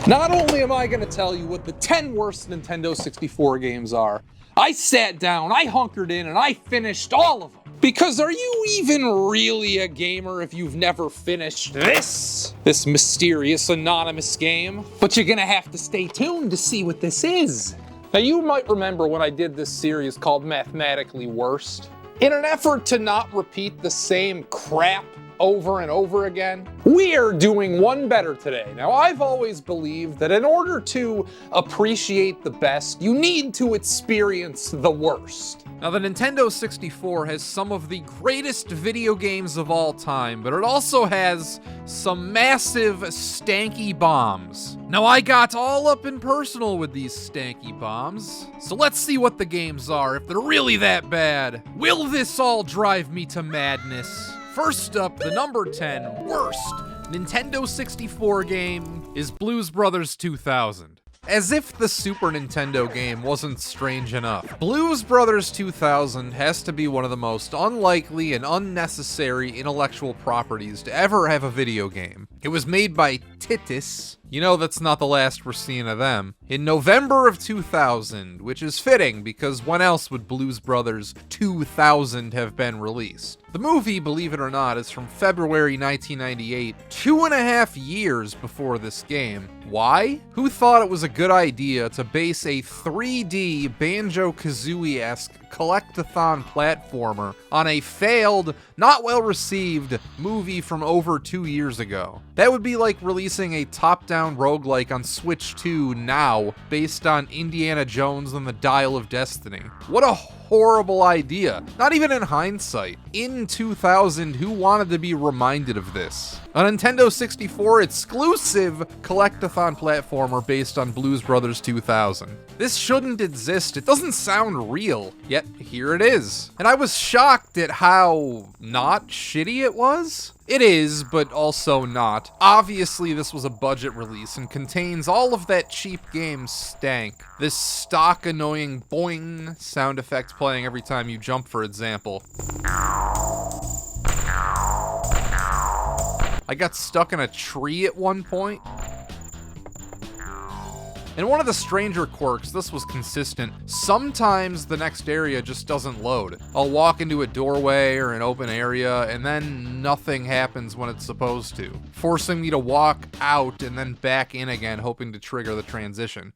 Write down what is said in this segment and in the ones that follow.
Not only am I going to tell you what the 10 worst Nintendo 64 games are, I sat down, I hunkered in, and I finished all of them. Because are you even really a gamer if you've never finished this mysterious anonymous game? But you're going to have to stay tuned to see what this is. Now you might remember when I did this series called Mathematically Worst. In an effort to not repeat the same crap over and over again, we are doing one better today. Now, I've always believed that in order to appreciate the best, you need to experience the worst. Now, the Nintendo 64 has some of the greatest video games of all time, but it also has some massive stanky bombs. Now, I got all up and personal with these stanky bombs, so let's see what the games are, if they're really that bad. Will this all drive me to madness? First up, the number 10 worst Nintendo 64 game is Blues Brothers 2000. As if the Super Nintendo game wasn't strange enough, Blues Brothers 2000 has to be one of the most unlikely and unnecessary intellectual properties to ever have a video game. It was made by Titus. You know that's not the last we're seeing of them. In November of 2000, which is fitting because when else would Blues Brothers 2000 have been released? The movie, believe it or not, is from February 1998, 2.5 years before this game. Why? Who thought it was a good idea to base a 3D Banjo-Kazooie-esque collectathon platformer on a failed, not well-received movie from over 2 years ago? That would be like releasing a top-down roguelike on Switch 2 now, based on Indiana Jones and the Dial of Destiny. What a horrible idea. Not even in hindsight. In 2000, who wanted to be reminded of this? A Nintendo 64 exclusive collectathon platformer based on Blues Brothers 2000. This shouldn't exist. It doesn't sound real, yet here it is. And I was shocked at how not shitty it was. It is, but also not. Obviously, this was a budget release and contains all of that cheap game stank. This stock annoying boing sound effect playing every time you jump, for example. I got stuck in a tree at one point. And one of the stranger quirks, this was consistent. Sometimes the next area just doesn't load. I'll walk into a doorway or an open area, and then nothing happens when it's supposed to, forcing me to walk out and then back in again, hoping to trigger the transition.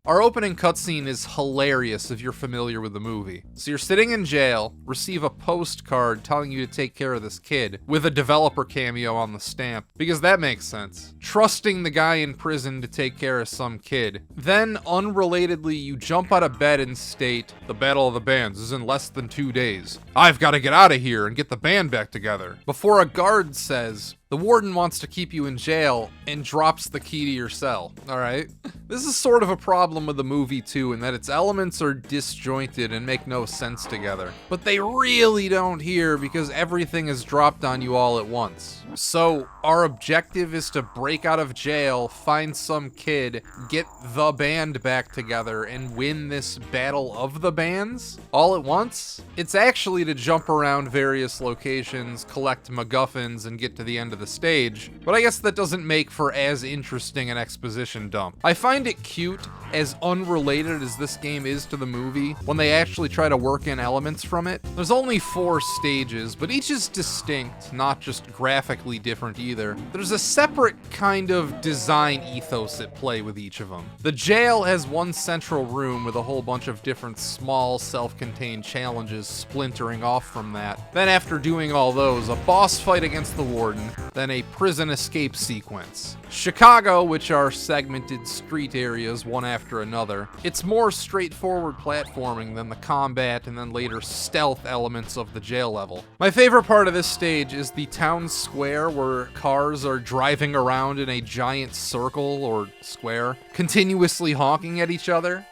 Our opening cutscene is hilarious if you're familiar with the movie. So you're sitting in jail, receive a postcard telling you to take care of this kid, with a developer cameo on the stamp, because that makes sense. Trusting the guy in prison to take care of some kid. Then, unrelatedly, you jump out of bed and state, "The Battle of the Bands is in less than 2 days. I've got to get out of here and get the band back together." Before a guard says, "The warden wants to keep you in jail," and drops the key to your cell. Alright? This is sort of a problem with the movie too, in that its elements are disjointed and make no sense together. But they really don't here because everything is dropped on you all at once. So, our objective is to break out of jail, find some kid, get the band back together, and win this battle of the bands? All at once? It's actually to jump around various locations, collect MacGuffins, and get to the end of the stage, but I guess that doesn't make for as interesting an exposition dump. I find it cute, as unrelated as this game is to the movie, when they actually try to work in elements from it. There's only 4 stages, but each is distinct, not just graphically different either. There's a separate kind of design ethos at play with each of them. The jail has one central room with a whole bunch of different small, self-contained challenges splintering off from that. Then after doing all those, a boss fight against the warden, then a prison escape sequence. Chicago, which are segmented street areas one after another. It's more straightforward platforming than the combat and then later stealth elements of the jail level. My favorite part of this stage is the town square where cars are driving around in a giant circle or square, continuously honking at each other.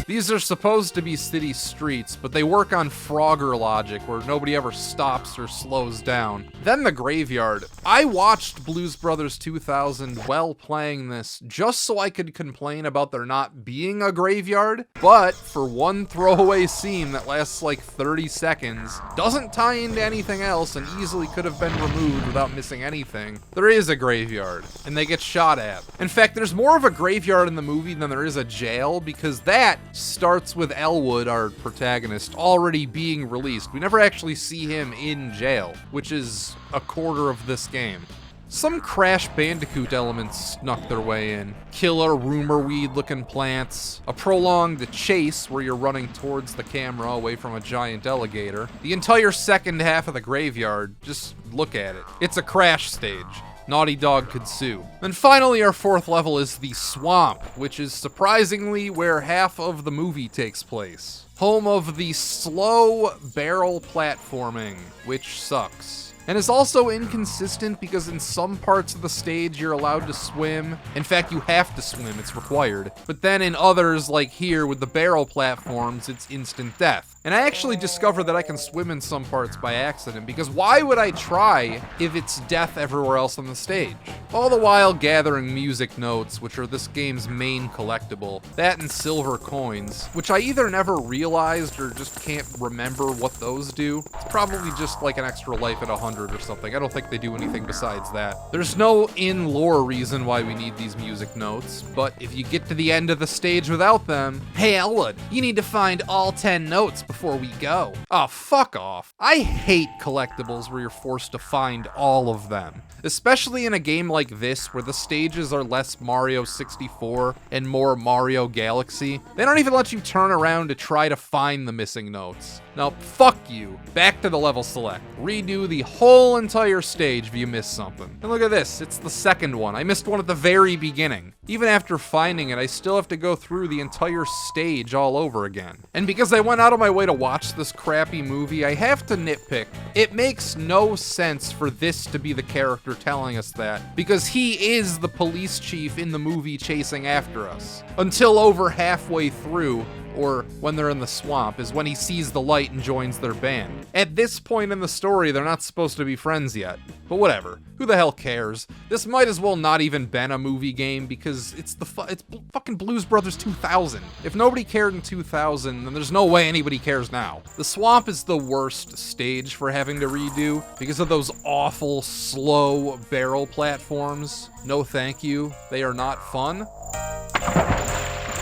These are supposed to be city streets, but they work on Frogger logic where nobody ever stops or slows down. Then the graveyard. I watched Blues Brothers 2000 while playing this just so I could complain about there not being a graveyard, but for one throwaway scene that lasts like 30 seconds, doesn't tie into anything else, and easily could have been removed without missing anything, there is a graveyard, and they get shot at. In fact, there's more of a graveyard in the movie than there is a jail, because that starts with Elwood, our protagonist, already being released. We never actually see him in jail, which is a quarter of this game. Some Crash Bandicoot elements snuck their way in. Killer rumor weed looking plants, a prolonged chase where you're running towards the camera away from a giant alligator. The entire second half of the graveyard, just look at it. It's a Crash stage. Naughty Dog could sue. And finally, our fourth level is the Swamp, which is surprisingly where half of the movie takes place. Home of the slow barrel platforming, which sucks. And is also inconsistent because in some parts of the stage you're allowed to swim. In fact, you have to swim, it's required. But then in others, like here with the barrel platforms, it's instant death. And I actually discovered that I can swim in some parts by accident, because why would I try if it's death everywhere else on the stage? All the while gathering music notes, which are this game's main collectible. That and silver coins, which I either never realized or just can't remember what those do. It's probably just like an extra life at 100 or something. I don't think they do anything besides that. There's no in-lore reason why we need these music notes, but if you get to the end of the stage without them, hey Elwood, you need to find all 10 notes before we go. Oh, fuck off. I hate collectibles where you're forced to find all of them. Especially in a game like this where the stages are less Mario 64 and more Mario Galaxy. They don't even let you turn around to try to find the missing notes. Now, fuck you. Back to the level select. Redo the whole entire stage if you missed something. And look at this, it's the second one. I missed one at the very beginning. Even after finding it, I still have to go through the entire stage all over again. And because I went out of my way to watch this crappy movie, I have to nitpick. It makes no sense for this to be the character telling us that, because he is the police chief in the movie chasing after us. Until over halfway through, or when they're in the swamp, is when he sees the light and joins their band. At this point in the story, they're not supposed to be friends yet. But whatever, who the hell cares? This might as well not even been a movie game because it's fucking Blues Brothers 2000. If nobody cared in 2000, then there's no way anybody cares now. The swamp is the worst stage for having to redo because of those awful, slow barrel platforms. No thank you, they are not fun.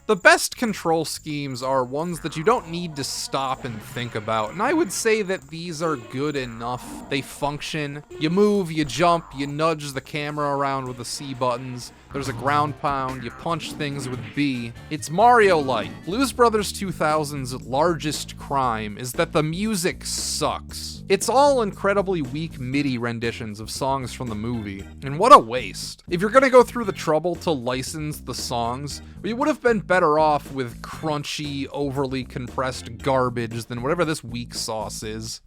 The best control schemes are ones that you don't need to stop and think about, and I would say that these are good enough. They function. You move, you jump, you nudge the camera around with the C buttons. There's a ground pound, you punch things with B. It's Mario-like. Blues Brothers 2000's largest crime is that the music sucks. It's all incredibly weak MIDI renditions of songs from the movie, and what a waste. If you're gonna go through the trouble to license the songs, we would have been better off with crunchy, overly compressed garbage than whatever this weak sauce is.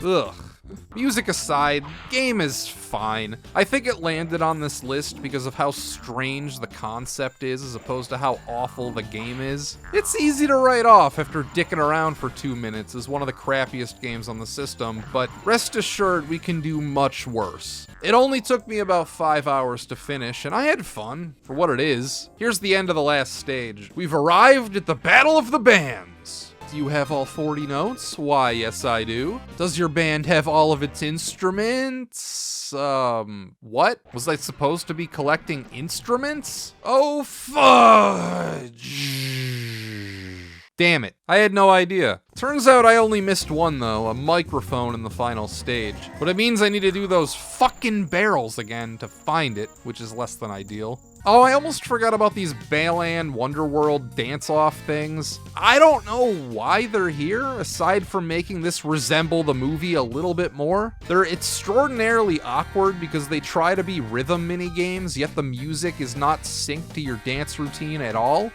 Ugh. Music aside, game is fine. I think it landed on this list because of how strange the concept is as opposed to how awful the game is. It's easy to write off after dicking around for 2 minutes as one of the crappiest games on the system, but rest assured we can do much worse. It only took me about 5 hours to finish, and I had fun, for what it is. Here's the end of the last stage. We've arrived at the Battle of the Bands. Do you have all 40 notes? Why, yes I do. Does your band have all of its instruments? What? Was I supposed to be collecting instruments? Oh, fudge. Damn it, I had no idea. Turns out I only missed one though, a microphone in the final stage. But it means I need to do those fucking barrels again to find it, which is less than ideal. Oh, I almost forgot about these Balan Wonderworld dance-off things. I don't know why they're here, aside from making this resemble the movie a little bit more. They're extraordinarily awkward because they try to be rhythm minigames, yet the music is not synced to your dance routine at all.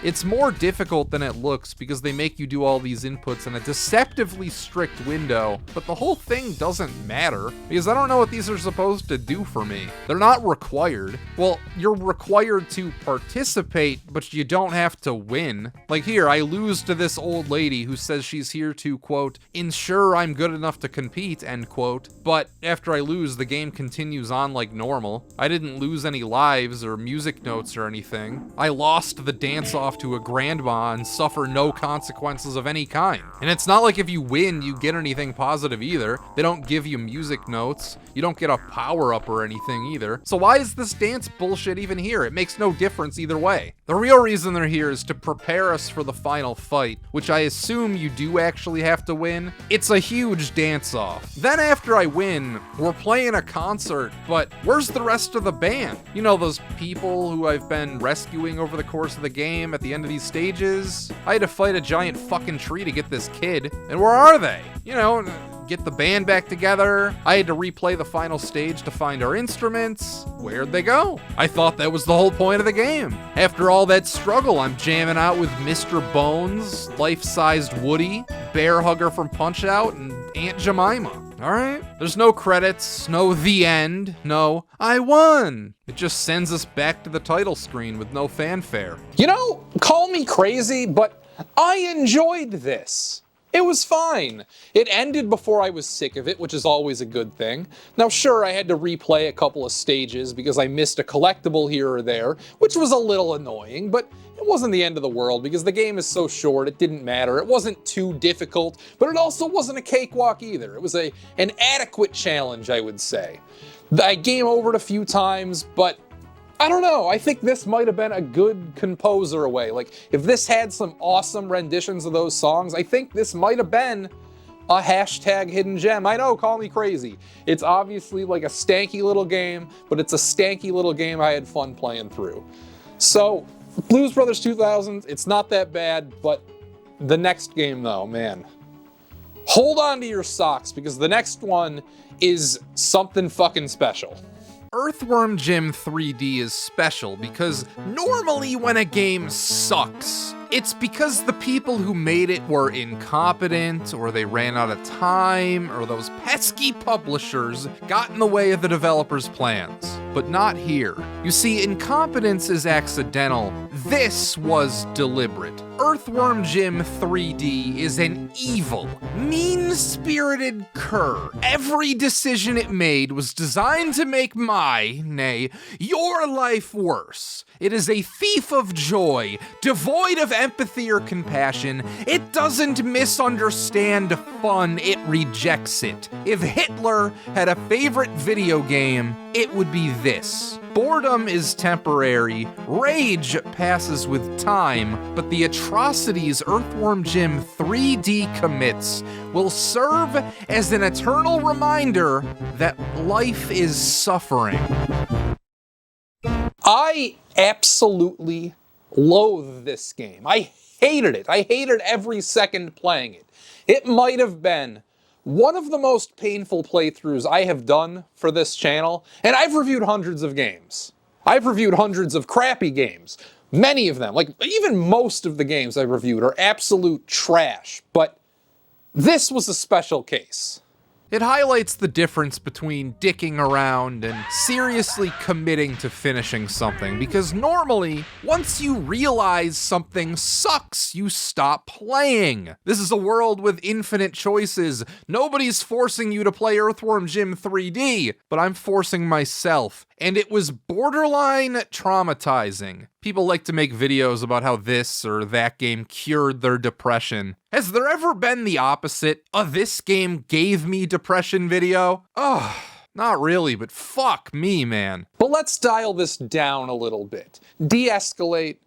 It's more difficult than it looks because they make you do all these inputs in a deceptively strict window, but the whole thing doesn't matter because I don't know what these are supposed to do for me. They're not required. Well, you're required to participate, but you don't have to win. Like here, I lose to this old lady who says she's here to, quote, ensure I'm good enough to compete, end quote. But after I lose, the game continues on like normal. I didn't lose any lives or music notes or anything. I lost the dance-off to a grandma and suffer no consequences of any kind. And it's not like if you win, you get anything positive either. They don't give you music notes. You don't get a power-up or anything either. So why is this dance bullshit even here? It makes no difference either way. The real reason they're here is to prepare us for the final fight, which I assume you do actually have to win. It's a huge dance-off. Then after I win, we're playing a concert, but where's the rest of the band? You know, those people who I've been rescuing over the course of the game at the end of these stages? I had to fight a giant fucking tree to get this kid, and where are they? You know, get the band back together. I had to replay the final stage to find our instruments. Where'd they go? I thought that was the whole point of the game. After all that struggle, I'm jamming out with Mr. Bones, life-sized Woody, Bear Hugger from Punch-Out, and Aunt Jemima. Alright? There's no credits, no the end, no I won. It just sends us back to the title screen with no fanfare. You know, call me crazy, but I enjoyed this. It was fine. It ended before I was sick of it, which is always a good thing. Now sure, I had to replay a couple of stages because I missed a collectible here or there, which was a little annoying, but it wasn't the end of the world because the game is so short, it didn't matter. It wasn't too difficult, but it also wasn't a cakewalk either. It was an adequate challenge, I would say. I game overed a few times, but I don't know, I think this might have been a good composer away. Like, if this had some awesome renditions of those songs, I think this might have been a hashtag hidden gem. I know, call me crazy. It's obviously like a stanky little game, but it's a stanky little game I had fun playing through. So, Blues Brothers 2000, it's not that bad, but the next game though, man. Hold on to your socks because the next one is something fucking special. Earthworm Jim 3D is special because normally when a game sucks, it's because the people who made it were incompetent, or they ran out of time, or those pesky publishers got in the way of the developers' plans. But not here. You see, incompetence is accidental. This was deliberate. Earthworm Jim 3D is an evil, mean-spirited cur. Every decision it made was designed to make nay, your life worse. It is a thief of joy, devoid of empathy or compassion. It doesn't misunderstand fun, it rejects it. If Hitler had a favorite video game, it would be this. Boredom is temporary, rage passes with time, but the atrocities Earthworm Jim 3D commits will serve as an eternal reminder that life is suffering. I absolutely loathe this game. I hated it. I hated every second playing it. It might have been one of the most painful playthroughs I have done for this channel, and I've reviewed hundreds of games. I've reviewed hundreds of crappy games. Many of them, like even most of the games I've reviewed are absolute trash, but this was a special case. It highlights the difference between dicking around and seriously committing to finishing something, because normally, once you realize something sucks, you stop playing. This is a world with infinite choices. Nobody's forcing you to play Earthworm Jim 3D, but I'm forcing myself. And it was borderline traumatizing. People like to make videos about how this or that game cured their depression. Has there ever been the opposite? A this game gave me depression video? Oh, not really, but fuck me, man. But let's dial this down a little bit. De-escalate,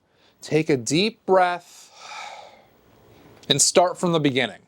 take a deep breath, and start from the beginning.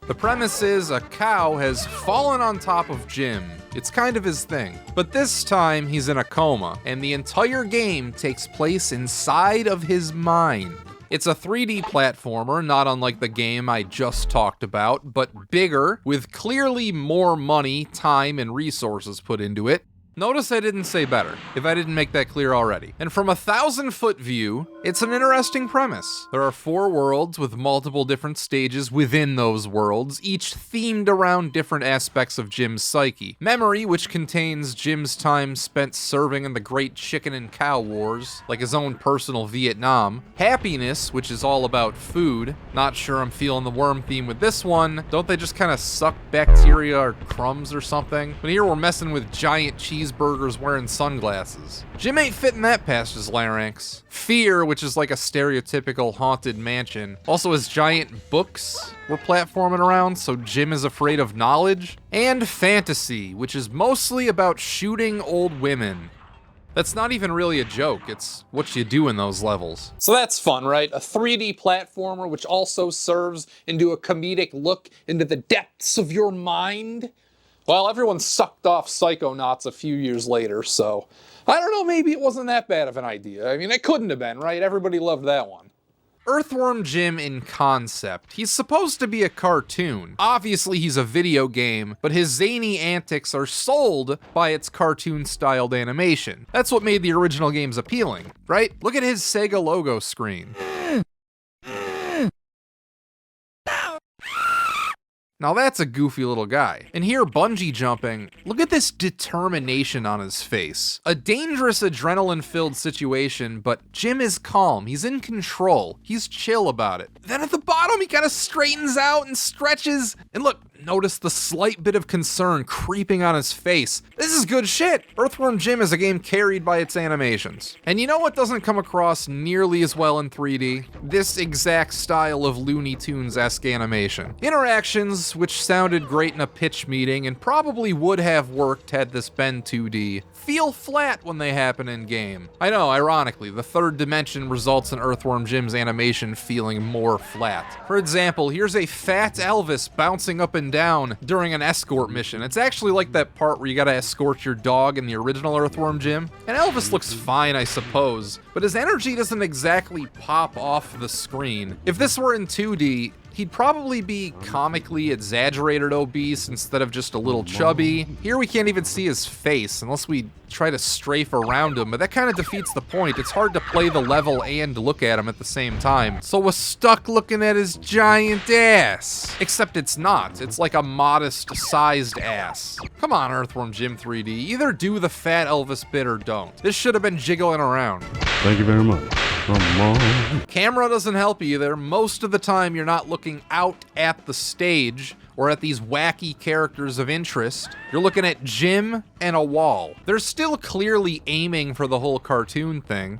The premise is a cow has fallen on top of Jim. It's kind of his thing. But this time he's in a coma, and the entire game takes place inside of his mind. It's a 3D platformer, not unlike the game I just talked about, but bigger, with clearly more money, time, and resources put into it. Notice I didn't say better, if I didn't make that clear already. And from a 1,000-foot view, it's an interesting premise. There are 4 worlds with multiple different stages within those worlds, each themed around different aspects of Jim's psyche. Memory, which contains Jim's time spent serving in the Great Chicken and Cow Wars, like his own personal Vietnam. Happiness, which is all about food. Not sure I'm feeling the worm theme with this one. Don't they just kind of suck bacteria or crumbs or something? But here we're messing with giant cheeseburgers wearing sunglasses. Jim ain't fitting that past his larynx. Fear, which is like a stereotypical haunted mansion, also has giant books we're platforming around, so Jim is afraid of knowledge. And fantasy, which is mostly about shooting old women. That's not even really a joke, it's what you do in those levels. So that's fun, right? A 3D platformer which also serves into a comedic look into the depths of your mind. Well, everyone sucked off Psychonauts a few years later, so I don't know, maybe it wasn't that bad of an idea. I mean, it couldn't have been, right? Everybody loved that one. Earthworm Jim in concept. He's supposed to be a cartoon. Obviously he's a video game, but his zany antics are sold by its cartoon-styled animation. That's what made the original games appealing, right? Look at his Sega logo screen. Now that's a goofy little guy. And here, bungee jumping, look at this determination on his face. A dangerous adrenaline-filled situation, but Jim is calm, he's in control, he's chill about it. Then at the bottom, he kind of straightens out and stretches, and look, notice the slight bit of concern creeping on his face. This is good shit! Earthworm Jim is a game carried by its animations. And you know what doesn't come across nearly as well in 3D? This exact style of Looney Tunes-esque animation. Interactions, which sounded great in a pitch meeting and probably would have worked had this been 2D, feel flat when they happen in game. I know, ironically, the third dimension results in Earthworm Jim's animation feeling more flat. For example, here's a fat Elvis bouncing up and down during an escort mission. It's actually like that part where you gotta escort your dog in the original Earthworm Jim. And Elvis looks fine, I suppose, but his energy doesn't exactly pop off the screen. If this were in 2D, he'd probably be comically exaggerated obese instead of just a little chubby. Here we can't even see his face unless we try to strafe around him, but that kind of defeats the point. It's hard to play the level and look at him at the same time. So we're stuck looking at his giant ass. Except it's not. It's like a modest-sized ass. Come on, Earthworm Jim 3D. Either do the fat Elvis bit or don't. This should have been jiggling around. Thank you very much. Come on. Camera doesn't help either. Most of the time you're not looking out at the stage or at these wacky characters of interest. You're looking at Jim and a wall. They're still clearly aiming for the whole cartoon thing.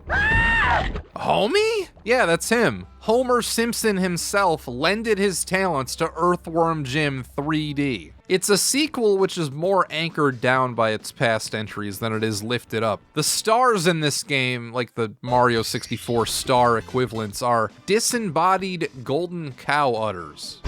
Homie? Yeah, that's him. Homer Simpson himself lended his talents to Earthworm Jim 3D. It's a sequel which is more anchored down by its past entries than it is lifted up. The stars in this game, like the Mario 64 star equivalents, are disembodied golden cow udders.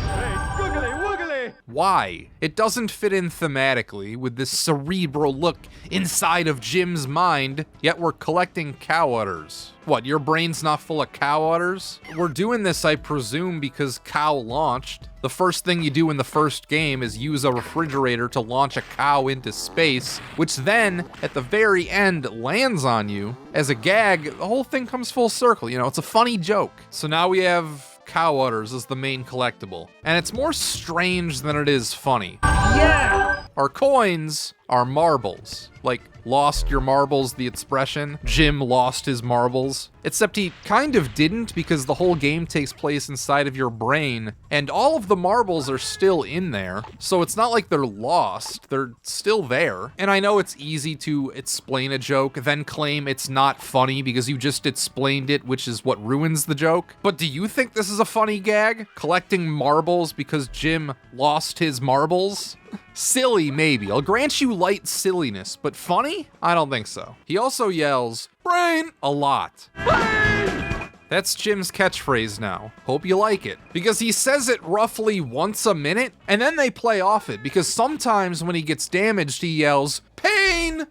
Why? It doesn't fit in thematically with this cerebral look inside of Jim's mind, yet we're collecting cow udders. What, your brain's not full of cow udders? We're doing this, I presume, because cow launched. The first thing you do in the first game is use a refrigerator to launch a cow into space, which then, at the very end, lands on you. As a gag, the whole thing comes full circle, you know, it's a funny joke. So now we have cow udders as the main collectible. And it's more strange than it is funny. Yeah! Our coins are marbles. Like, lost your marbles, the expression. Jim lost his marbles. Except he kind of didn't, because the whole game takes place inside of your brain, and all of the marbles are still in there, so it's not like they're lost, they're still there. And I know it's easy to explain a joke, then claim it's not funny because you just explained it, which is what ruins the joke. But do you think this is a funny gag? Collecting marbles because Jim lost his marbles? Silly, maybe. I'll grant you light silliness, but funny? I don't think so. He also yells, "Brain!" a lot. Brain! That's Jim's catchphrase now. Hope you like it. Because he says it roughly once a minute, and then they play off it, because sometimes when he gets damaged, he yells, "Pain!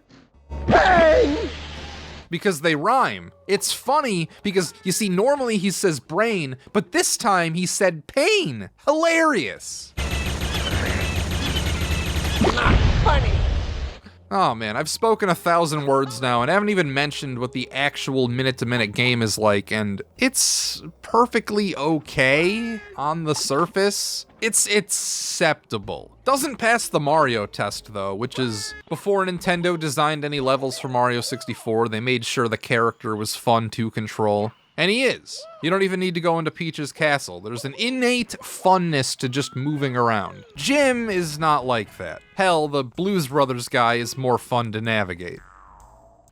Pain!" Because they rhyme. It's funny because, you see, normally he says brain, but this time he said pain. Hilarious. Not funny. Oh man, I've spoken 1,000 words now and I haven't even mentioned what the actual minute-to-minute game is like, and it's perfectly okay on the surface. It's acceptable. Doesn't pass the Mario test though, which is before Nintendo designed any levels for Mario 64, they made sure the character was fun to control. And he is. You don't even need to go into Peach's castle. There's an innate funness to just moving around. Jim is not like that. Hell, the Blues Brothers guy is more fun to navigate.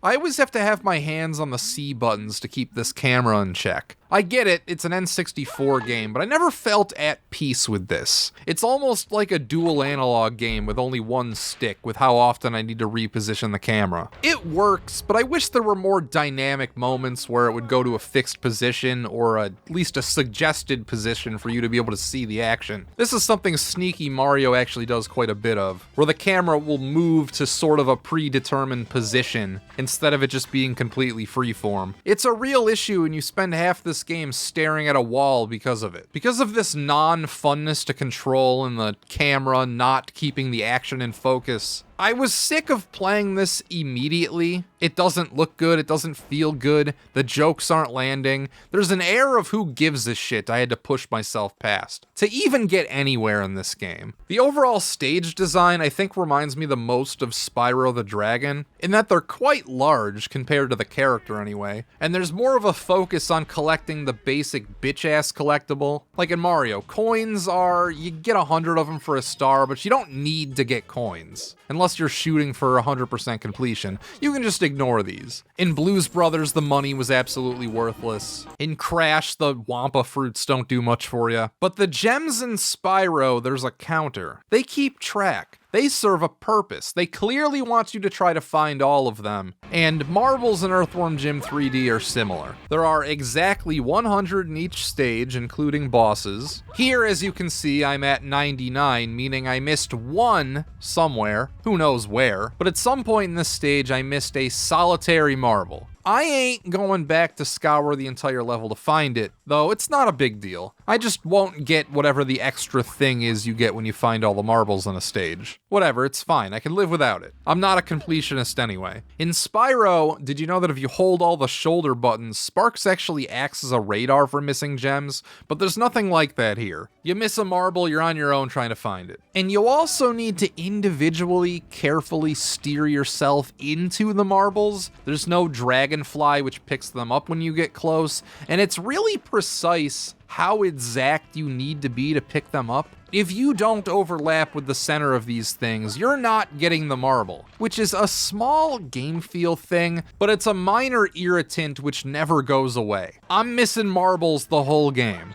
I always have to have my hands on the C buttons to keep this camera in check. I get it, it's an N64 game, but I never felt at peace with this. It's almost like a dual analog game with only one stick, with how often I need to reposition the camera. It works, but I wish there were more dynamic moments where it would go to a fixed position, or at least a suggested position for you to be able to see the action. This is something sneaky Mario actually does quite a bit of, where the camera will move to sort of a predetermined position, instead of it just being completely freeform. It's a real issue, and you spend half this game staring at a wall because of it. Because of this non-funness to control and the camera not keeping the action in focus, I was sick of playing this immediately. It doesn't look good, it doesn't feel good, the jokes aren't landing. There's an air of who gives a shit I had to push myself past to even get anywhere in this game. The overall stage design I think reminds me the most of Spyro the Dragon, in that they're quite large compared to the character anyway, and there's more of a focus on collecting the basic bitch-ass collectible. Like in Mario, coins are, you get 100 of them for a star, but you don't need to get coins. Unless you're shooting for 100% completion, you can just ignore these. In Blues Brothers, the money was absolutely worthless. In Crash, the Wampa fruits don't do much for you. But the gems in Spyro, there's a counter. They keep track. They serve a purpose. They clearly want you to try to find all of them. And marbles in Earthworm Jim 3D are similar. There are exactly 100 in each stage, including bosses. Here, as you can see, I'm at 99, meaning I missed one somewhere. Who knows where? But at some point in this stage, I missed a solitary marble. I ain't going back to scour the entire level to find it, though it's not a big deal. I just won't get whatever the extra thing is you get when you find all the marbles on a stage. Whatever, it's fine, I can live without it. I'm not a completionist anyway. In Spyro, did you know that if you hold all the shoulder buttons, Sparks actually acts as a radar for missing gems? But there's nothing like that here. You miss a marble, you're on your own trying to find it. And you also need to individually, carefully steer yourself into the marbles. There's no dragonfly which picks them up when you get close, and it's really precise how exact you need to be to pick them up. If you don't overlap with the center of these things, you're not getting the marble, which is a small game feel thing, but it's a minor irritant which never goes away. I'm missing marbles the whole game.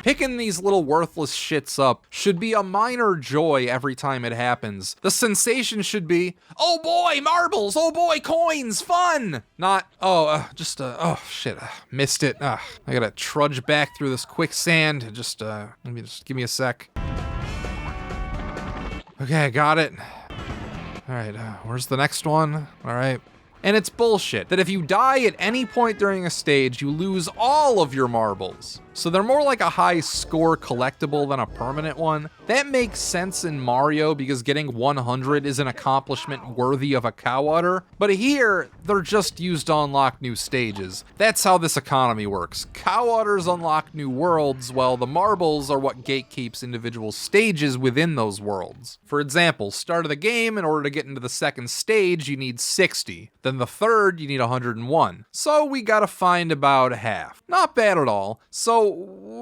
Picking these little worthless shits up should be a minor joy every time it happens. The sensation should be, oh boy, marbles, oh boy, coins, fun! Not, oh shit, missed it. I gotta trudge back through this quicksand. Just give me a sec. Okay, I got it. All right, where's the next one? All right. And it's bullshit that if you die at any point during a stage, you lose all of your marbles. So they're more like a high score collectible than a permanent one. That makes sense in Mario because getting 100 is an accomplishment worthy of a cow udder. But here, they're just used to unlock new stages. That's how this economy works. Cow udders unlock new worlds, while the marbles are what gatekeeps individual stages within those worlds. For example, start of the game, in order to get into the second stage, you need 60. Then the third, you need 101. So we gotta find about half. Not bad at all. So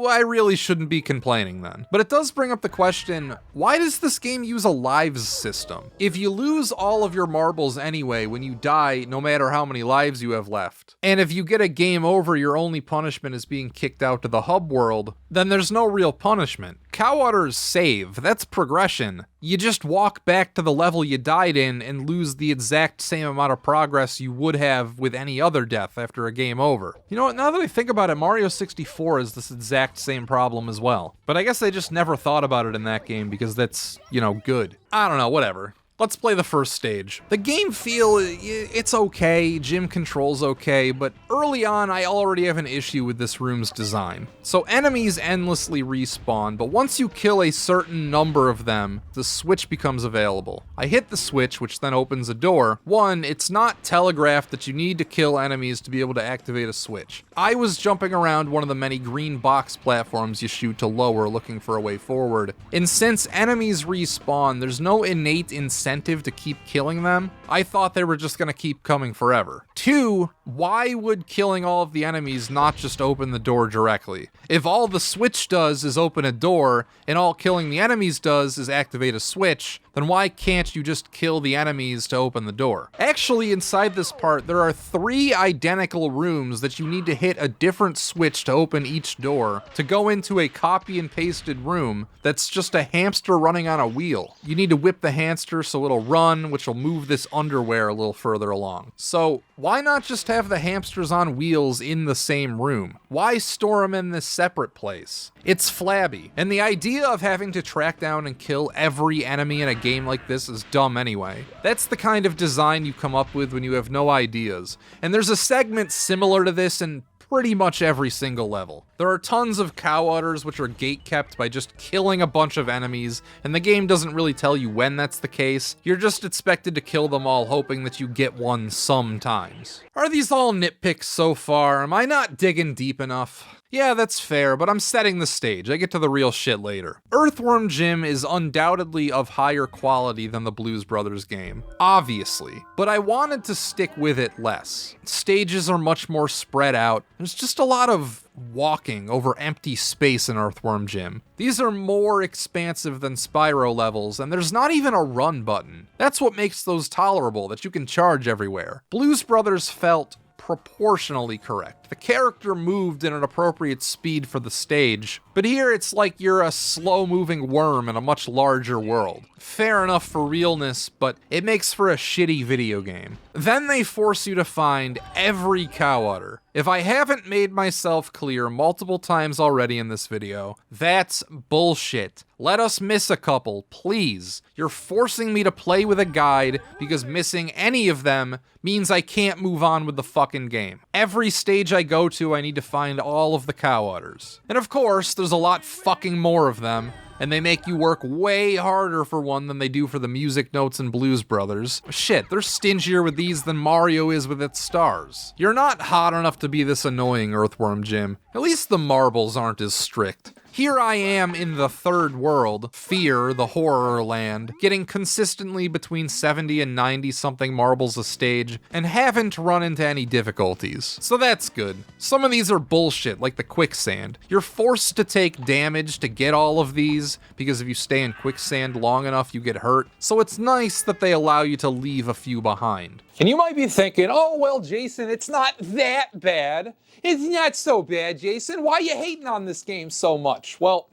I really shouldn't be complaining then. But it does bring up the question, why does this game use a lives system? If you lose all of your marbles anyway when you die, no matter how many lives you have left, and if you get a game over, your only punishment is being kicked out to the hub world, then there's no real punishment. Cow udders save, that's progression. You just walk back to the level you died in and lose the exact same amount of progress you would have with any other death after a game over. You know what, now that I think about it, Mario 64 has this exact same problem as well. But I guess they just never thought about it in that game because that's, good. I don't know, whatever. Let's play the first stage. The game feel, it's okay, Jim controls okay, but early on I already have an issue with this room's design. So enemies endlessly respawn, but once you kill a certain number of them, the switch becomes available. I hit the switch, which then opens a door. One, it's not telegraphed that you need to kill enemies to be able to activate a switch. I was jumping around one of the many green box platforms you shoot to lower looking for a way forward, and since enemies respawn, there's no innate incentive to keep killing them. I thought they were just gonna keep coming forever. Two, why would killing all of the enemies not just open the door directly? If all the switch does is open a door, and all killing the enemies does is activate a switch, then why can't you just kill the enemies to open the door? Actually, inside this part, there are 3 identical rooms that you need to hit a different switch to open each door to go into a copy and pasted room that's just a hamster running on a wheel. You need to whip the hamster so it'll run, which will move this underwear a little further along. So why not just have the hamsters on wheels in the same room? Why store them in this separate place? It's flabby, and the idea of having to track down and kill every enemy in a game like this is dumb anyway. That's the kind of design you come up with when you have no ideas, and there's a segment similar to this in pretty much every single level. There are tons of cow udders which are gate-kept by just killing a bunch of enemies, and the game doesn't really tell you when that's the case. You're just expected to kill them all, hoping that you get one sometimes. Are these all nitpicks so far? Am I not digging deep enough? Yeah, that's fair, but I'm setting the stage. I get to the real shit later. Earthworm Jim is undoubtedly of higher quality than the Blues Brothers game, obviously, but I wanted to stick with it less. Stages are much more spread out. There's just a lot of walking over empty space in Earthworm Jim. These are more expansive than Spyro levels, and there's not even a run button. That's what makes those tolerable, that you can charge everywhere. Blues Brothers felt proportionally correct. The character moved at an appropriate speed for the stage, but here it's like you're a slow-moving worm in a much larger world. Fair enough for realness, but it makes for a shitty video game. Then they force you to find every cow udder. If I haven't made myself clear multiple times already in this video, that's bullshit. Let us miss a couple, please. You're forcing me to play with a guide because missing any of them means I can't move on with the fucking game. Every stage I go to, I need to find all of the cow udders. And of course, there's a lot fucking more of them, and they make you work way harder for one than they do for the music notes in Blues Brothers. Shit, they're stingier with these than Mario is with its stars. You're not hot enough to be this annoying, Earthworm Jim. At least the marbles aren't as strict. Here I am in the third world, Fear, the horror land, getting consistently between 70 and 90 something marbles a stage, and haven't run into any difficulties. So that's good. Some of these are bullshit, like the quicksand. You're forced to take damage to get all of these, because if you stay in quicksand long enough, you get hurt. So it's nice that they allow you to leave a few behind. And you might be thinking, oh, well, Jason, it's not that bad. It's not so bad, Jason. Why are you hating on this game so much? Well,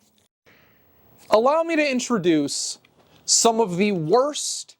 allow me to introduce some of the worst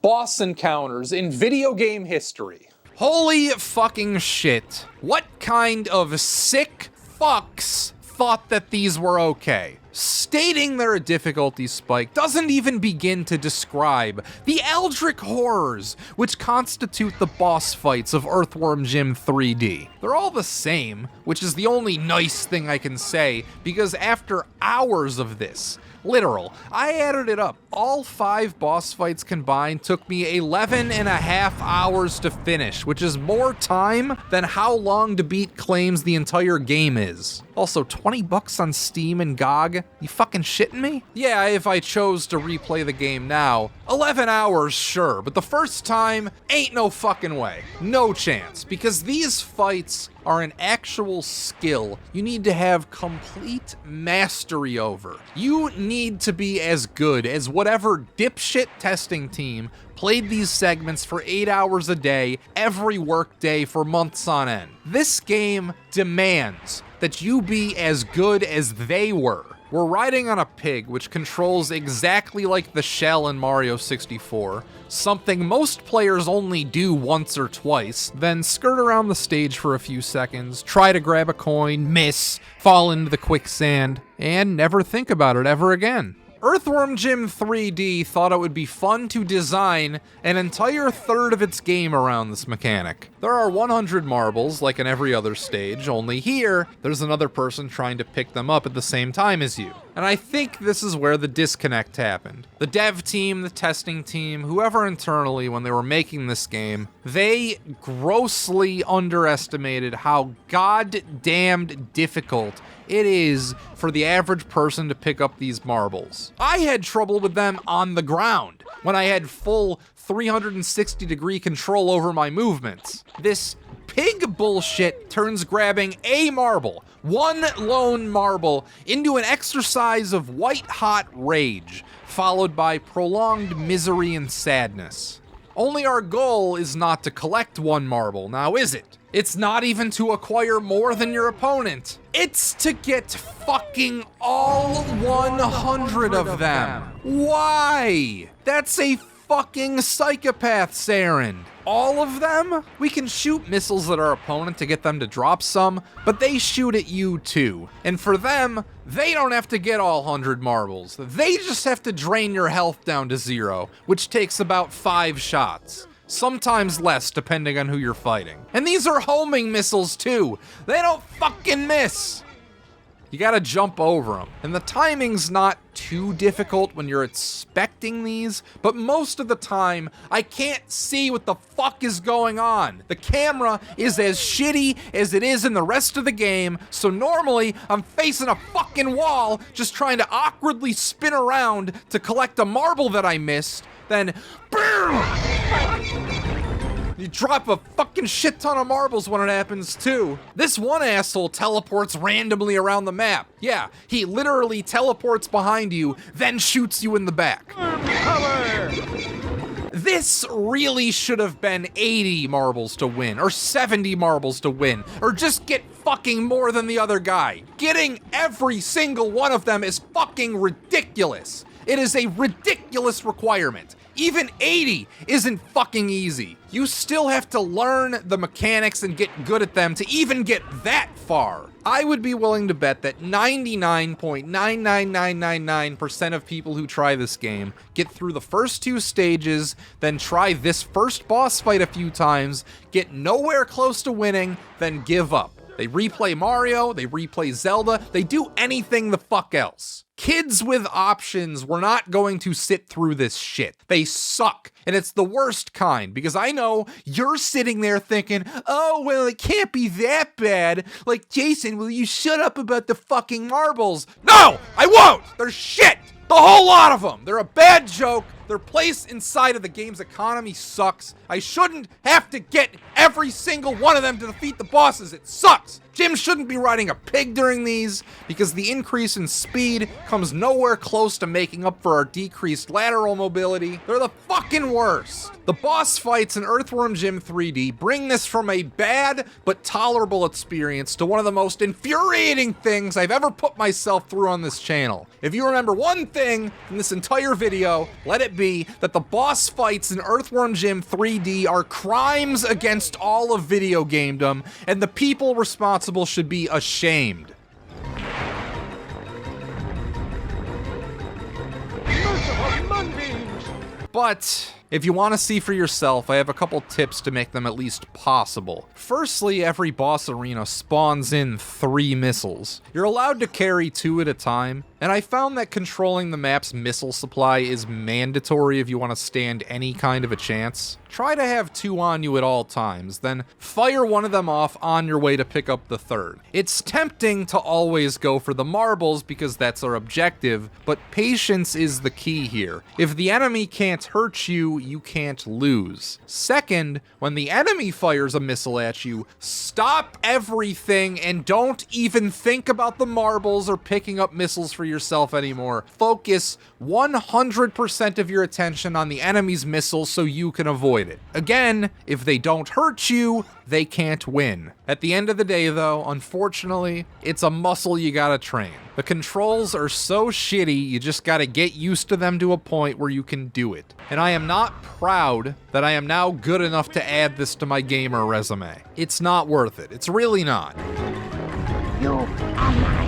boss encounters in video game history. Holy fucking shit. What kind of sick fucks thought that these were okay? Stating they're a difficulty spike doesn't even begin to describe the eldritch horrors which constitute the boss fights of Earthworm Jim 3D. They're all the same, which is the only nice thing I can say, because after hours of this, literal, I added it up. All 5 boss fights combined took me 11 and a half hours to finish, which is more time than how long to beat claims the entire game is. Also, $20 on Steam and GOG? You fucking shitting me? Yeah, if I chose to replay the game now, 11 hours, sure, but the first time, ain't no fucking way. No chance, because these fights are an actual skill you need to have complete mastery over. You need to be as good as whatever dipshit testing team played these segments for 8 hours a day, every work day for months on end. This game demands that you be as good as they were. We're riding on a pig, which controls exactly like the shell in Mario 64, something most players only do once or twice, then skirt around the stage for a few seconds, try to grab a coin, miss, fall into the quicksand, and never think about it ever again. Earthworm Jim 3D thought it would be fun to design an entire third of its game around this mechanic. There are 100 marbles, like in every other stage, only here, there's another person trying to pick them up at the same time as you. And I think this is where the disconnect happened. The dev team, the testing team, whoever internally, when they were making this game, they grossly underestimated how goddamned difficult it is for the average person to pick up these marbles. I had trouble with them on the ground when I had full 360-degree control over my movements. This pig bullshit turns grabbing a marble, one lone marble, into an exercise of white-hot rage, followed by prolonged misery and sadness. Only our goal is not to collect one marble, now is it? It's not even to acquire more than your opponent. It's to get fucking all 100 of them. Why? That's a fucking psychopath's errand. All of them? We can shoot missiles at our opponent to get them to drop some, but they shoot at you too. And for them, they don't have to get all 100 marbles. They just have to drain your health down to 0, which takes about 5 shots. Sometimes less, depending on who you're fighting. And these are homing missiles too. They don't fucking miss. You gotta jump over them. And the timing's not too difficult when you're expecting these, but most of the time, I can't see what the fuck is going on. The camera is as shitty as it is in the rest of the game, so normally I'm facing a fucking wall just trying to awkwardly spin around to collect a marble that I missed, then you drop a fucking shit ton of marbles when it happens too. This one asshole teleports randomly around the map. Yeah, he literally teleports behind you, then shoots you in the back. This really should have been 80 marbles to win, or 70 marbles to win, or just get fucking more than the other guy. Getting every single one of them is fucking ridiculous. It is a ridiculous requirement. Even 80 isn't fucking easy. You still have to learn the mechanics and get good at them to even get that far. I would be willing to bet that 99.99999% of people who try this game get through the first 2 stages, then try this first boss fight a few times, get nowhere close to winning, then give up. They replay Mario, they replay Zelda, they do anything the fuck else. Kids with options were not going to sit through this shit. They suck. And it's the worst kind, because I know you're sitting there thinking, oh, well, it can't be that bad. Like, Jason, will you shut up about the fucking marbles? No, I won't. They're shit. The whole lot of them. They're a bad joke. Their place inside of the game's economy sucks. I shouldn't have to get every single one of them to defeat the bosses. It sucks. Jim shouldn't be riding a pig during these, because the increase in speed comes nowhere close to making up for our decreased lateral mobility. They're the fucking worst. The boss fights in Earthworm Jim 3D bring this from a bad but tolerable experience to one of the most infuriating things I've ever put myself through on this channel. If you remember one thing from this entire video, let it be that the boss fights in Earthworm Jim 3D are crimes against all of video gamedom, and the people responsible should be ashamed. But if you want to see for yourself, I have a couple tips to make them at least possible. Firstly, every boss arena spawns in 3 missiles. You're allowed to carry 2 at a time, and I found that controlling the map's missile supply is mandatory if you want to stand any kind of a chance. Try to have 2 on you at all times, then fire one of them off on your way to pick up the 3rd. It's tempting to always go for the marbles because that's our objective, but patience is the key here. If the enemy can't hurt you, you can't lose. Second, when the enemy fires a missile at you, stop everything and don't even think about the marbles or picking up missiles for yourself anymore. Focus 100% of your attention on the enemy's missiles so you can avoid it. Again, if they don't hurt you, they can't win. At the end of the day though, unfortunately, it's a muscle you gotta train. The controls are so shitty, you just gotta get used to them to a point where you can do it. And I am not proud that I am now good enough to add this to my gamer resume. It's not worth it. It's really not. You are my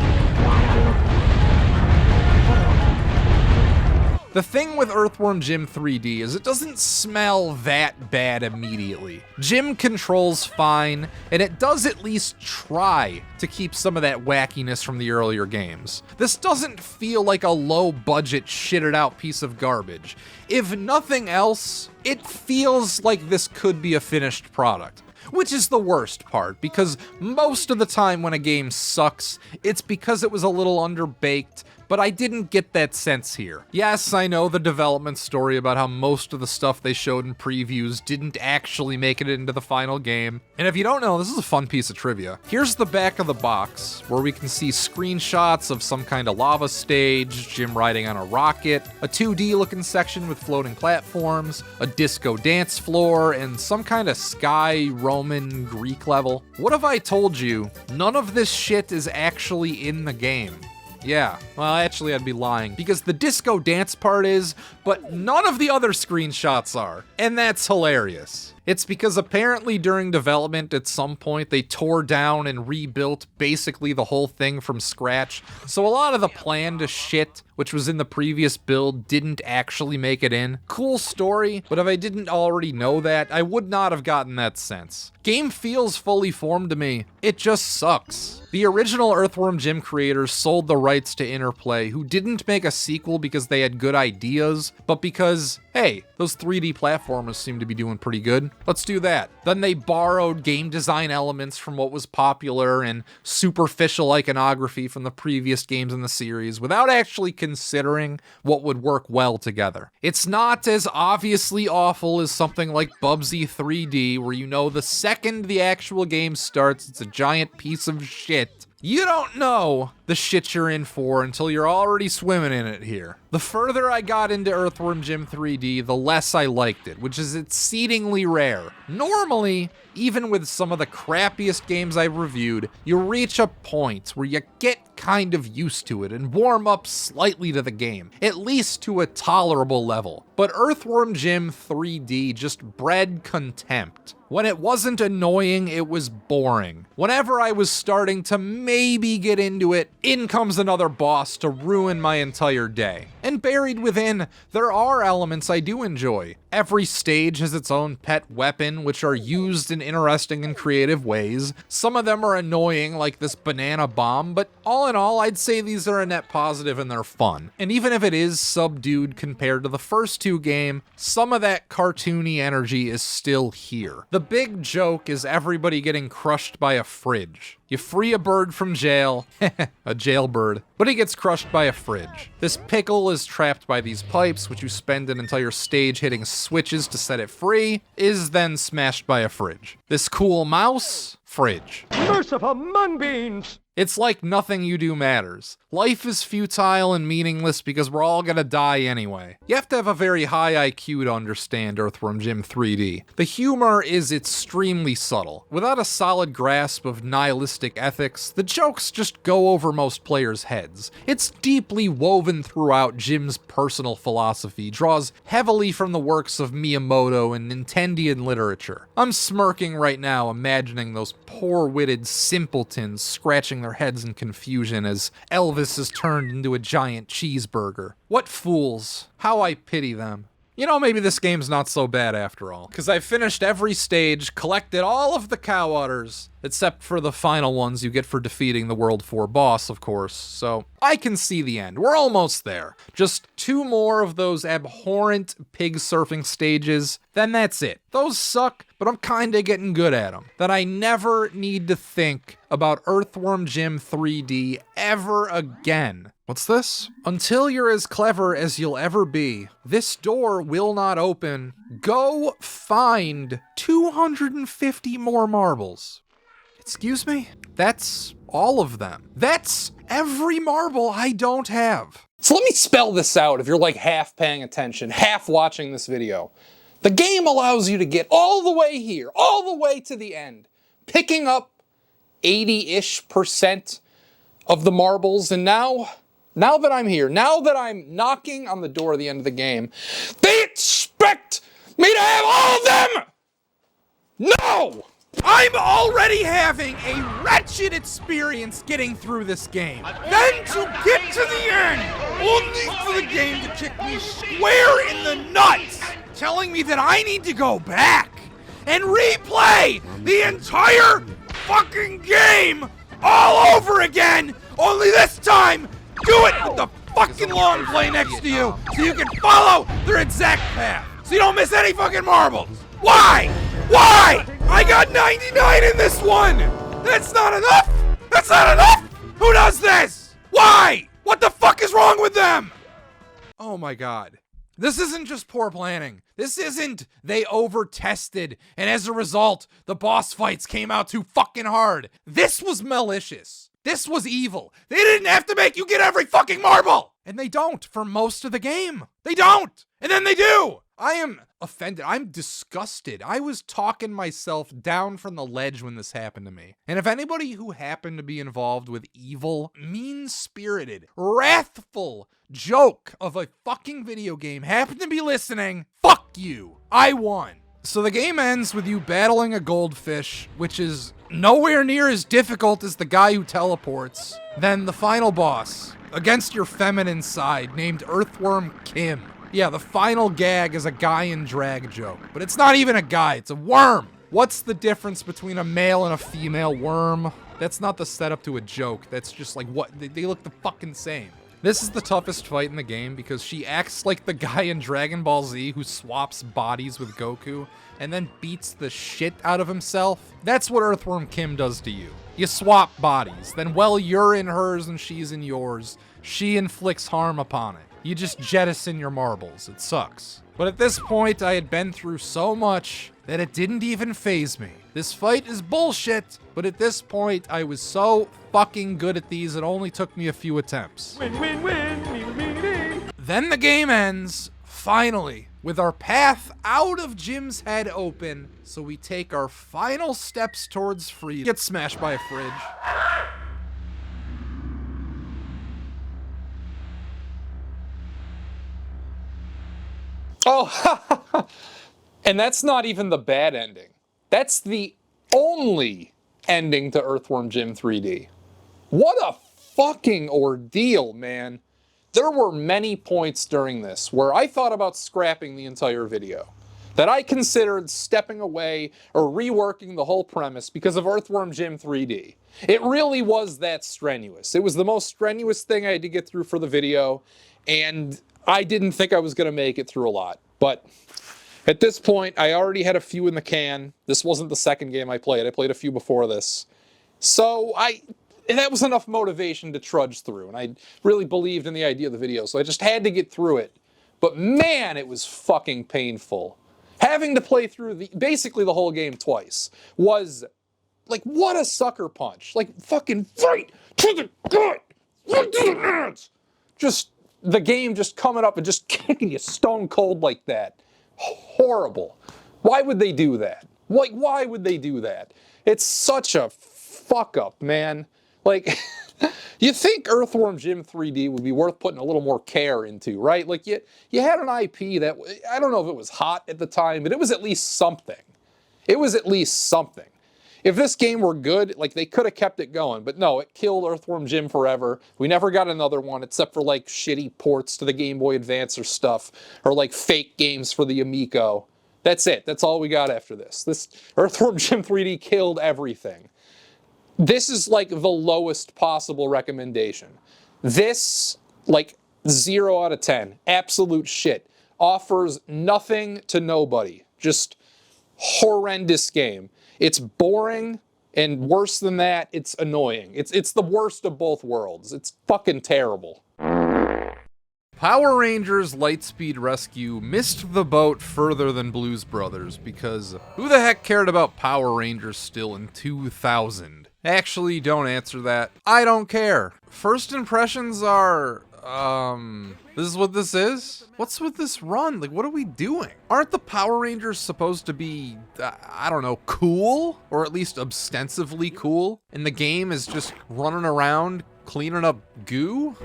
The thing with Earthworm Jim 3D is it doesn't smell that bad immediately. Jim controls fine, and it does at least try to keep some of that wackiness from the earlier games. This doesn't feel like a low-budget, shitted-out piece of garbage. If nothing else, it feels like this could be a finished product. Which is the worst part, because most of the time when a game sucks, it's because it was a little underbaked, but I didn't get that sense here. Yes, I know the development story about how most of the stuff they showed in previews didn't actually make it into the final game. And if you don't know, this is a fun piece of trivia. Here's the back of the box, where we can see screenshots of some kind of lava stage, Jim riding on a rocket, a 2D looking section with floating platforms, a disco dance floor, and some kind of sky Roman Greek level. What if I told you none of this shit is actually in the game? Yeah, well, actually, I'd be lying, because the disco dance part is, but none of the other screenshots are, and that's hilarious. It's because apparently during development at some point they tore down and rebuilt basically the whole thing from scratch, so a lot of the planned shit, which was in the previous build, didn't actually make it in. Cool story, but if I didn't already know that, I would not have gotten that sense. Game feels fully formed to me. It just sucks. The original Earthworm Jim creators sold the rights to Interplay, who didn't make a sequel because they had good ideas, but because, hey, those 3D platformers seem to be doing pretty good. Let's do that. Then they borrowed game design elements from what was popular and superficial iconography from the previous games in the series without actually considering what would work well together. It's not as obviously awful as something like Bubsy 3D, where you know the second the actual game starts, it's a giant piece of shit. You don't know the shit you're in for until you're already swimming in it here. The further I got into Earthworm Jim 3D, the less I liked it, which is exceedingly rare. Normally, even with some of the crappiest games I've reviewed, you reach a point where you get kind of used to it and warm up slightly to the game, at least to a tolerable level. But Earthworm Jim 3D just bred contempt. When it wasn't annoying, it was boring. Whenever I was starting to maybe get into it, in comes another boss to ruin my entire day. And buried within, there are elements I do enjoy. Every stage has its own pet weapon, which are used in interesting and creative ways. Some of them are annoying, like this banana bomb, but all in all, I'd say these are a net positive and they're fun. And even if it is subdued compared to the first two games, some of that cartoony energy is still here. The big joke is everybody getting crushed by a fridge. You free a bird from jail, a jailbird, but he gets crushed by a fridge. This pickle is trapped by these pipes, which you spend an entire stage hitting switches to set it free, is then smashed by a fridge. This cool mouse, fridge. Merciful mungbeans! It's like nothing you do matters. Life is futile and meaningless because we're all gonna die anyway. You have to have a very high IQ to understand Earthworm Jim 3D. The humor is extremely subtle. Without a solid grasp of nihilistic ethics, the jokes just go over most players' heads. It's deeply woven throughout Jim's personal philosophy, draws heavily from the works of Miyamoto and Nintendian literature. I'm smirking right now imagining those poor-witted simpletons scratching their heads in confusion as Elvis is turned into a giant cheeseburger. What fools. How I pity them. You know, maybe this game's not so bad after all, because I've finished every stage, collected all of the cow udders, except for the final ones you get for defeating the World 4 boss, of course, so I can see the end. We're almost there. Just 2 more of those abhorrent pig surfing stages, then that's it. Those suck, but I'm kinda getting good at them. That I never need to think about Earthworm Jim 3D ever again. What's this? Until you're as clever as you'll ever be, this door will not open. Go find 250 more marbles. Excuse me? That's all of them. That's every marble I don't have. So let me spell this out if you're like half paying attention, half watching this video. The game allows you to get all the way here, all the way to the end, picking up 80-ish% of the marbles, and now that I'm here, now that I'm knocking on the door at the end of the game, they expect me to have all of them! No! I'm already having a wretched experience getting through this game. Then to get to the end, only for the game to kick me square in the nuts, telling me that I need to go back and replay the entire fucking game all over again, only this time, do it with the fucking long play next to you so you can follow their exact path, so you don't miss any fucking marbles. Why? Why? I got 99 in this one! That's not enough! That's not enough! Who does this? Why? What the fuck is wrong with them? Oh my god. This isn't just poor planning. This isn't they over-tested, and as a result, the boss fights came out too fucking hard. This was malicious. This was evil. They didn't have to make you get every fucking marble! And they don't for most of the game. They don't! And then they do! I am offended. I'm disgusted. I was talking myself down from the ledge when this happened to me. And if anybody who happened to be involved with evil, mean-spirited, wrathful joke of a fucking video game happened to be listening, fuck you. I won. So the game ends with you battling a goldfish, which is nowhere near as difficult as the guy who teleports. Then the final boss, against your feminine side, named Earthworm Kim. Yeah, the final gag is a guy in drag joke, but it's not even a guy, it's a worm. What's the difference between a male and a female worm? That's not the setup to a joke, that's just like what, they look the fucking same. This is the toughest fight in the game because she acts like the guy in Dragon Ball Z who swaps bodies with Goku and then beats the shit out of himself. That's what Earthworm Kim does to you. You swap bodies, then while you're in hers and she's in yours, she inflicts harm upon it. You just jettison your marbles. It sucks. But at this point, I had been through so much that it didn't even faze me. This fight is bullshit, but at this point, I was so fucking good at these, it only took me a few attempts. Win, win, win. Then the game ends, finally, with our path out of Jim's head open, so we take our final steps towards freedom. Get smashed by a fridge. Oh, and that's not even the bad ending. That's the only ending to Earthworm Jim 3D. What a fucking ordeal, man. There were many points during this where I thought about scrapping the entire video, that I considered stepping away or reworking the whole premise because of Earthworm Jim 3D. It really was that strenuous. It was the most strenuous thing I had to get through for the video, and I didn't think I was going to make it through a lot. But at this point, I already had a few in the can. This wasn't the second game I played. I played a few before this. So that was enough motivation to trudge through, and I really believed in the idea of the video, so I just had to get through it. But man, it was fucking painful. Having to play through basically the whole game twice was, like, what a sucker punch. Like, fucking right to the gut, right to the nuts. Just the game just coming up and just kicking you stone cold like that. Horrible. Why would they do that? Like, why would they do that? It's such a fuck up, man. Like, you think Earthworm Jim 3D would be worth putting a little more care into, right? Like, you had an IP that, I don't know if it was hot at the time, but it was at least something. It was at least something. If this game were good, like, they could have kept it going, but no, it killed Earthworm Jim forever. We never got another one, except for, like, shitty ports to the Game Boy Advance or stuff, or, like, fake games for the Amico. That's it. That's all we got after this. This Earthworm Jim 3D killed everything. This is, like, the lowest possible recommendation. This, like, 0 out of 10. Absolute shit. Offers nothing to nobody. Just horrendous game. It's boring, and worse than that, it's annoying. It's the worst of both worlds. It's fucking terrible. Power Rangers Lightspeed Rescue missed the boat further than Blues Brothers because who the heck cared about Power Rangers still in 2000? Actually, don't answer that. I don't care. First impressions are, this is what this is? What's with this run? Like, what are we doing? Aren't the Power Rangers supposed to be, I don't know, cool? Or at least ostensibly cool? And the game is just running around cleaning up goo?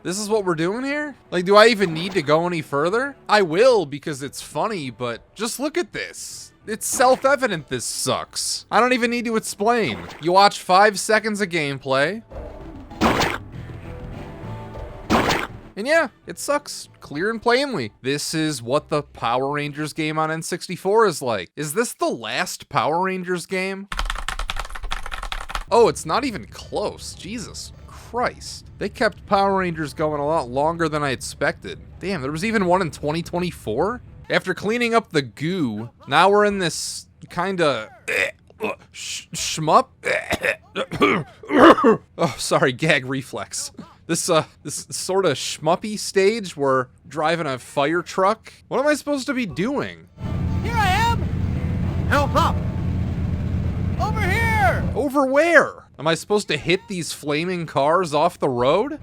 This is what we're doing here? Like, do I even need to go any further? I will because it's funny, but just look at this. It's self-evident this sucks. I don't even need to explain. You watch 5 seconds of gameplay. And yeah, it sucks, clear and plainly. This is what the Power Rangers game on N64 is like. Is this the last Power Rangers game? Oh, it's not even close. Jesus Christ. They kept Power Rangers going a lot longer than I expected. Damn, there was even one in 2024? After cleaning up the goo, now we're in this kinda shmup. Oh, sorry, gag reflex. This sort of shmuppy stage where driving a fire truck. What am I supposed to be doing? Here I am! Help up! Over here! Over where? Am I supposed to hit these flaming cars off the road?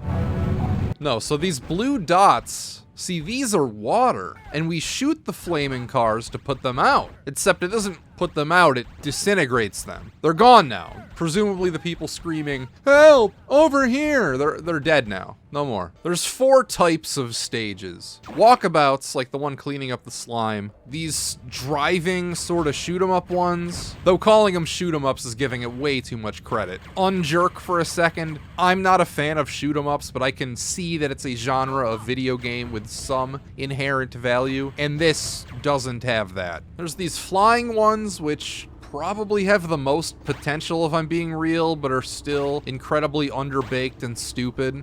No, so these blue dots, see, these are water, and we shoot the flaming cars to put them out. Except it doesn't put them out, it disintegrates them. They're gone now. Presumably the people screaming, "Help! Over here!" They're dead now. No more. There's 4 types of stages. Walkabouts, like the one cleaning up the slime. These driving sort of shoot 'em up ones. Though calling them shoot 'em ups is giving it way too much credit. Unjerk for a second. I'm not a fan of shoot 'em ups, but I can see that it's a genre of video game with some inherent value, and this doesn't have that. There's these flying ones, which probably have the most potential if I'm being real, but are still incredibly underbaked and stupid.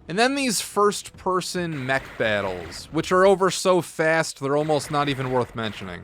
And then these first-person mech battles, which are over so fast they're almost not even worth mentioning.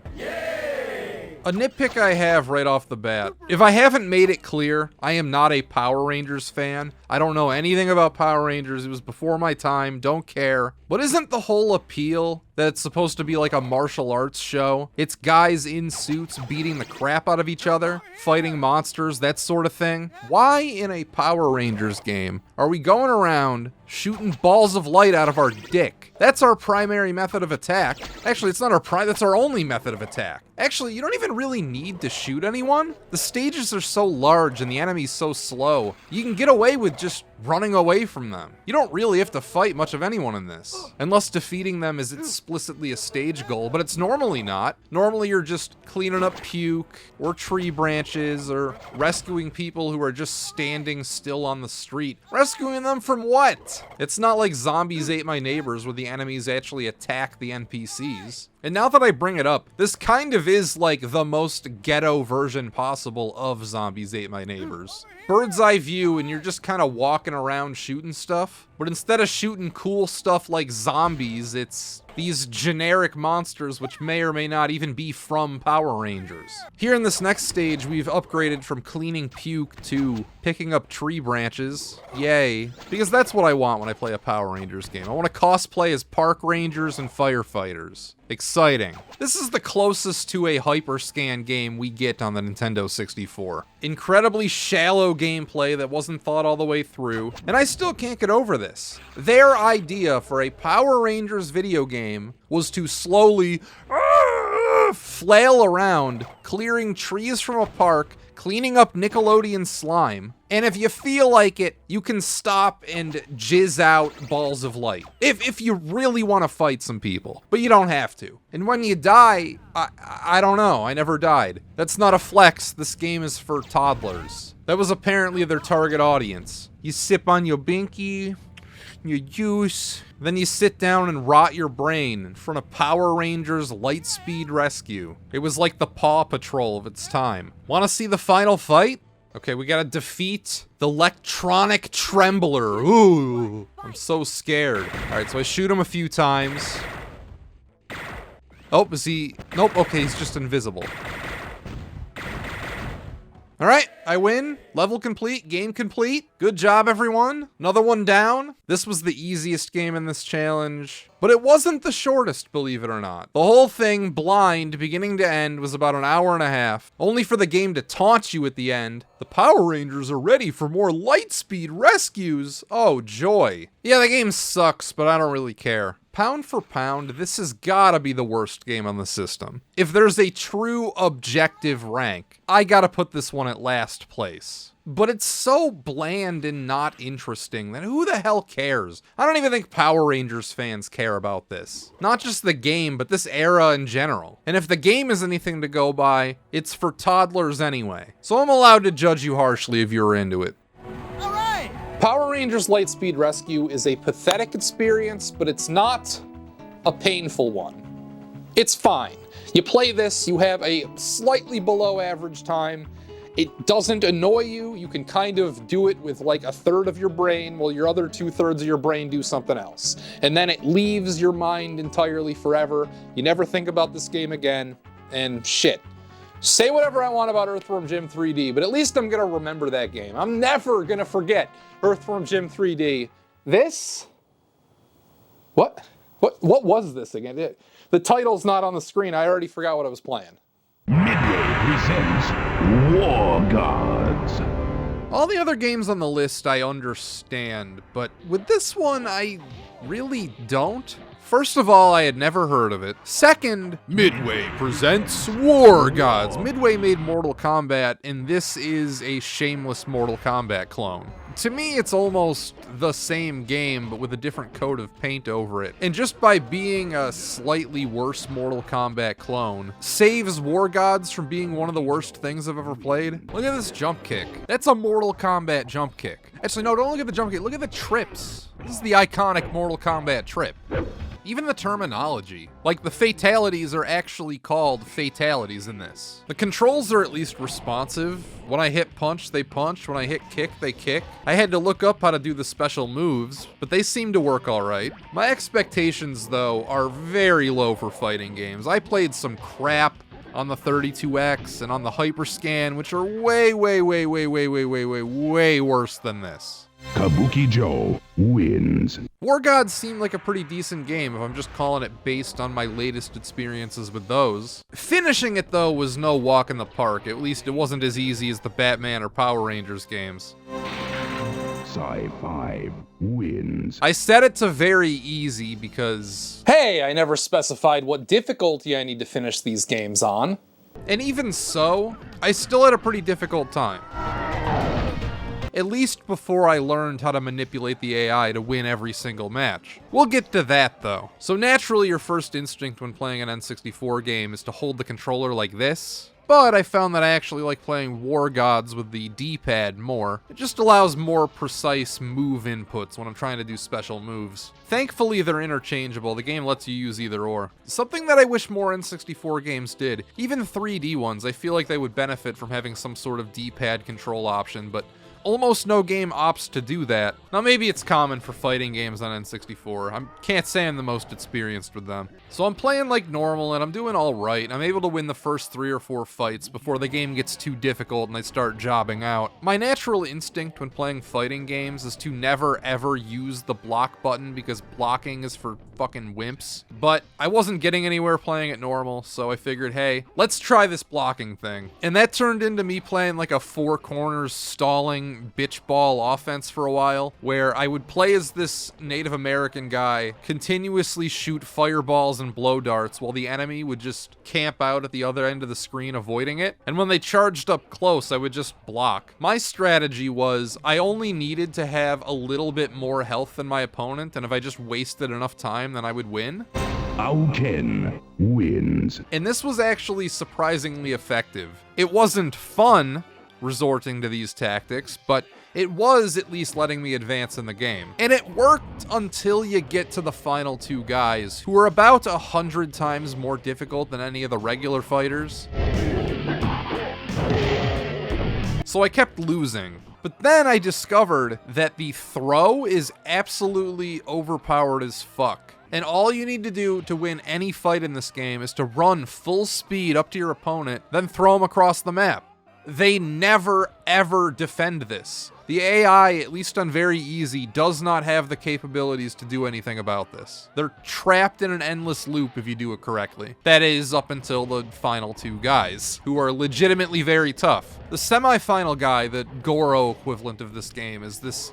A nitpick I have right off the bat. If I haven't made it clear, I am not a Power Rangers fan. I don't know anything about Power Rangers. It was before my time. Don't care. But isn't the whole appeal that it's supposed to be like a martial arts show? It's guys in suits beating the crap out of each other, fighting monsters, that sort of thing. Why in a Power Rangers game are we going around shooting balls of light out of our dick? That's our primary method of attack. Actually, it's not our that's our only method of attack. Actually, you don't even really need to shoot anyone. The stages are so large and the enemies so slow. You can get away with just running away from them. You don't really have to fight much of anyone in this, unless defeating them is explicitly a stage goal, but it's normally not. Normally you're just cleaning up puke, or tree branches, or rescuing people who are just standing still on the street. Rescuing them from what? It's not like Zombies Ate My Neighbors where the enemies actually attack the NPCs. And now that I bring it up, this kind of is like the most ghetto version possible of Zombies Ate My Neighbors. Bird's eye view and you're just kind of walking around shooting stuff. But instead of shooting cool stuff like zombies, it's these generic monsters which may or may not even be from Power Rangers. Here in this next stage, we've upgraded from cleaning puke to picking up tree branches. Yay. Because that's what I want when I play a Power Rangers game. I want to cosplay as park rangers and firefighters. Exciting. This is the closest to a hyperscan game we get on the Nintendo 64. Incredibly shallow gameplay that wasn't thought all the way through, and I still can't get over this. Their idea for a Power Rangers video game was to slowly flail around, clearing trees from a park, cleaning up Nickelodeon slime, and if you feel like it, you can stop and jizz out balls of light. If you really want to fight some people, but you don't have to. And when you die, I don't know, I never died. That's not a flex, this game is for toddlers. That was apparently their target audience. You sip on your binky, your juice, then you sit down and rot your brain in front of Power Rangers Lightspeed Rescue. It was like the Paw Patrol of its time. Want to see the final fight? Okay, we gotta defeat the electronic trembler. Ooh, I'm so scared. All right, so I shoot him a few times. Oh, is he? Nope, okay, he's just invisible. All right, I win. Level complete, game complete. Good job, everyone. Another one down. This was the easiest game in this challenge, but it wasn't the shortest, believe it or not. The whole thing, blind, beginning to end, was about an hour and a half, only for the game to taunt you at the end. The Power Rangers are ready for more Lightspeed rescues. Oh, joy. Yeah, the game sucks, but I don't really care. Pound for pound, this has gotta be the worst game on the system. If there's a true objective rank, I gotta put this one at last place. But it's so bland and not interesting that who the hell cares? I don't even think Power Rangers fans care about this. Not just the game, but this era in general. And if the game is anything to go by, it's for toddlers anyway. So I'm allowed to judge you harshly if you're into it. All right. Power Rangers Lightspeed Rescue is a pathetic experience, but it's not a painful one. It's fine. You play this, you have a slightly below average time. It doesn't annoy you. You can kind of do it with like a third of your brain while your other 2/3 of your brain do something else. And then it leaves your mind entirely forever. You never think about this game again, and shit. Say whatever I want about Earthworm Jim 3D, but at least I'm gonna remember that game. I'm never gonna forget Earthworm Jim 3D. This? What was this again? The title's not on the screen. I already forgot what I was playing. Midway presents War Gods. All the other games on the list I understand, but with this one I really don't. First of all, I had never heard of it. Second, Midway presents War Gods. Midway made Mortal Kombat, and this is a shameless Mortal Kombat clone. To me, it's almost the same game, but with a different coat of paint over it. And just by being a slightly worse Mortal Kombat clone, saves War Gods from being one of the worst things I've ever played. Look at this jump kick. That's a Mortal Kombat jump kick. Actually, no, don't look at the jump kick. Look at the trips. This is the iconic Mortal Kombat trip. Even the terminology. Like, the fatalities are actually called fatalities in this. The controls are at least responsive. When I hit punch, they punch. When I hit kick, they kick. I had to look up how to do the special moves, but they seem to work alright. My expectations, though, are very low for fighting games. I played some crap on the 32X and on the Hyperscan, which are way worse than this. Kabuki Joe wins. War Gods seemed like a pretty decent game if I'm just calling it based on my latest experiences with those. Finishing it though was no walk in the park, at least it wasn't as easy as the Batman or Power Rangers games. Sci-Fi wins. I set it to very easy because... Hey, I never specified what difficulty I need to finish these games on. And even so, I still had a pretty difficult time. At least before I learned how to manipulate the AI to win every single match. We'll get to that though. So naturally your first instinct when playing an N64 game is to hold the controller like this. But I found that I actually like playing War Gods with the D-pad more. It just allows more precise move inputs when I'm trying to do special moves. Thankfully they're interchangeable, the game lets you use either or. Something that I wish more N64 games did. Even 3D ones, I feel like they would benefit from having some sort of D-pad control option, but almost no game opts to do that. Now maybe it's common for fighting games on N64. I can't say I'm the most experienced with them. So I'm playing like normal and I'm doing alright. I'm able to win the first 3 or 4 fights before the game gets too difficult and I start jobbing out. My natural instinct when playing fighting games is to never ever use the block button because blocking is for fucking wimps. But I wasn't getting anywhere playing it normal, so I figured, hey, let's try this blocking thing. And that turned into me playing like a 4 corners stalling bitch ball offense for a while, where I would play as this Native American guy, continuously shoot fireballs and blow darts while the enemy would just camp out at the other end of the screen avoiding it. And when they charged up close, I would just block. My strategy was I only needed to have a little bit more health than my opponent, and if I just wasted enough time, then I would win. Auken wins. And this was actually surprisingly effective. It wasn't fun resorting to these tactics, but it was at least letting me advance in the game. And it worked until you get to the final 2 guys, who are about 100 times more difficult than any of the regular fighters. So I kept losing. But then I discovered that the throw is absolutely overpowered as fuck. And all you need to do to win any fight in this game is to run full speed up to your opponent, then throw him across the map. They never, ever defend this. The AI, at least on very easy, does not have the capabilities to do anything about this. They're trapped in an endless loop if you do it correctly. That is, up until the final 2 guys, who are legitimately very tough. The semi-final guy, the Goro equivalent of this game, is this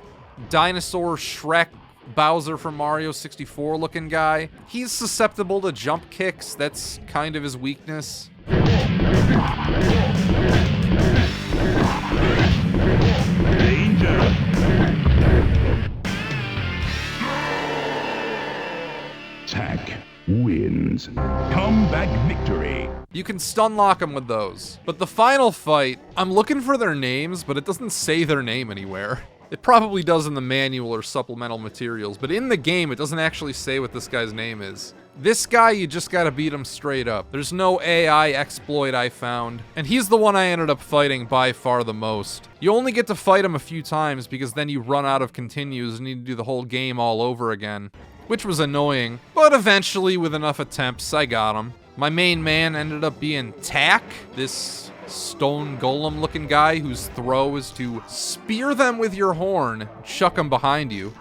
dinosaur Shrek Bowser from Mario 64 looking guy. He's susceptible to jump kicks. That's kind of his weakness. Danger! Attack wins. Comeback victory. You can stun lock them with those. But the final fight, I'm looking for their names, but it doesn't say their name anywhere. It probably does in the manual or supplemental materials, but in the game, it doesn't actually say what this guy's name is. This guy, you just gotta beat him straight up. There's no AI exploit I found, and he's the one I ended up fighting by far the most. You only get to fight him a few times because then you run out of continues and need to do the whole game all over again, which was annoying, but eventually with enough attempts, I got him. My main man ended up being Tack, this stone golem looking guy whose throw is to spear them with your horn, chuck them behind you.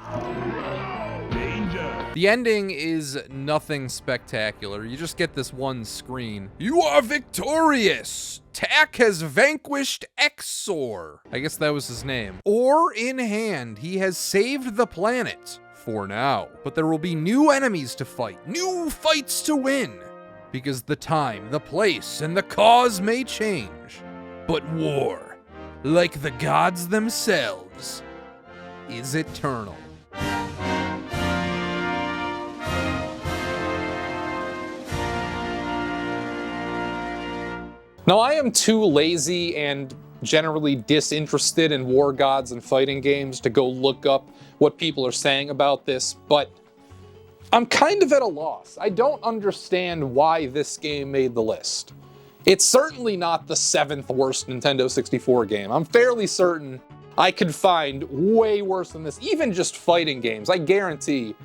Danger! The ending is nothing spectacular. You just get this one screen. You are victorious! Tack has vanquished Exor. I guess that was his name. Or in hand, he has saved the planet. For now. But there will be new enemies to fight, new fights to win. Because the time, the place, and the cause may change. But war, like the gods themselves, is eternal. Now, I am too lazy and generally disinterested in war gods and fighting games to go look up what people are saying about this, but I'm kind of at a loss. I don't understand why this game made the list. It's certainly not the 7th worst Nintendo 64 game. I'm fairly certain I could find way worse than this, even just fighting games. I guarantee,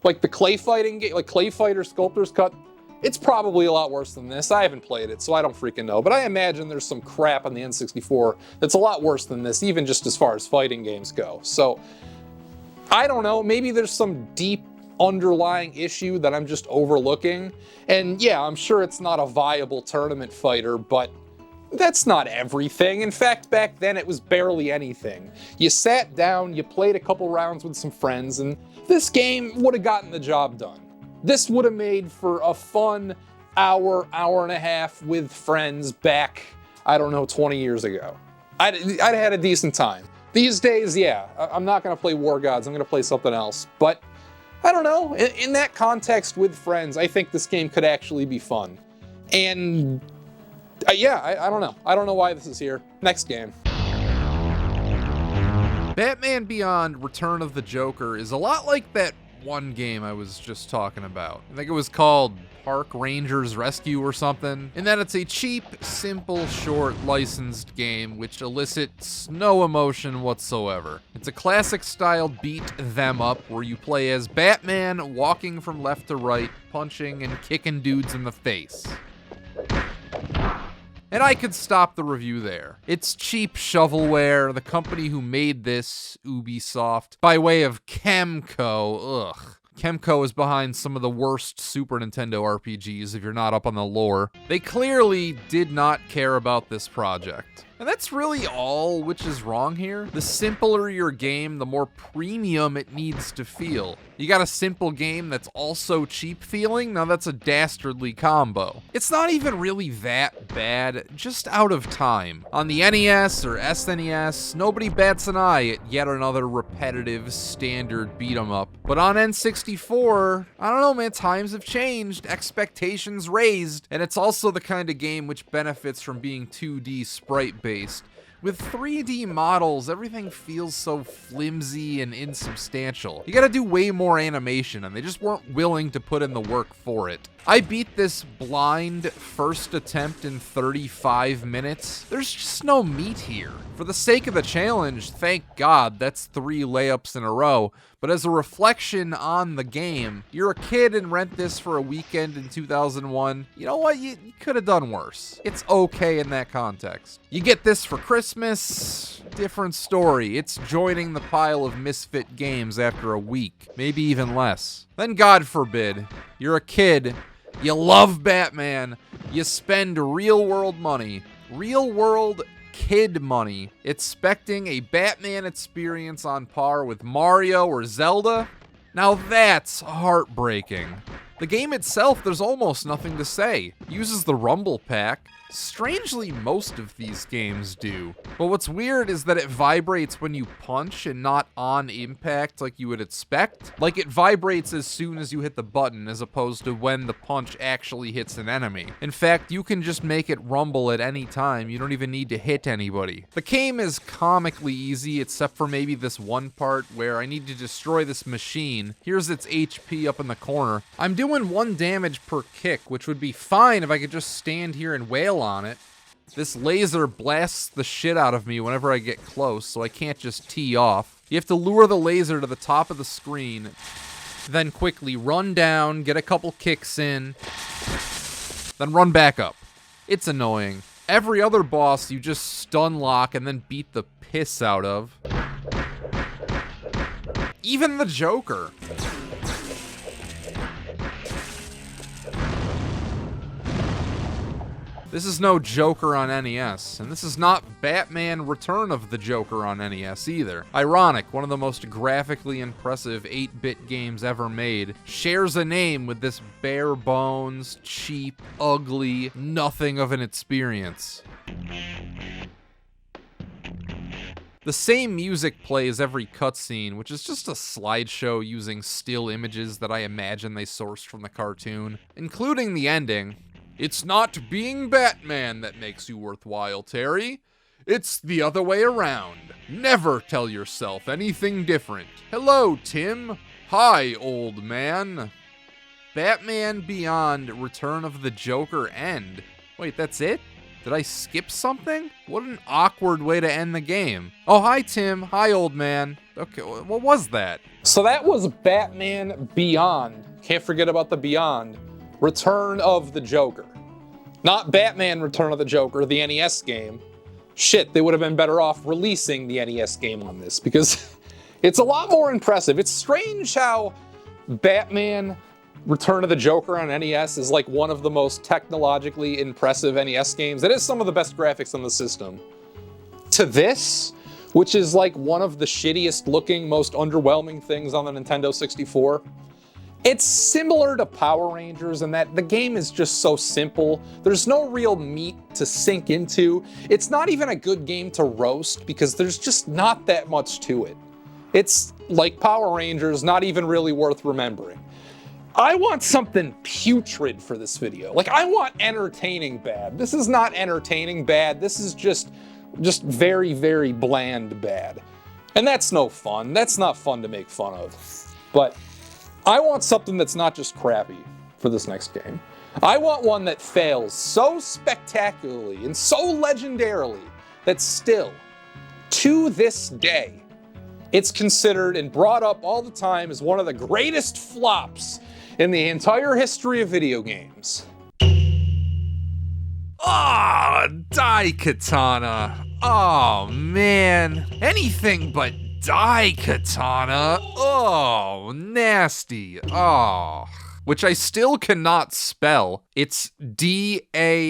like the clay fighting game, like Clay Fighter Sculptor's Cut, it's probably a lot worse than this. I haven't played it, so I don't freaking know. But I imagine there's some crap on the N64 that's a lot worse than this, even just as far as fighting games go. So, I don't know, maybe there's some deep underlying issue that I'm just overlooking. And yeah, I'm sure it's not a viable tournament fighter, but that's not everything. In fact, back then it was barely anything. You sat down, you played a couple rounds with some friends, and this game would have gotten the job done. This would have made for a fun hour, hour and a half with friends back, I don't know, 20 years ago. I'd had a decent time. These days, yeah, I'm not gonna play War Gods, I'm gonna play something else, but I don't know, in that context with friends, I think this game could actually be fun. And yeah, I don't know. I don't know why this is here. Next game. Batman Beyond Return of the Joker is a lot like that one game I was just talking about. I think it was called Park Rangers Rescue or something, in that it's a cheap, simple, short, licensed game which elicits no emotion whatsoever. It's a classic style beat them up where you play as Batman walking from left to right, punching and kicking dudes in the face. And I could stop the review there. It's cheap shovelware. The company who made this, Ubisoft, by way of Kemco, Kemco is behind some of the worst Super Nintendo RPGs if you're not up on the lore. They clearly did not care about this project. And that's really all which is wrong here. The simpler your game, the more premium it needs to feel. You got a simple game that's also cheap feeling? Now that's a dastardly combo. It's not even really that bad, just out of time. On the NES or SNES, nobody bats an eye at yet another repetitive, standard beat-em-up. But on N64, I don't know man, times have changed, expectations raised, and it's also the kind of game which benefits from being 2D sprite-based. With 3D models, everything feels so flimsy and insubstantial. You gotta do way more animation, and they just weren't willing to put in the work for it. I beat this blind first attempt in 35 minutes. There's just no meat here. For the sake of the challenge, thank God, that's 3 layups in a row. But as a reflection on the game, you're a kid and rent this for a weekend in 2001. You know what? You could have done worse. It's okay in that context. You get this for Christmas, different story. It's joining the pile of misfit games after a week, maybe even less. Then God forbid, you're a kid, you love Batman, you spend real-world money, real-world kid money, expecting a Batman experience on par with Mario or Zelda, Now that's heartbreaking. The game itself, there's almost nothing to say. Uses the rumble pack. Strangely, most of these games do. But what's weird is that it vibrates when you punch and not on impact like you would expect. Like it vibrates as soon as you hit the button as opposed to when the punch actually hits an enemy. In fact, you can just make it rumble at any time. You don't even need to hit anybody. The game is comically easy except for maybe this one part where I need to destroy this machine. Here's its HP up in the corner. I'm doing 1 damage per kick, which would be fine if I could just stand here and wail on it. This laser blasts the shit out of me whenever I get close, so I can't just tee off. You have to lure the laser to the top of the screen, then quickly run down, get a couple kicks in, then run back up. It's annoying. Every other boss you just stun lock and then beat the piss out of. Even the Joker. This is no Joker on NES, and this is not Batman Return of the Joker on NES either. Ironic, one of the most graphically impressive 8-bit games ever made, shares a name with this bare bones, cheap, ugly, nothing of an experience. The same music plays every cutscene, which is just a slideshow using still images that I imagine they sourced from the cartoon, including the ending. It's not being Batman that makes you worthwhile, Terry. It's the other way around. Never tell yourself anything different. Hello, Tim. Hi, old man. Batman Beyond Return of the Joker end. Wait, that's it? Did I skip something? What an awkward way to end the game. Oh, hi, Tim. Hi, old man. Okay, what was that? So that was Batman Beyond. Can't forget about the Beyond. Return of the Joker. Not Batman Return of the Joker, the NES game. Shit, they would have been better off releasing the NES game on this because it's a lot more impressive. It's strange how Batman Return of the Joker on NES is like one of the most technologically impressive NES games. It is some of the best graphics on the system. To this, which is like one of the shittiest looking, most underwhelming things on the Nintendo 64. It's similar to Power Rangers in that the game is just so simple. There's no real meat to sink into. It's not even a good game to roast because there's just not that much to it. It's like Power Rangers, not even really worth remembering. I want something putrid for this video. Like, I want entertaining bad. This is not entertaining bad. This is just very, very bland bad. And that's no fun. That's not fun to make fun of. But I want something that's not just crappy for this next game. I want one that fails so spectacularly and so legendarily that still, to this day, it's considered and brought up all the time as one of the greatest flops in the entire history of video games. Ah, Daikatana. Oh, man. Anything but Daikatana. Oh, nasty. Oh. Which I still cannot spell. It's D-A-I-K-A-T-A-N-A.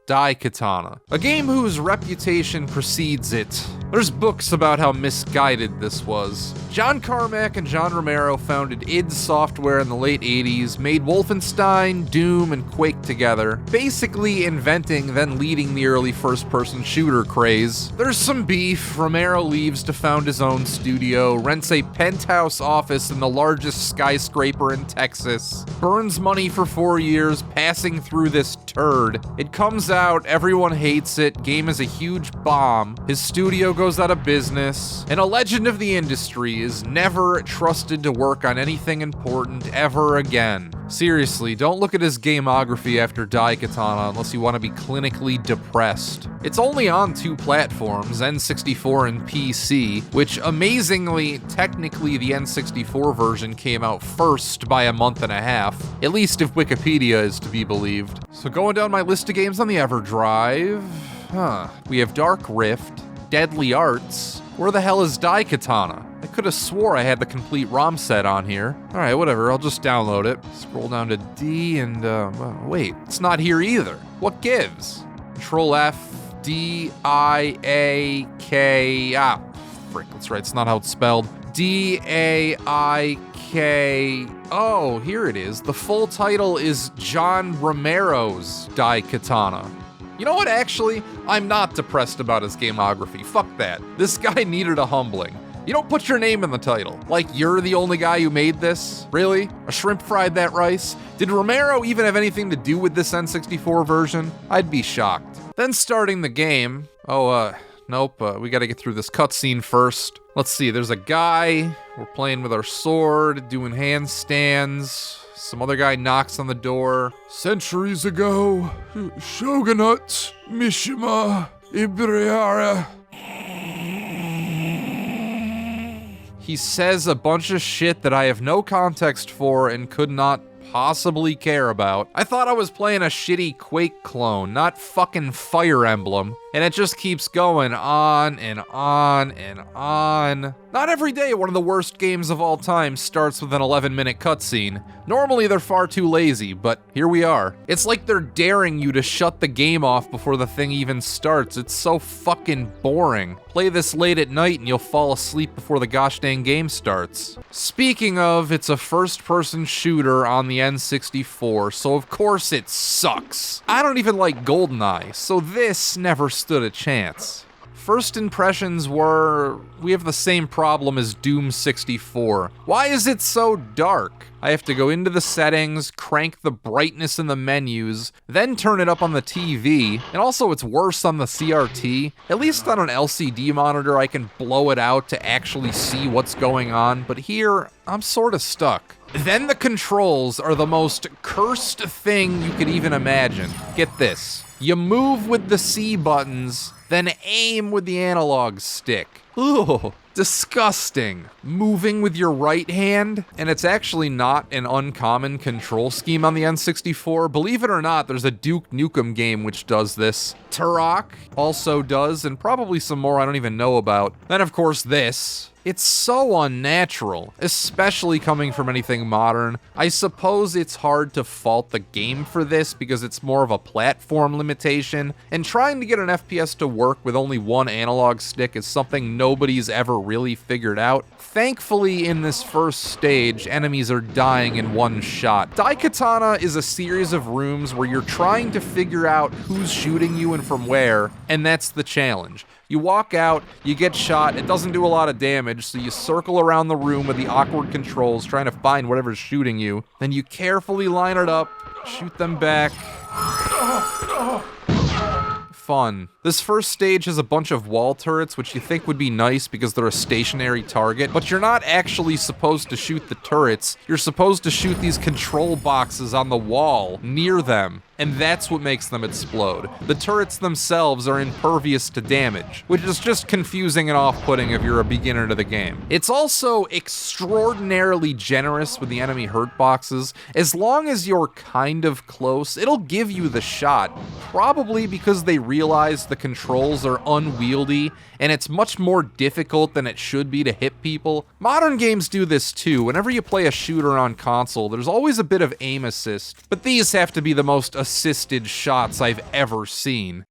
Daikatana. A game whose reputation precedes it. There's books about how misguided this was. John Carmack and John Romero founded id Software in the late 80s, made Wolfenstein, Doom, and Quake together, basically inventing then leading the early first-person shooter craze. There's some beef. Romero leaves to found his own studio, rents a penthouse office in the largest skyscraper in Texas, burns money for 4 years, passing through this turd. It comes out, everyone hates it, game is a huge bomb, his studio goes out of business, and a legend of the industry is never trusted to work on anything important ever again. Seriously, don't look at his gamography after Daikatana unless you want to be clinically depressed. It's only on 2 platforms, N64 and PC, which amazingly, technically the N64 version came out first by a month and a half, at least if Wikipedia is to be believed. So going down my list of games on the EverDrive, we have Dark Rift, Deadly Arts. Where the hell is Daikatana? I could have swore I had the complete ROM set on here. Alright, whatever, I'll just download it. Scroll down to D and, wait, it's not here either. What gives? Control F, D, I, A, K, frick, that's right, it's not how it's spelled. D-A-I-K... Oh, here it is. The full title is John Romero's Daikatana. You know what, actually? I'm not depressed about his gamography. Fuck that. This guy needed a humbling. You don't put your name in the title. Like, you're the only guy who made this? Really? A shrimp fried that rice? Did Romero even have anything to do with this N64 version? I'd be shocked. Then starting the game... Nope, we gotta get through this cutscene first. Let's see, there's a guy, we're playing with our sword, doing handstands. Some other guy knocks on the door. Centuries ago, Shogunate, Mishima, Ibriara. He says a bunch of shit that I have no context for and could not possibly care about. I thought I was playing a shitty Quake clone, not fucking Fire Emblem. And it just keeps going on and on and on. Not every day one of the worst games of all time starts with an 11-minute cutscene. Normally they're far too lazy, but here we are. It's like they're daring you to shut the game off before the thing even starts. It's so fucking boring. Play this late at night and you'll fall asleep before the gosh dang game starts. Speaking of, it's a first-person shooter on the N64, so of course it sucks. I don't even like GoldenEye, so this never stood a chance. First impressions were, we have the same problem as Doom 64. Why is it so dark? I have to go into the settings, crank the brightness in the menus, then turn it up on the TV, and also it's worse on the CRT. At least on an LCD monitor I can blow it out to actually see what's going on, but here, I'm sorta stuck. Then the controls are the most cursed thing you could even imagine. Get this. You move with the C buttons, then aim with the analog stick. Ooh, disgusting. Moving with your right hand, and it's actually not an uncommon control scheme on the N64. Believe it or not, there's a Duke Nukem game which does this. Turok also does, and probably some more I don't even know about. Then of course this. It's so unnatural, especially coming from anything modern. I suppose it's hard to fault the game for this because it's more of a platform limitation, and trying to get an FPS to work with only one analog stick is something nobody's ever really figured out. Thankfully, in this first stage, enemies are dying in one shot. Daikatana is a series of rooms where you're trying to figure out who's shooting you and from where, and that's the challenge. You walk out, you get shot, it doesn't do a lot of damage, so you circle around the room with the awkward controls trying to find whatever's shooting you. Then you carefully line it up, shoot them back. Fun. This first stage has a bunch of wall turrets, which you think would be nice because they're a stationary target, but you're not actually supposed to shoot the turrets. You're supposed to shoot these control boxes on the wall near them, and that's what makes them explode. The turrets themselves are impervious to damage, which is just confusing and off-putting if you're a beginner to the game. It's also extraordinarily generous with the enemy hurt boxes. As long as you're kind of close, it'll give you the shot, probably because they realize the controls are unwieldy and it's much more difficult than it should be to hit people. Modern games do this too. Whenever you play a shooter on console, there's always a bit of aim assist, but these have to be the most assisted shots I've ever seen.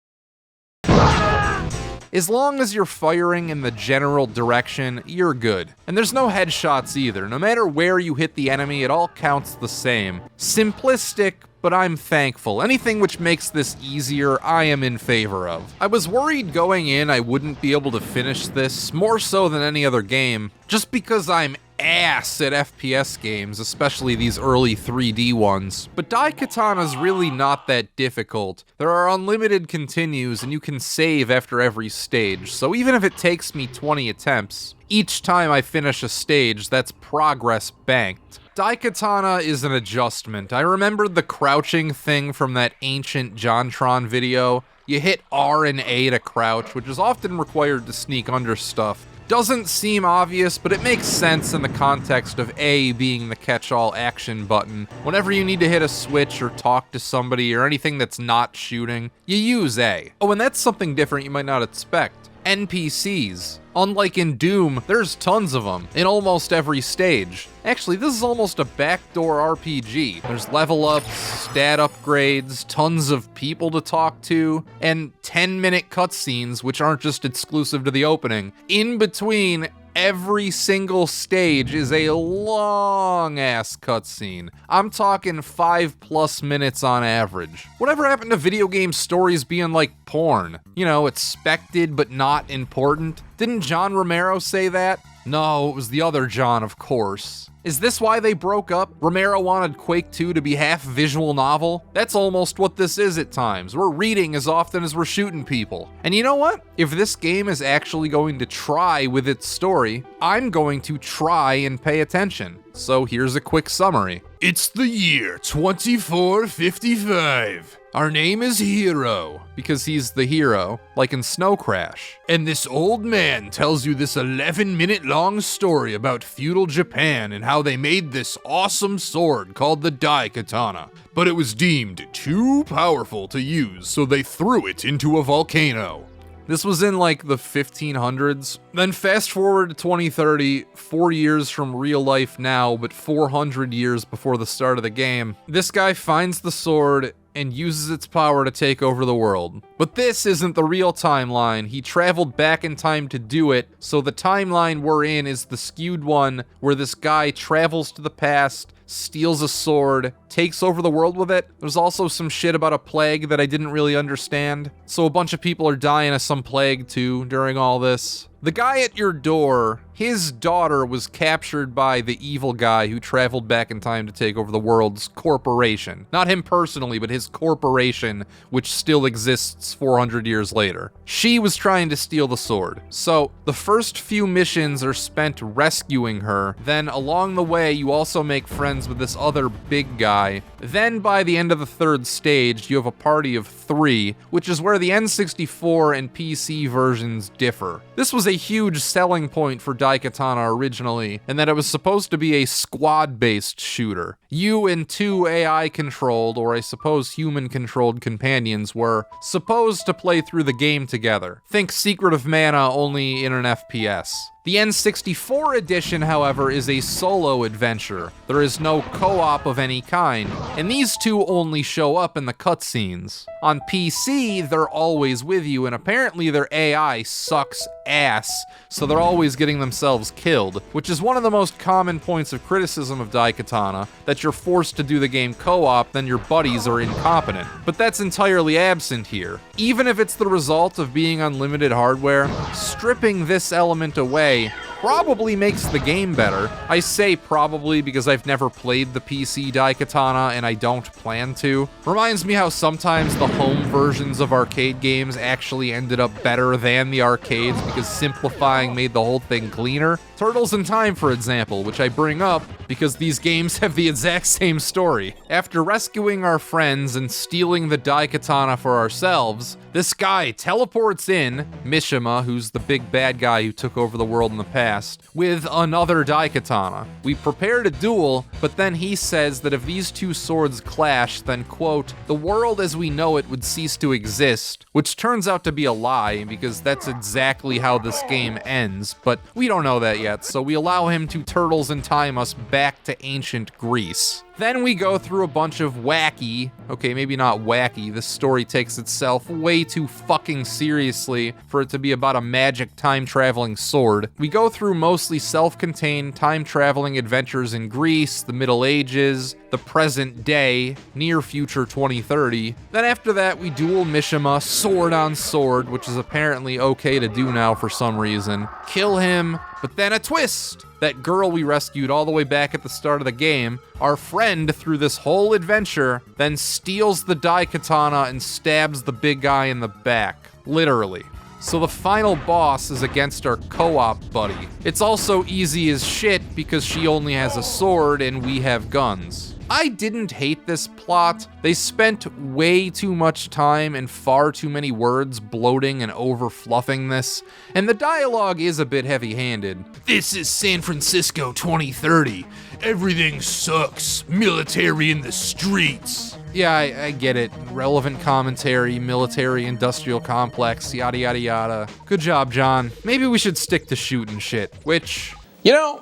As long as you're firing in the general direction, you're good. And there's no headshots either. No matter where you hit the enemy, it all counts the same. Simplistic, but I'm thankful. Anything which makes this easier, I am in favor of. I was worried going in I wouldn't be able to finish this, more so than any other game, just because I'm ass at FPS games, especially these early 3D ones. But Daikatana's really not that difficult. There are unlimited continues and you can save after every stage, so even if it takes me 20 attempts, each time I finish a stage, that's progress banked. Daikatana is an adjustment. I remembered the crouching thing from that ancient JonTron video. You hit R and A to crouch, which is often required to sneak under stuff. Doesn't seem obvious, but it makes sense in the context of A being the catch-all action button. Whenever you need to hit a switch or talk to somebody or anything that's not shooting, you use A. Oh, and that's something different you might not expect. NPCs. Unlike in Doom, there's tons of them in almost every stage. Actually, this is almost a backdoor RPG. There's level ups, stat upgrades, tons of people to talk to, and 10-minute cutscenes, which aren't just exclusive to the opening. In between every single stage is a long-ass cutscene. I'm talking 5+ minutes on average. Whatever happened to video game stories being like porn? You know, expected but not important? Didn't John Romero say that? No, it was the other John, of course. Is this why they broke up? Romero wanted Quake 2 to be half visual novel? That's almost what this is at times. We're reading as often as we're shooting people. And you know what? If this game is actually going to try with its story, I'm going to try and pay attention. So here's a quick summary. It's the year 2455. Our name is Hero, because he's the hero, like in Snow Crash. And this old man tells you this 11-minute long story about feudal Japan and how they made this awesome sword called the Daikatana. But it was deemed too powerful to use, so they threw it into a volcano. This was in like the 1500s. Then fast forward to 2030, 4 years from real life now, but 400 years before the start of the game. This guy finds the sword and uses its power to take over the world. But this isn't the real timeline. He traveled back in time to do it, so the timeline we're in is the skewed one where this guy travels to the past, steals a sword, takes over the world with it. There's also some shit about a plague that I didn't really understand. So a bunch of people are dying of some plague too during all this. The guy at your door, his daughter was captured by the evil guy who traveled back in time to take over the world's corporation. Not him personally, but his corporation, which still exists 400 years later. She was trying to steal the sword. So the first few missions are spent rescuing her. Then along the way, you also make friends with this other big guy. Then by the end of the third stage, you have a party of 3, which is where the N64 and PC versions differ. This was a huge selling point for Daikatana originally, and that it was supposed to be a squad-based shooter. You and 2 AI-controlled, or I suppose human-controlled companions were supposed to play through the game together. Think Secret of Mana, only in an FPS. The N64 edition, however, is a solo adventure. There is no co-op of any kind, and these 2 only show up in the cutscenes. On PC, they're always with you, and apparently their AI sucks ass, so they're always getting themselves killed, which is one of the most common points of criticism of Daikatana, that you're forced to do the game co-op, then your buddies are incompetent. But that's entirely absent here. Even if it's the result of being unlimited hardware, stripping this element away probably makes the game better. I say probably because I've never played the PC Daikatana and I don't plan to. Reminds me how sometimes the home versions of arcade games actually ended up better than the arcades because simplifying made the whole thing cleaner. Turtles in Time, for example, which I bring up because these games have the exact same story. After rescuing our friends and stealing the Daikatana for ourselves, this guy teleports in, Mishima, who's the big bad guy who took over the world in the past, with another Daikatana. We prepare to duel, but then he says that if these 2 swords clash, then, quote, the world as we know it would cease to exist, which turns out to be a lie, because that's exactly how this game ends, but we don't know that yet, so we allow him to Turtles in Time us back to ancient Greece. Then we go through a bunch of wacky, okay, maybe not wacky, this story takes itself way too fucking seriously for it to be about a magic time-traveling sword. We go through mostly self-contained time-traveling adventures in Greece, the Middle Ages, the present day, near future 2030. Then after that, we duel Mishima, sword on sword, which is apparently okay to do now for some reason. Kill him, but then a twist! That girl we rescued all the way back at the start of the game, our friend through this whole adventure, then steals the Daikatana and stabs the big guy in the back. Literally. So the final boss is against our co-op buddy. It's also easy as shit because she only has a sword and we have guns. I didn't hate this plot. They spent way too much time and far too many words bloating and over-fluffing this, and the dialogue is a bit heavy-handed. This is San Francisco 2030. Everything sucks. Military in the streets. Yeah, I get it. Relevant commentary, military, industrial complex, yada yada yada. Good job, John. Maybe we should stick to shooting shit, which... You know,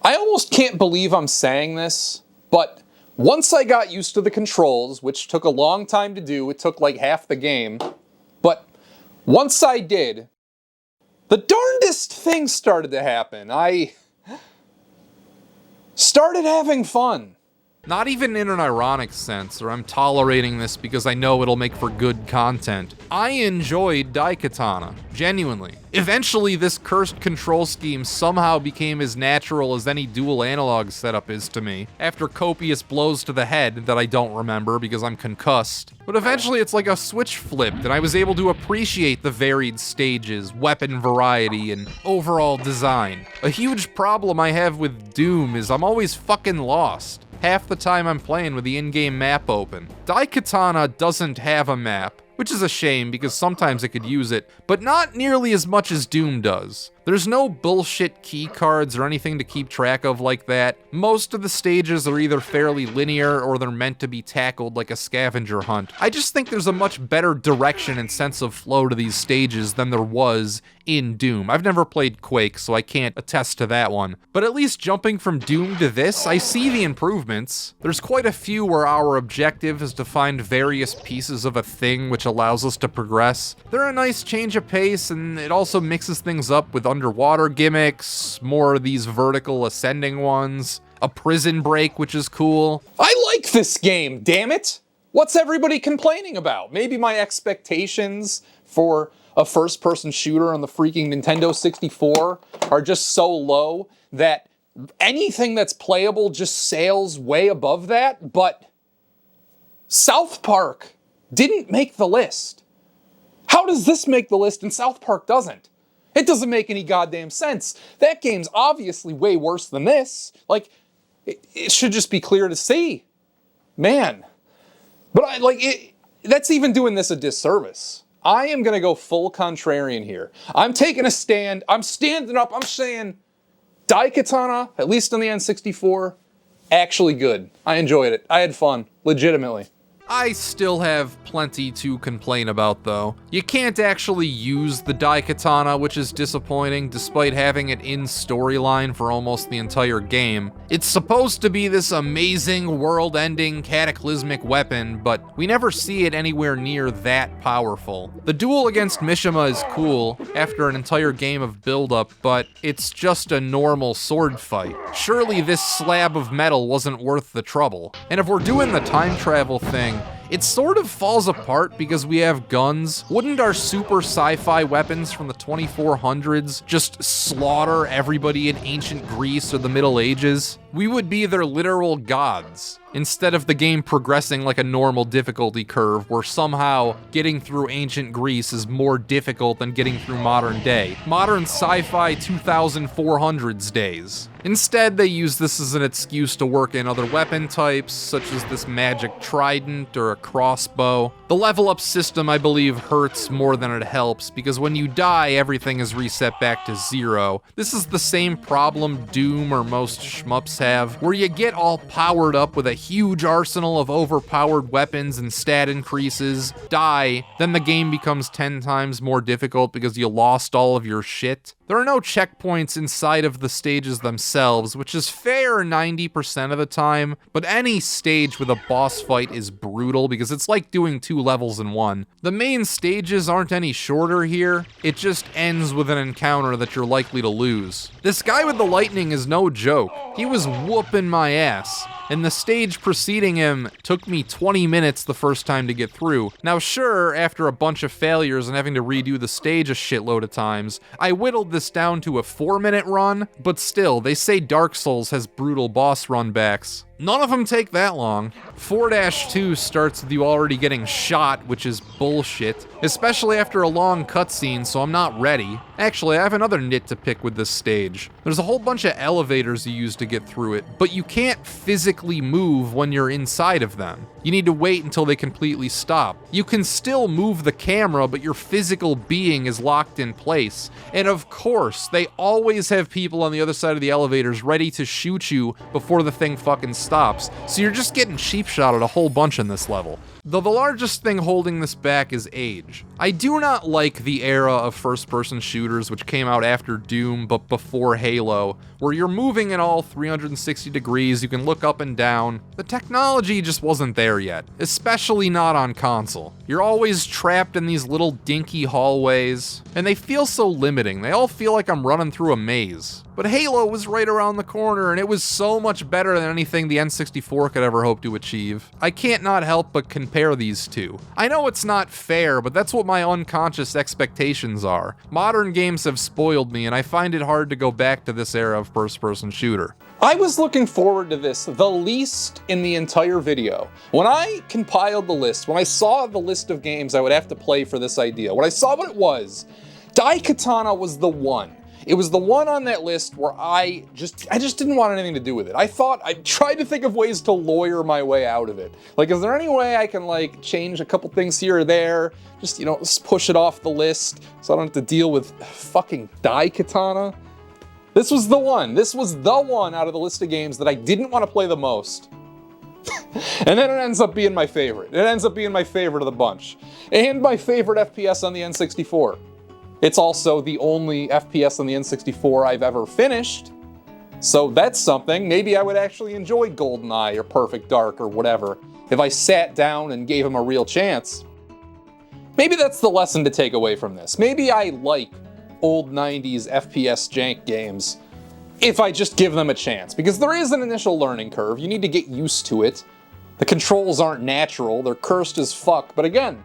I almost can't believe I'm saying this, but once I got used to the controls, which took a long time to do, it took like half the game, but once I did, the darndest thing started to happen. I started having fun. Not even in an ironic sense, or I'm tolerating this because I know it'll make for good content. I enjoyed Daikatana, genuinely. Eventually, this cursed control scheme somehow became as natural as any dual analog setup is to me, after copious blows to the head that I don't remember because I'm concussed. But eventually it's like a switch flipped, and I was able to appreciate the varied stages, weapon variety, and overall design. A huge problem I have with Doom is I'm always fucking lost. Half the time I'm playing with the in-game map open. Daikatana doesn't have a map, which is a shame because sometimes it could use it, but not nearly as much as Doom does. There's no bullshit key cards or anything to keep track of like that. Most of the stages are either fairly linear or they're meant to be tackled like a scavenger hunt. I just think there's a much better direction and sense of flow to these stages than there was in Doom. I've never played Quake, so I can't attest to that one. But at least jumping from Doom to this, I see the improvements. There's quite a few where our objective is to find various pieces of a thing which allows us to progress. They're a nice change of pace, and it also mixes things up with underwater gimmicks, more of these vertical ascending ones, a prison break, which is cool. I like this game, damn it! What's everybody complaining about? Maybe my expectations for a first-person shooter on the freaking Nintendo 64 are just so low that anything that's playable just sails way above that, but South Park didn't make the list. How does this make the list and South Park doesn't? It doesn't make any goddamn sense. That game's obviously way worse than this. Like, it should just be clear to see. Man. But that's even doing this a disservice. I am gonna go full contrarian here. I'm taking a stand. I'm standing up. I'm saying Daikatana, at least on the N64, actually good. I enjoyed it. I had fun. Legitimately. I still have plenty to complain about, though. You can't actually use the Daikatana, which is disappointing, despite having it in storyline for almost the entire game. It's supposed to be this amazing, world-ending, cataclysmic weapon, but we never see it anywhere near that powerful. The duel against Mishima is cool, after an entire game of build-up, but it's just a normal sword fight. Surely this slab of metal wasn't worth the trouble. And if we're doing the time travel thing, it sort of falls apart because we have guns. Wouldn't our super sci-fi weapons from the 2400s just slaughter everybody in ancient Greece or the Middle Ages? We would be their literal gods, instead of the game progressing like a normal difficulty curve where somehow getting through ancient Greece is more difficult than getting through modern day. Modern sci-fi 2400s days. Instead, they use this as an excuse to work in other weapon types, such as this magic trident or a crossbow. The level up system, I believe, hurts more than it helps, because when you die, everything is reset back to 0. This is the same problem Doom or most shmups have, where you get all powered up with a huge arsenal of overpowered weapons and stat increases, die, then the game becomes 10 times more difficult because you lost all of your shit. There are no checkpoints inside of the stages themselves, which is fair 90% of the time, but any stage with a boss fight is brutal because it's like doing 2 levels in one. The main stages aren't any shorter here, it just ends with an encounter that you're likely to lose. This guy with the lightning is no joke. He was whooping my ass, and the stage preceding him took me 20 minutes the first time to get through. Now sure, after a bunch of failures and having to redo the stage a shitload of times, I whittled this down to a 4-minute run, but still, they say Dark Souls has brutal boss runbacks. None of them take that long. 4-2 starts with you already getting shot, which is bullshit, especially after a long cutscene, so I'm not ready. Actually, I have another nit to pick with this stage. There's a whole bunch of elevators you use to get through it, but you can't physically move when you're inside of them. You need to wait until they completely stop. You can still move the camera, but your physical being is locked in place. And of course, they always have people on the other side of the elevators ready to shoot you before the thing fucking stops. So you're just getting cheap shotted a whole bunch in this level. Though the largest thing holding this back is age. I do not like the era of first-person shooters which came out after Doom but before Halo, where you're moving in all 360 degrees, you can look up and down. The technology just wasn't there yet, especially not on console. You're always trapped in these little dinky hallways, and they feel so limiting. They all feel like I'm running through a maze. But Halo was right around the corner, and it was so much better than anything the N64 could ever hope to achieve. I can't not help but compare these two. I know it's not fair, but that's what my unconscious expectations are. Modern games have spoiled me, and I find it hard to go back to this era of first-person shooter. I was looking forward to this the least in the entire video. When I compiled the list, when I saw the list of games I would have to play for this idea, when I saw what it was, Daikatana was the one. It was the one on that list where I just didn't want anything to do with it. I tried to think of ways to lawyer my way out of it. Like, is there any way I can like change a couple things here or there? Just, just push it off the list so I don't have to deal with fucking Daikatana? This was the one. This was the one out of the list of games that I didn't want to play the most. And then it ends up being my favorite. It ends up being my favorite of the bunch. And my favorite FPS on the N64. It's also the only FPS on the N64 I've ever finished, so that's something. Maybe I would actually enjoy GoldenEye or Perfect Dark or whatever if I sat down and gave them a real chance. Maybe that's the lesson to take away from this. Maybe I like old 90s FPS jank games if I just give them a chance, because there is an initial learning curve. You need to get used to it. The controls aren't natural, they're cursed as fuck, but again,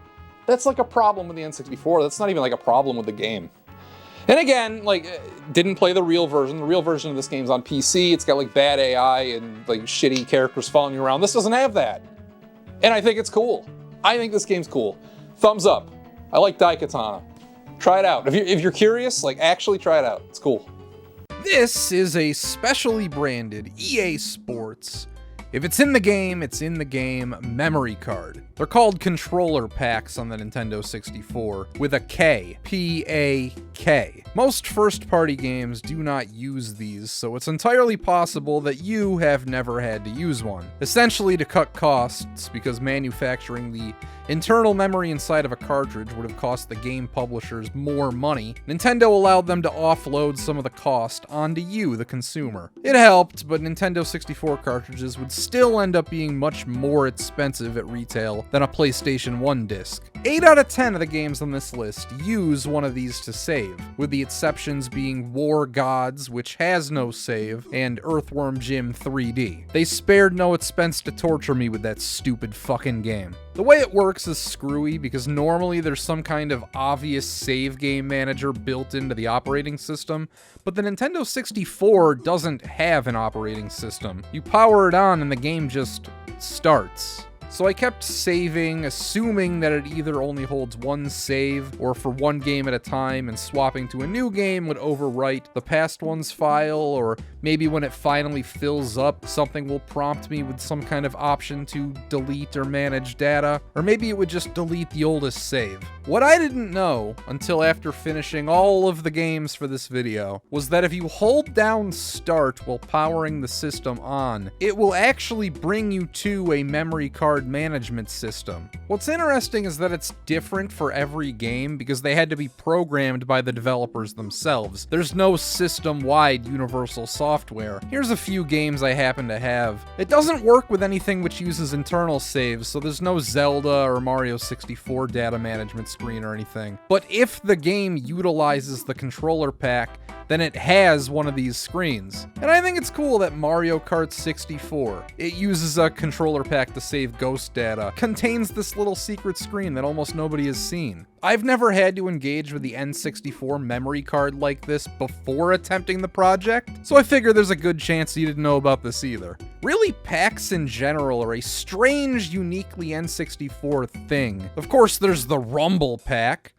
that's like a problem with the N64. That's not even like a problem with the game. And again, like, didn't play the real version. The real version of this game's on PC. It's got like bad AI and like shitty characters following you around. This doesn't have that. And I think it's cool. I think this game's cool. Thumbs up. I like Daikatana. Try it out. If you're curious, like, actually try it out. It's cool. This is a specially branded EA Sports, if it's in the game, it's in the game memory card. They're called controller packs on the Nintendo 64, with a K. P-A-K. Most first-party games do not use these, so it's entirely possible that you have never had to use one. Essentially to cut costs, because manufacturing the internal memory inside of a cartridge would have cost the game publishers more money, Nintendo allowed them to offload some of the cost onto you, the consumer. It helped, but Nintendo 64 cartridges would still end up being much more expensive at retail than a PlayStation 1 disc. 8 out of 10 of the games on this list use one of these to save, with the exceptions being War Gods, which has no save, and Earthworm Jim 3D. They spared no expense to torture me with that stupid fucking game. The way it works is screwy because normally there's some kind of obvious save game manager built into the operating system, but the Nintendo 64 doesn't have an operating system. You power it on and the game just starts. So I kept saving, assuming that it either only holds one save or for one game at a time, and swapping to a new game would overwrite the past one's file, or maybe when it finally fills up, something will prompt me with some kind of option to delete or manage data, or maybe it would just delete the oldest save. What I didn't know, until after finishing all of the games for this video, was that if you hold down Start while powering the system on, it will actually bring you to a memory card management system. What's interesting is that it's different for every game because they had to be programmed by the developers themselves. There's no system-wide universal software. Here's a few games I happen to have. It doesn't work with anything which uses internal saves, so there's no Zelda or Mario 64 data management screen or anything. But if the game utilizes the controller pack, then it has one of these screens. And I think it's cool that Mario Kart 64, it uses a controller pack to save ghost data, contains this little secret screen that almost nobody has seen. I've never had to engage with the N64 memory card like this before attempting the project, so I figure there's a good chance you didn't know about this either. Really, packs in general are a strange, uniquely N64 thing. Of course, there's the Rumble pack.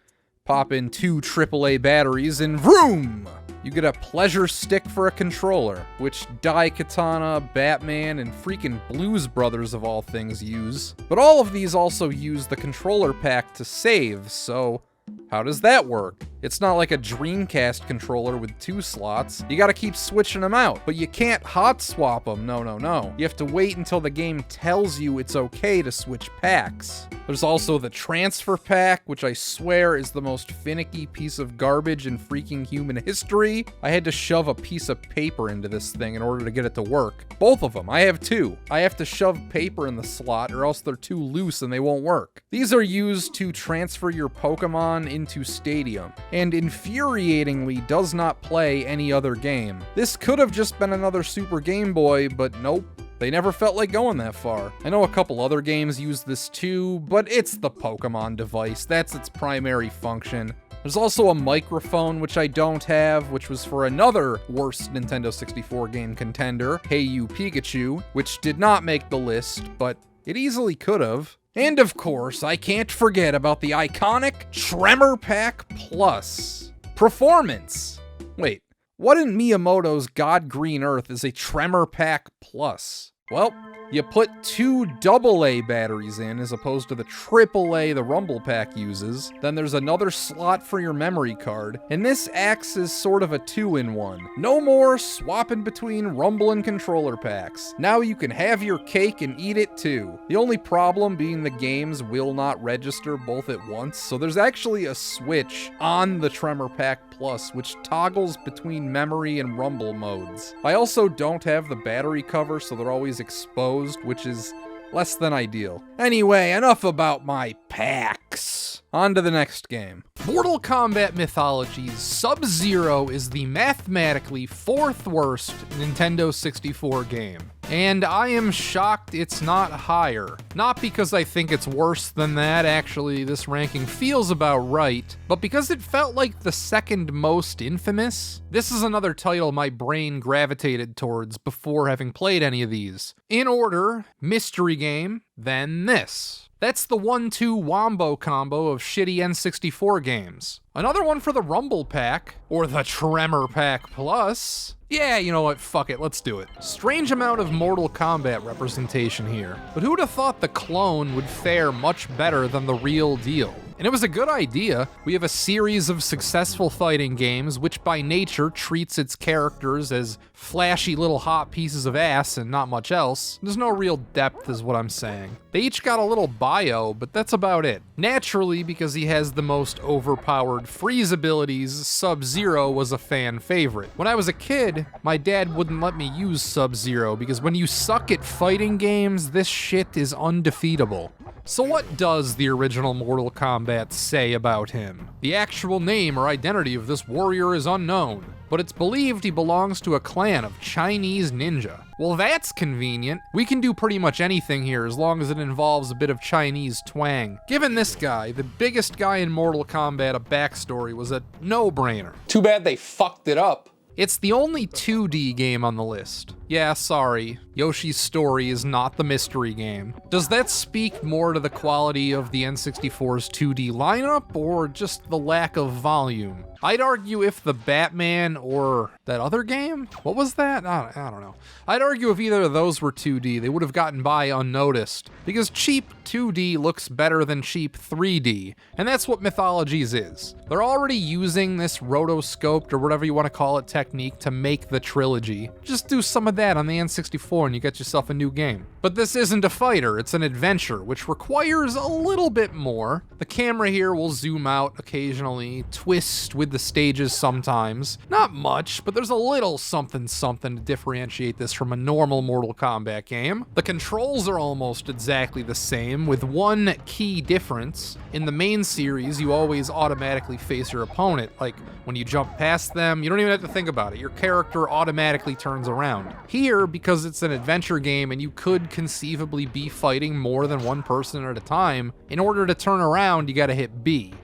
Pop in 2 AAA batteries and vroom! You get a pleasure stick for a controller, which Daikatana, Batman, and freaking Blues Brothers of all things use. But all of these also use the controller pack to save, so how does that work? It's not like a Dreamcast controller with 2 slots. You gotta keep switching them out, but you can't hot swap them, no. You have to wait until the game tells you it's okay to switch packs. There's also the transfer pack, which I swear is the most finicky piece of garbage in freaking human history. I had to shove a piece of paper into this thing in order to get it to work. Both of them, I have 2. I have to shove paper in the slot or else they're too loose and they won't work. These are used to transfer your Pokemon into Stadium, and infuriatingly does not play any other game. This could have just been another Super Game Boy, but nope. They never felt like going that far. I know a couple other games use this too, but it's the Pokemon device. That's its primary function. There's also a microphone, which I don't have, which was for another worst Nintendo 64 game contender, Hey You Pikachu, which did not make the list, but it easily could have. And of course, I can't forget about the iconic Tremor Pack Plus. Performance. Wait, what in Miyamoto's God Green Earth is a Tremor Pack Plus? Well, you put 2 AA batteries in as opposed to the AAA the Rumble Pack uses. Then there's another slot for your memory card, and this acts as sort of a 2-in-1. No more swapping between Rumble and controller packs. Now you can have your cake and eat it too. The only problem being the games will not register both at once, so there's actually a switch on the Tremor Pack Plus which toggles between memory and Rumble modes. I also don't have the battery cover, so they're always exposed, which is less than ideal. Anyway, enough about my packs. On to the next game. Mortal Kombat Mythologies Sub-Zero is the mathematically 4th worst Nintendo 64 game. And I am shocked it's not higher. Not because I think it's worse than that, actually this ranking feels about right, but because it felt like the second most infamous. This is another title my brain gravitated towards before having played any of these. In order, mystery game, then this. That's the 1-2 wombo combo of shitty N64 games. Another one for the Rumble Pack, or the Tremor Pack Plus. Yeah, you know what, fuck it, let's do it. Strange amount of Mortal Kombat representation here, but who'd have thought the clone would fare much better than the real deal? And it was a good idea. We have a series of successful fighting games, which by nature treats its characters as flashy little hot pieces of ass and not much else. There's no real depth is what I'm saying. They each got a little bio, but that's about it. Naturally, because he has the most overpowered freeze abilities, Sub-Zero was a fan favorite. When I was a kid, my dad wouldn't let me use Sub-Zero because when you suck at fighting games, this shit is undefeatable. So what does the original Mortal Kombat say about him? The actual name or identity of this warrior is unknown, but it's believed he belongs to a clan of Chinese ninja. Well, that's convenient. We can do pretty much anything here as long as it involves a bit of Chinese twang. Given this guy, the biggest guy in Mortal Kombat, a backstory was a no-brainer. Too bad they fucked it up. It's the only 2D game on the list. Yeah, sorry, Yoshi's Story is not the mystery game. Does that speak more to the quality of the N64's 2D lineup, or just the lack of volume? I'd argue if the Batman or that other game? What was that? I don't know. I'd argue if either of those were 2D, they would have gotten by unnoticed, because cheap 2D looks better than cheap 3D, and that's what Mythologies is. They're already using this rotoscoped, or whatever you want to call it, technique to make the trilogy. Just do some of that on the N64 and you get yourself a new game. But this isn't a fighter, it's an adventure, which requires a little bit more. The camera here will zoom out occasionally, twist with the stages sometimes. Not much, but there's a little something to differentiate this from a normal Mortal Kombat game. The controls are almost exactly the same, with one key difference. In the main series, you always automatically face your opponent. Like, when you jump past them, you don't even have to think about it. Your character automatically turns around. Here, because it's an adventure game and you could conceivably be fighting more than one person at a time, in order to turn around, you gotta hit B.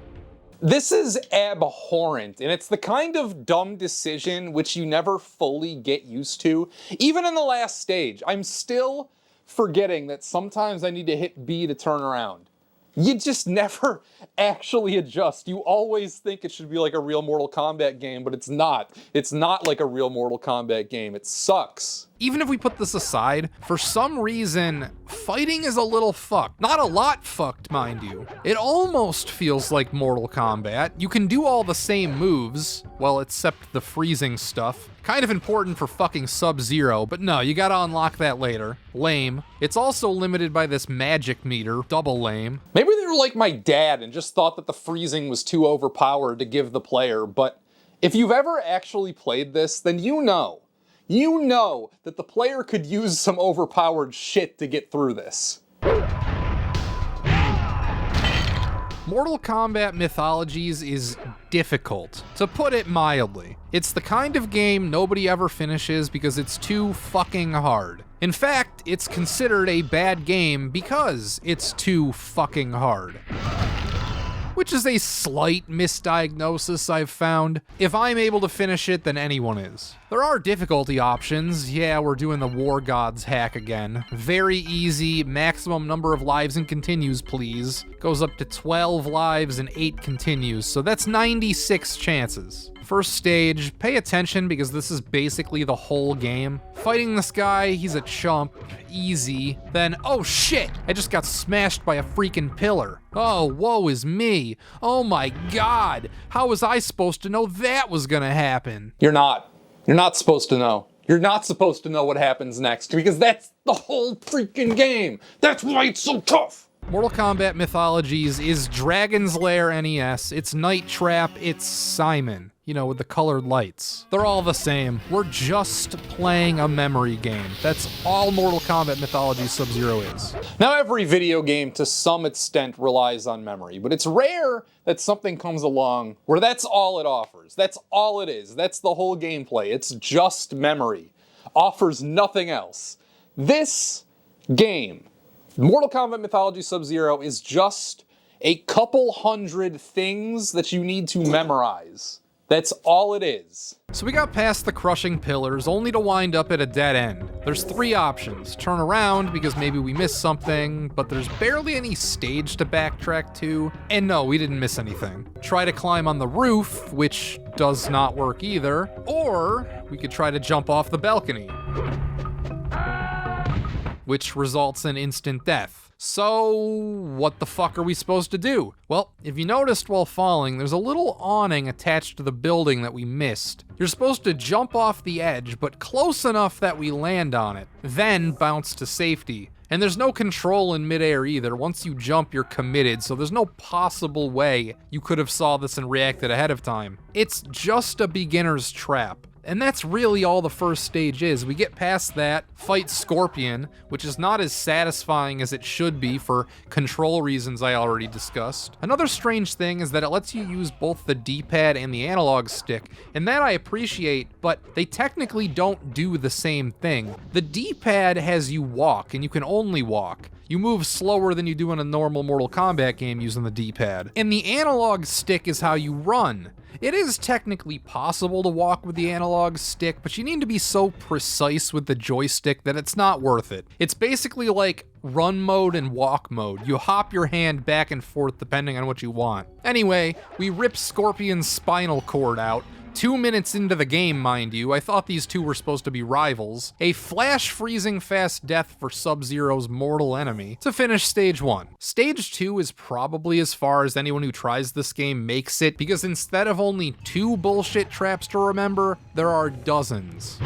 This is abhorrent, and it's the kind of dumb decision which you never fully get used to. Even in the last stage, I'm still forgetting that sometimes I need to hit B to turn around. You just never actually adjust. You always think it should be like a real Mortal Kombat game, but it's not. It's not like a real Mortal Kombat game. It sucks. Even if we put this aside, for some reason, fighting is a little fucked. Not a lot fucked, mind you. It almost feels like Mortal Kombat. You can do all the same moves, well, except the freezing stuff. Kind of important for fucking Sub-Zero, but no, you gotta unlock that later. Lame. It's also limited by this magic meter, double lame. Maybe they were like my dad and just thought that the freezing was too overpowered to give the player, but if you've ever actually played this, then you know that the player could use some overpowered shit to get through this. Mortal Kombat Mythologies is difficult, to put it mildly. It's the kind of game nobody ever finishes because it's too fucking hard. In fact, it's considered a bad game because it's too fucking hard. Which is a slight misdiagnosis I've found. If I'm able to finish it, then anyone is. There are difficulty options. Yeah, we're doing the War Gods hack again. Very easy, maximum number of lives and continues, please. Goes up to 12 lives and 8 continues, so that's 96 chances. First stage, pay attention because this is basically the whole game. Fighting this guy, he's a chump, easy. Then, oh shit, I just got smashed by a freaking pillar. Oh, woe is me. Oh my god, how was I supposed to know that was gonna happen? You're not. You're not supposed to know. You're not supposed to know what happens next because that's the whole freaking game. That's why it's so tough. Mortal Kombat Mythologies is Dragon's Lair NES, it's Night Trap, it's Simon. You know, with the colored lights. They're all the same. We're just playing a memory game. That's all Mortal Kombat Mythologies Sub-Zero is. Now, every video game to some extent relies on memory, but it's rare that something comes along where that's all it offers. That's all it is. That's the whole gameplay. It's just memory. Offers nothing else. This game, Mortal Kombat Mythologies Sub-Zero, is just a couple hundred things that you need to memorize. That's all it is. So we got past the crushing pillars, only to wind up at a dead end. There's 3 options. Turn around, because maybe we missed something, but there's barely any stage to backtrack to. And no, we didn't miss anything. Try to climb on the roof, which does not work either. Or we could try to jump off the balcony, which results in instant death. So, what the fuck are we supposed to do? Well, if you noticed while falling, there's a little awning attached to the building that we missed. You're supposed to jump off the edge, but close enough that we land on it, then bounce to safety. And there's no control in midair either. Once you jump, you're committed, so there's no possible way you could have saw this and reacted ahead of time. It's just a beginner's trap. And that's really all the first stage is. We get past that, fight Scorpion, which is not as satisfying as it should be for control reasons I already discussed. Another strange thing is that it lets you use both the D-pad and the analog stick, and that I appreciate, but they technically don't do the same thing. The D-pad has you walk, and you can only walk. You move slower than you do in a normal Mortal Kombat game using the D-pad. And the analog stick is how you run. It is technically possible to walk with the analog stick, but you need to be so precise with the joystick that it's not worth it. It's basically like run mode and walk mode. You hop your hand back and forth depending on what you want. Anyway, we rip Scorpion's spinal cord out. 2 minutes into the game, mind you. I thought these two were supposed to be rivals. A flash freezing fast death for Sub-Zero's mortal enemy to finish stage 1. Stage 2 is probably as far as anyone who tries this game makes it, because instead of only 2 bullshit traps to remember, there are dozens.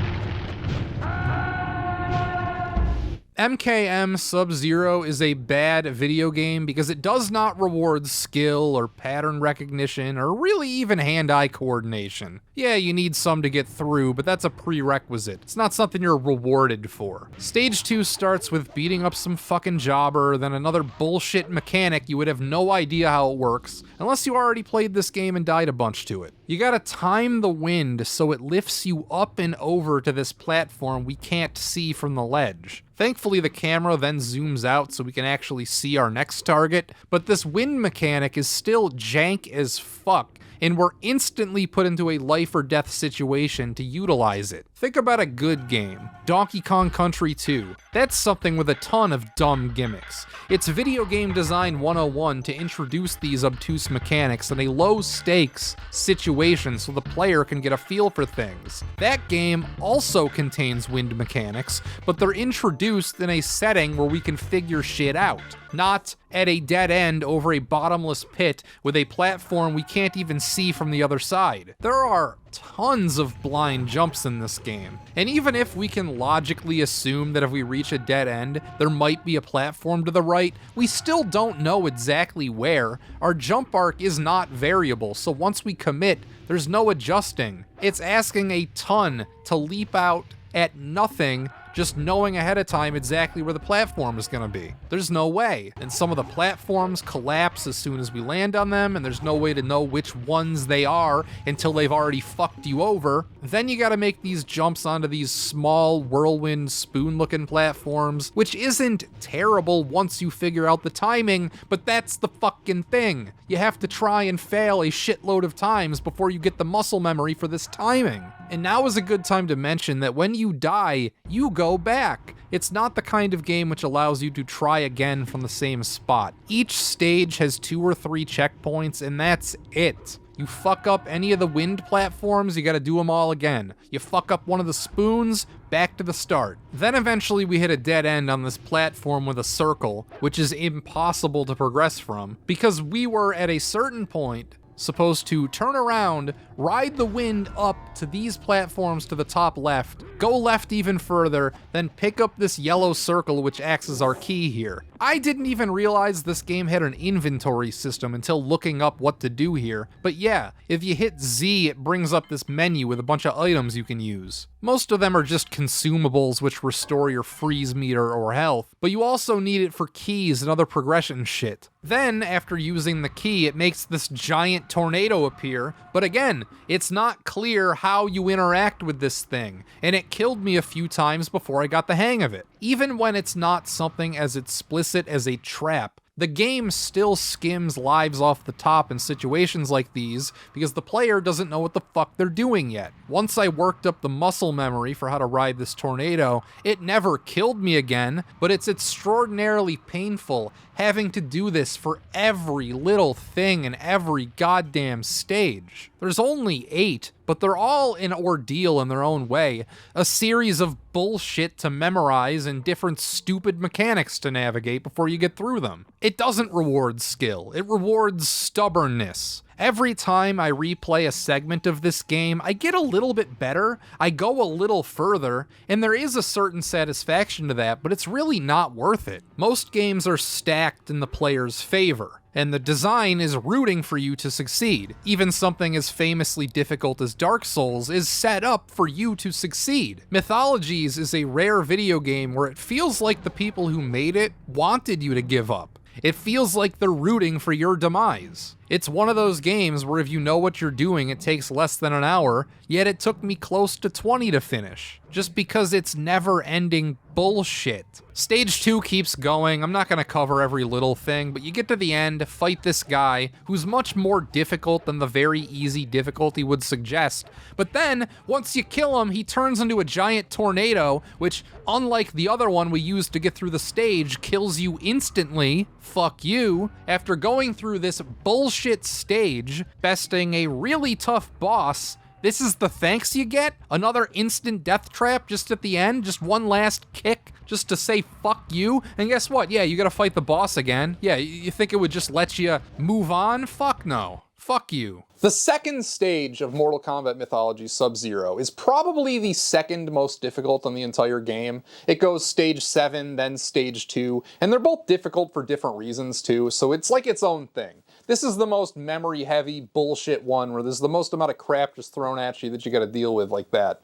MKM Sub-Zero is a bad video game because it does not reward skill or pattern recognition or really even hand-eye coordination. Yeah, you need some to get through, but that's a prerequisite. It's not something you're rewarded for. Stage 2 starts with beating up some fucking jobber, then another bullshit mechanic you would have no idea how it works, unless you already played this game and died a bunch to it. You gotta time the wind so it lifts you up and over to this platform we can't see from the ledge. Thankfully, the camera then zooms out so we can actually see our next target, but this wind mechanic is still jank as fuck, and we're instantly put into a life or death situation to utilize it. Think about a good game, Donkey Kong Country 2. That's something with a ton of dumb gimmicks. It's video game design 101 to introduce these obtuse mechanics in a low-stakes situation so the player can get a feel for things. That game also contains wind mechanics, but they're introduced in a setting where we can figure shit out, not at a dead end over a bottomless pit with a platform we can't even see from the other side. There are tons of blind jumps in this game, and even if we can logically assume that if we reach a dead end, there might be a platform to the right, we still don't know exactly where. Our jump arc is not variable, so once we commit, there's no adjusting. It's asking a ton to leap out at nothing, just knowing ahead of time exactly where the platform is going to be. There's no way. And some of the platforms collapse as soon as we land on them, and there's no way to know which ones they are until they've already fucked you over. Then you gotta make these jumps onto these small whirlwind spoon-looking platforms, which isn't terrible once you figure out the timing, but that's the fucking thing. You have to try and fail a shitload of times before you get the muscle memory for this timing. And now is a good time to mention that when you die, you go back. It's not the kind of game which allows you to try again from the same spot. Each stage has 2 or 3 checkpoints, and that's it. You fuck up any of the wind platforms, you gotta do them all again. You fuck up one of the spoons, back to the start. Then eventually we hit a dead end on this platform with a circle, which is impossible to progress from, because we were at a certain point supposed to turn around, ride the wind up to these platforms to the top left, go left even further, then pick up this yellow circle which acts as our key here. I didn't even realize this game had an inventory system until looking up what to do here, but yeah, if you hit Z it brings up this menu with a bunch of items you can use. Most of them are just consumables which restore your freeze meter or health, but you also need it for keys and other progression shit. Then, after using the key, it makes this giant tornado appear, but again, it's not clear how you interact with this thing, and it killed me a few times before I got the hang of it. Even when it's not something as explicit as a trap, the game still skims lives off the top in situations like these because the player doesn't know what the fuck they're doing yet. Once I worked up the muscle memory for how to ride this tornado, it never killed me again, but it's extraordinarily painful having to do this for every little thing in every goddamn stage. There's only 8, but they're all an ordeal in their own way, a series of bullshit to memorize and different stupid mechanics to navigate before you get through them. It doesn't reward skill, it rewards stubbornness. Every time I replay a segment of this game, I get a little bit better, I go a little further, and there is a certain satisfaction to that, but it's really not worth it. Most games are stacked in the player's favor, and the design is rooting for you to succeed. Even something as famously difficult as Dark Souls is set up for you to succeed. Mythologies is a rare video game where it feels like the people who made it wanted you to give up. It feels like they're rooting for your demise. It's one of those games where if you know what you're doing, it takes less than an hour, yet it took me close to 20 to finish, just because it's never-ending bullshit. Stage 2 keeps going. I'm not gonna cover every little thing, but you get to the end, fight this guy, who's much more difficult than the very easy difficulty would suggest, but then, once you kill him, he turns into a giant tornado, which, unlike the other one we used to get through the stage, kills you instantly, fuck you, after going through this bullshit stage, besting a really tough boss. This is the thanks you get? Another instant death trap just at the end? Just one last kick just to say fuck you? And guess what? Yeah, you gotta fight the boss again. Yeah, you think it would just let you move on? Fuck no. Fuck you. The second stage of Mortal Kombat Mythologies Sub-Zero is probably the second most difficult in the entire game. It goes stage 7, then stage 2, and they're both difficult for different reasons too, so it's like its own thing. This is the most memory-heavy bullshit one where there's the most amount of crap just thrown at you that you gotta deal with like that.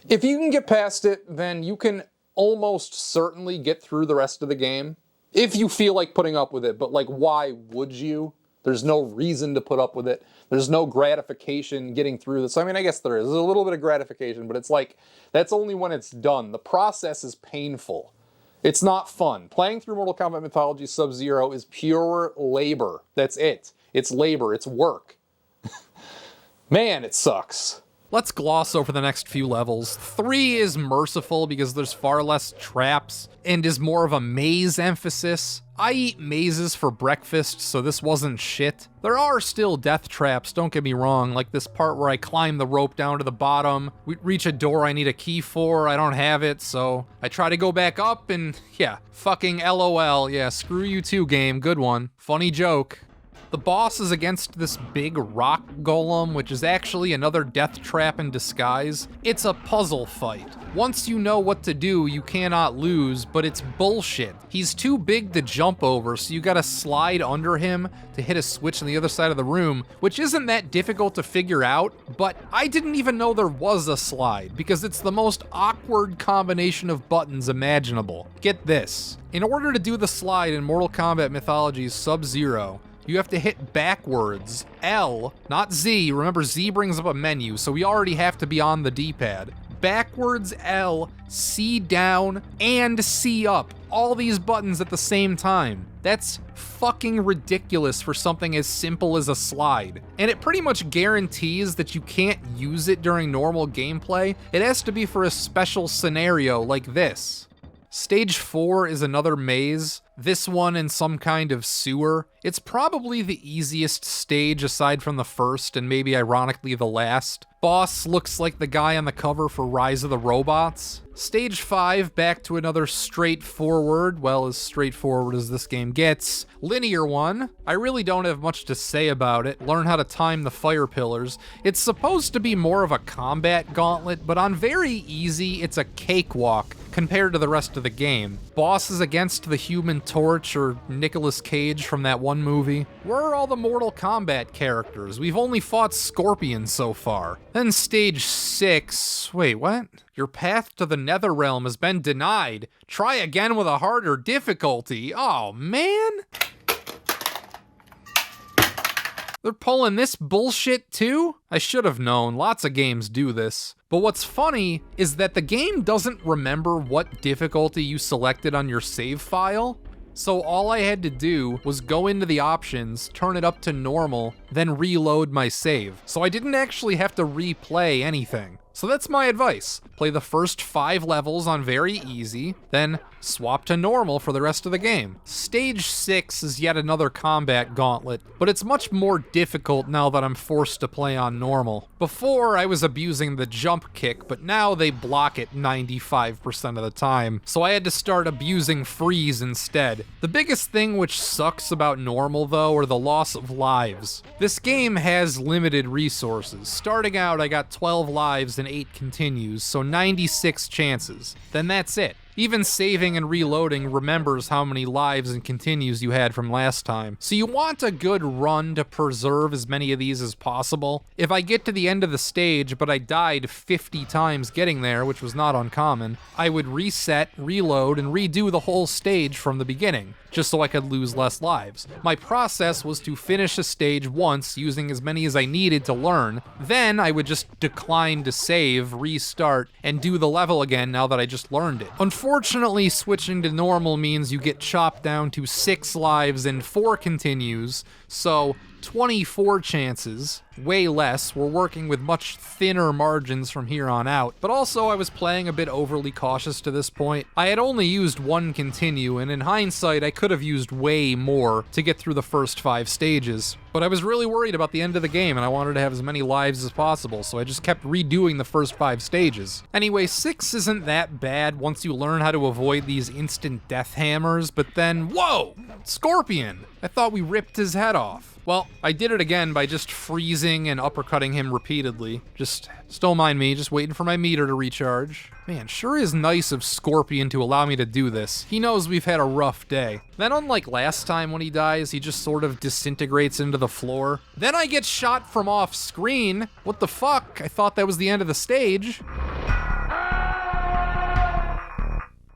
If you can get past it, then you can almost certainly get through the rest of the game. If you feel like putting up with it, but like why would you? There's no reason to put up with it. There's no gratification getting through this. I mean, I guess there is. There's a little bit of gratification, but it's like, that's only when it's done. The process is painful. It's not fun. Playing through Mortal Kombat Mythologies Sub-Zero is pure labor. That's it. It's labor. It's work. Man, it sucks. Let's gloss over the next few levels. 3 is merciful because there's far less traps and is more of a maze emphasis. I eat mazes for breakfast, so this wasn't shit. There are still death traps, don't get me wrong, like this part where I climb the rope down to the bottom. We reach a door I need a key for, I don't have it, so I try to go back up and yeah, fucking LOL. Yeah, screw you too, game, good one. Funny joke. The boss is against this big rock golem, which is actually another death trap in disguise. It's a puzzle fight. Once you know what to do, you cannot lose, but it's bullshit. He's too big to jump over, so you gotta slide under him to hit a switch on the other side of the room, which isn't that difficult to figure out, but I didn't even know there was a slide, because it's the most awkward combination of buttons imaginable. Get this. In order to do the slide in Mortal Kombat Mythologies Sub-Zero, you have to hit backwards, L, not Z. Remember, Z brings up a menu, so we already have to be on the D-pad. Backwards, L, C down, and C up. All these buttons at the same time. That's fucking ridiculous for something as simple as a slide. And it pretty much guarantees that you can't use it during normal gameplay. It has to be for a special scenario like this. Stage 4 is another maze, this one in some kind of sewer. It's probably the easiest stage aside from the first and maybe ironically the last. Boss looks like the guy on the cover for Rise of the Robots. Stage 5, back to another straightforward, well, as straightforward as this game gets, linear one. I really don't have much to say about it. Learn how to time the fire pillars. It's supposed to be more of a combat gauntlet, but on very easy, it's a cakewalk compared to the rest of the game. Boss is against the Human Torch or Nicolas Cage from that one movie. Where are all the Mortal Kombat characters? We've only fought Scorpion so far. Then stage 6, wait, what? Your path to the Netherrealm has been denied. Try again with a harder difficulty. Oh, man. They're pulling this bullshit too? I should have known, lots of games do this. But what's funny is that the game doesn't remember what difficulty you selected on your save file. So all I had to do was go into the options, turn it up to normal, then reload my save. So I didn't actually have to replay anything. So that's my advice. Play the first 5 levels on very easy, then swap to normal for the rest of the game. Stage 6 is yet another combat gauntlet, but it's much more difficult now that I'm forced to play on normal. Before, I was abusing the jump kick, but now they block it 95% of the time, so I had to start abusing freeze instead. The biggest thing which sucks about normal, though, are the loss of lives. This game has limited resources. Starting out, I got 12 lives and 8 continues, so 96 chances. Then that's it. Even saving and reloading remembers how many lives and continues you had from last time. So you want a good run to preserve as many of these as possible. If I get to the end of the stage, but I died 50 times getting there, which was not uncommon, I would reset, reload, and redo the whole stage from the beginning, just so I could lose less lives. My process was to finish a stage once using as many as I needed to learn, then I would just decline to save, restart, and do the level again now that I just learned it. Unfortunately, switching to normal means you get chopped down to 6 lives and 4 continues, so 24 chances, way less. We're working with much thinner margins from here on out, but also I was playing a bit overly cautious to this point. I had only used 1 continue, and in hindsight I could have used way more to get through the first 5 stages, but I was really worried about the end of the game and I wanted to have as many lives as possible, so I just kept redoing the first 5 stages. Anyway, 6 isn't that bad once you learn how to avoid these instant death hammers, but then, whoa! Scorpion! I thought we ripped his head off. Well, I did it again by just freezing and uppercutting him repeatedly. Just, don't mind me, just waiting for my meter to recharge. Man, sure is nice of Scorpion to allow me to do this. He knows we've had a rough day. Then unlike last time when he dies, he just sort of disintegrates into the floor. Then I get shot from off screen. What the fuck? I thought that was the end of the stage.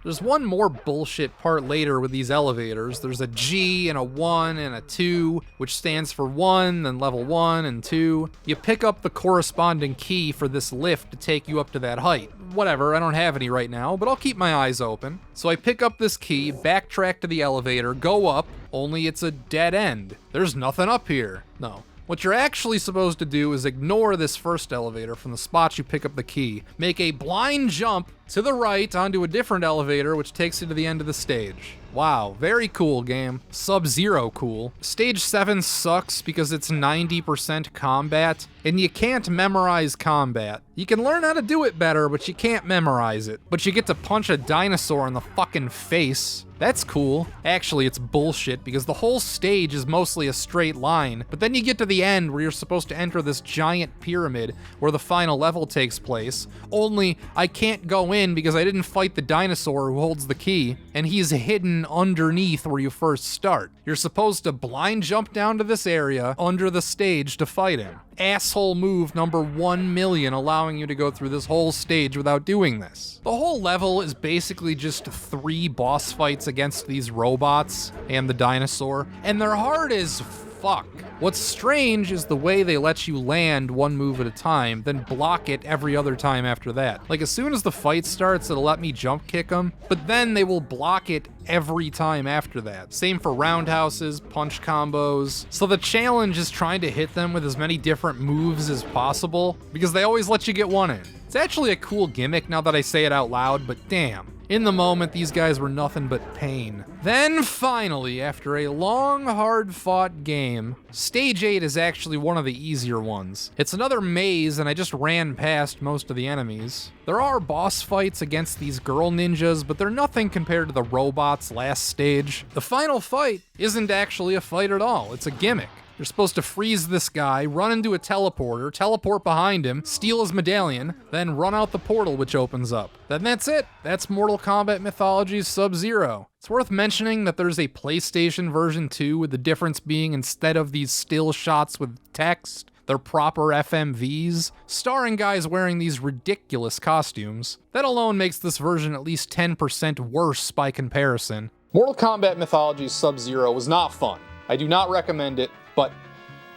There's one more bullshit part later with these elevators. There's a G and a 1 and a 2, which stands for 1, then level 1 and 2. You pick up the corresponding key for this lift to take you up to that height. Whatever, I don't have any right now, but I'll keep my eyes open. So I pick up this key, backtrack to the elevator, go up, only it's a dead end. There's nothing up here. No. What you're actually supposed to do is ignore this first elevator from the spot you pick up the key, make a blind jump to the right onto a different elevator which takes you to the end of the stage. Wow, very cool game. Sub-Zero cool. Stage 7 sucks because it's 90% combat, and you can't memorize combat. You can learn how to do it better, but you can't memorize it. But you get to punch a dinosaur in the fucking face. That's cool. Actually, it's bullshit because the whole stage is mostly a straight line, but then you get to the end where you're supposed to enter this giant pyramid where the final level takes place, only I can't go in because I didn't fight the dinosaur who holds the key, and he's hidden underneath where you first start. You're supposed to blind jump down to this area under the stage to fight him. Asshole move number 1,000,000, allowing you to go through this whole stage without doing this. The whole level is basically just 3 boss fights against these robots and the dinosaur, and they're hard as fuck. What's strange is the way they let you land one move at a time, then block it every other time after that. Like, as soon as the fight starts, it'll let me jump kick them, but then they will block it every time after that. Same for roundhouses, punch combos. So the challenge is trying to hit them with as many different moves as possible, because they always let you get one in. It's actually a cool gimmick now that I say it out loud, but damn. In the moment, these guys were nothing but pain. Then finally, after a long, hard-fought game, Stage 8 is actually one of the easier ones. It's another maze, and I just ran past most of the enemies. There are boss fights against these girl ninjas, but they're nothing compared to the robots last stage. The final fight isn't actually a fight at all, it's a gimmick. You're supposed to freeze this guy, run into a teleporter, teleport behind him, steal his medallion, then run out the portal which opens up. Then that's it. That's Mortal Kombat Mythologies Sub-Zero. It's worth mentioning that there's a PlayStation version 2, with the difference being instead of these still shots with text, they're proper FMVs, starring guys wearing these ridiculous costumes. That alone makes this version at least 10% worse by comparison. Mortal Kombat Mythologies Sub-Zero was not fun. I do not recommend it, but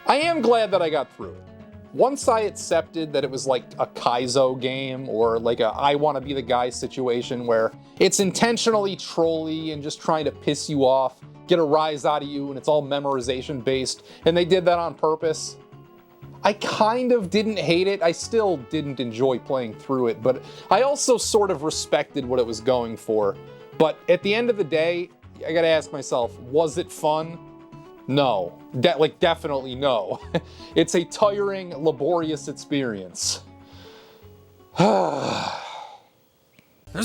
I am glad that I got through it. Once I accepted that it was like a Kaizo game, or like a I wanna be the guy situation where it's intentionally trolly and just trying to piss you off, get a rise out of you, and it's all memorization based, and they did that on purpose, I kind of didn't hate it. I still didn't enjoy playing through it, but I also sort of respected what it was going for. But at the end of the day, I gotta ask myself, was it fun? No. Definitely no. It's a tiring, laborious experience. There's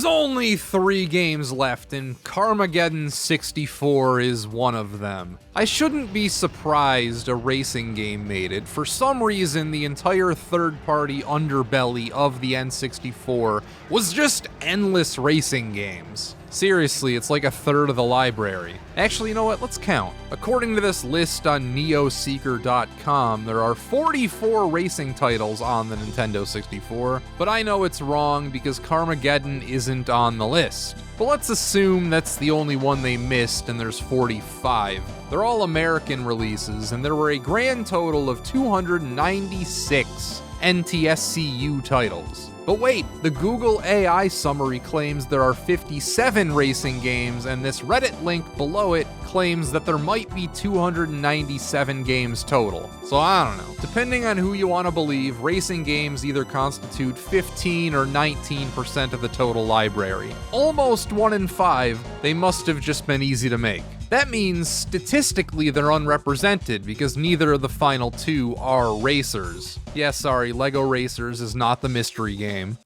only 3 games left, and Carmageddon 64 is one of them. I shouldn't be surprised a racing game made it. For some reason, the entire third-party underbelly of the N64 was just endless racing games. Seriously, it's like a third of the library. Actually, you know what? Let's count. According to this list on neoseeker.com, there are 44 racing titles on the Nintendo 64, but I know it's wrong because Carmageddon isn't on the list. But let's assume that's the only one they missed and there's 45. They're all American releases, and there were a grand total of 296 NTSCU titles. But wait, the Google AI summary claims there are 57 racing games, and this Reddit link below it claims that there might be 297 games total. So I don't know. Depending on who you want to believe, racing games either constitute 15 or 19% of the total library. Almost 1 in 5, they must have just been easy to make. That means, statistically, they're unrepresented, because neither of the final 2 are racers. Yeah, sorry, Lego Racers is not the mystery game.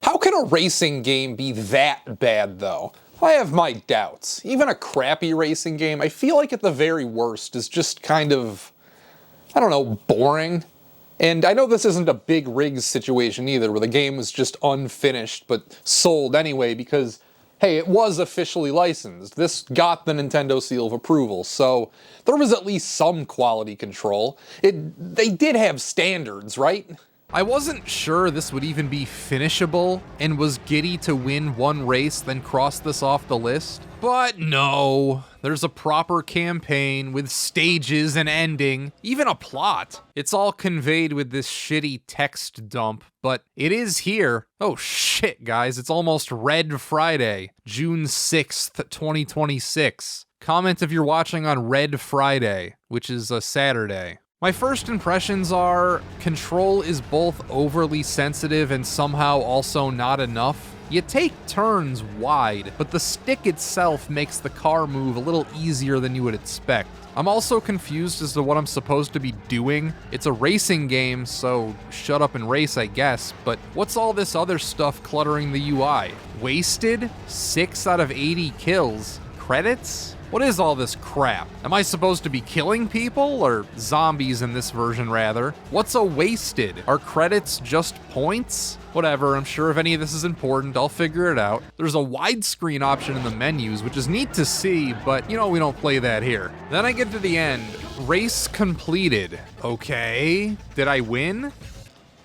How can a racing game be that bad, though? I have my doubts. Even a crappy racing game, I feel like at the very worst, is just kind of, I don't know, boring. And I know this isn't a big rigs situation either, where the game was just unfinished, but sold anyway, because hey, it was officially licensed. This got the Nintendo seal of approval, so there was at least some quality control. They did have standards, right? I wasn't sure this would even be finishable, and was giddy to win one race, then cross this off the list. But no, there's a proper campaign with stages and ending, even a plot. It's all conveyed with this shitty text dump, but it is here. Oh shit, guys, it's almost Red Friday, June 6th, 2026. Comment if you're watching on Red Friday, which is a Saturday. My first impressions are, control is both overly sensitive and somehow also not enough. You take turns wide, but the stick itself makes the car move a little easier than you would expect. I'm also confused as to what I'm supposed to be doing. It's a racing game, so shut up and race, I guess, but what's all this other stuff cluttering the UI? Wasted? 6 out of 80 kills? Credits? What is all this crap? Am I supposed to be killing people? Or zombies in this version, rather? What's a wasted? Are credits just points? Whatever, I'm sure if any of this is important, I'll figure it out. There's a widescreen option in the menus, which is neat to see, but you know we don't play that here. Then I get to the end. Race completed. Okay. Did I win?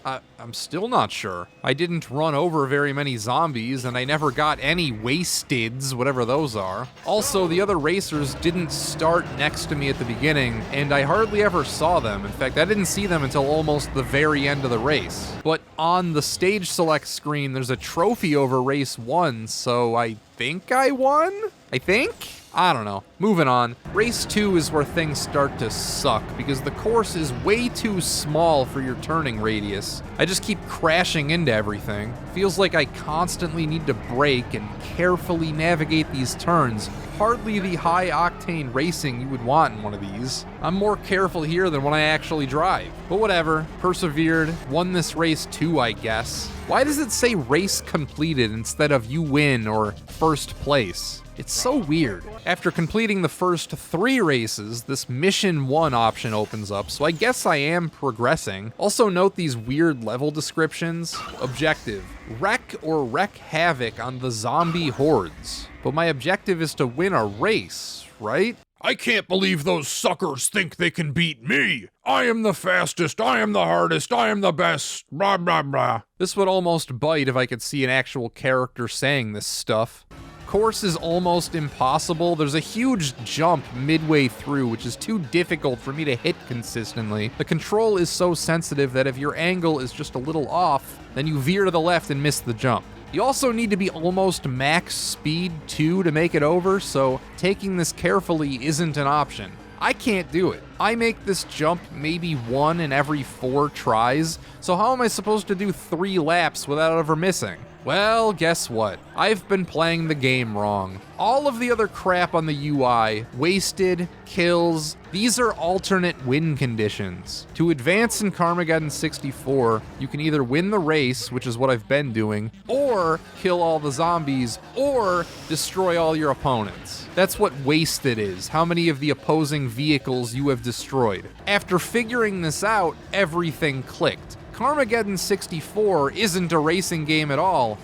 I'm still not sure. I didn't run over very many zombies, and I never got any wasteds, whatever those are. Also, the other racers didn't start next to me at the beginning, and I hardly ever saw them. In fact, I didn't see them until almost the very end of the race. But on the stage select screen, there's a trophy over race 1, so I think I won? I think? I don't know. Moving on. Race 2 is where things start to suck because the course is way too small for your turning radius. I just keep crashing into everything. Feels like I constantly need to brake and carefully navigate these turns. Hardly the high-octane racing you would want in one of these. I'm more careful here than when I actually drive. But whatever. Persevered. Won this race too, I guess. Why does it say race completed instead of you win or first place? It's so weird. After completing the first 3 races, this Mission 1 option opens up, so I guess I am progressing. Also note these weird level descriptions. Objective: wreck or wreak havoc on the zombie hordes. But my objective is to win a race, right? I can't believe those suckers think they can beat me. I am the fastest, I am the hardest, I am the best, blah blah blah. This would almost bite if I could see an actual character saying this stuff. Course is almost impossible. There's a huge jump midway through, which is too difficult for me to hit consistently. The control is so sensitive that if your angle is just a little off, then you veer to the left and miss the jump. You also need to be almost max speed too to make it over, so taking this carefully isn't an option. I can't do it. I make this jump maybe 1 in every 4 tries, so how am I supposed to do 3 laps without ever missing? Well, guess what? I've been playing the game wrong. All of the other crap on the UI, wasted, kills, these are alternate win conditions. To advance in Carmageddon 64, you can either win the race, which is what I've been doing, or kill all the zombies, or destroy all your opponents. That's what wasted is, how many of the opposing vehicles you have destroyed. After figuring this out, everything clicked. Carmageddon 64 isn't a racing game at all.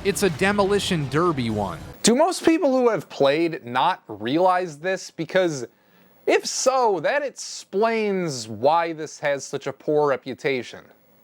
It's a demolition derby one. Do most people who have played not realize this? Because if so, that explains why this has such a poor reputation.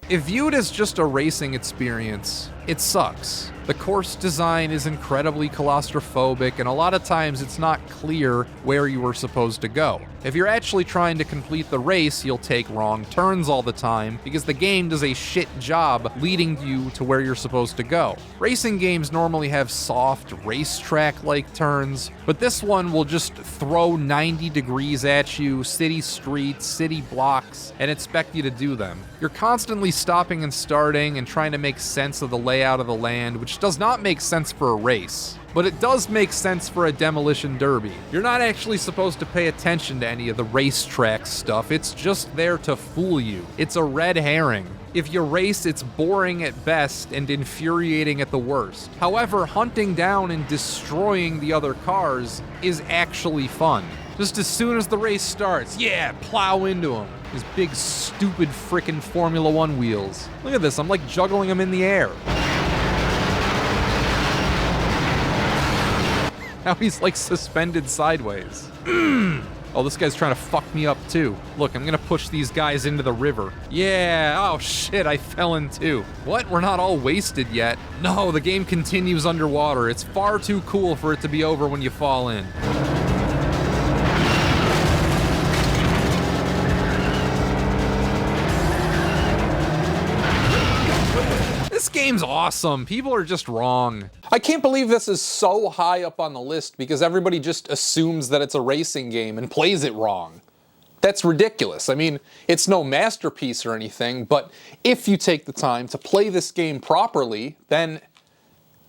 If viewed as just a racing experience, it sucks. The course design is incredibly claustrophobic, and a lot of times it's not clear where you were supposed to go. If you're actually trying to complete the race, you'll take wrong turns all the time, because the game does a shit job leading you to where you're supposed to go. Racing games normally have soft, racetrack-like turns, but this one will just throw 90 degrees at you, city streets, city blocks, and expect you to do them. You're constantly stopping and starting and trying to make sense of the layout of the land, which does not make sense for a race. But it does make sense for a demolition derby. You're not actually supposed to pay attention to any of the racetrack stuff, it's just there to fool you. It's a red herring. If you race, it's boring at best and infuriating at the worst. However, hunting down and destroying the other cars is actually fun. Just as soon as the race starts, yeah, plow into them. His big, stupid, frickin' Formula 1 wheels. Look at this, I'm like juggling them in the air. Now he's like suspended sideways. Oh, this guy's trying to fuck me up too. Look, I'm gonna push these guys into the river. Yeah, oh shit, I fell in too. What, we're not all wasted yet? No, the game continues underwater. It's far too cool for it to be over when you fall in. This game's awesome. People are just wrong. I can't believe this is so high up on the list because everybody just assumes that it's a racing game and plays it wrong. That's ridiculous. I mean, it's no masterpiece or anything, but if you take the time to play this game properly, then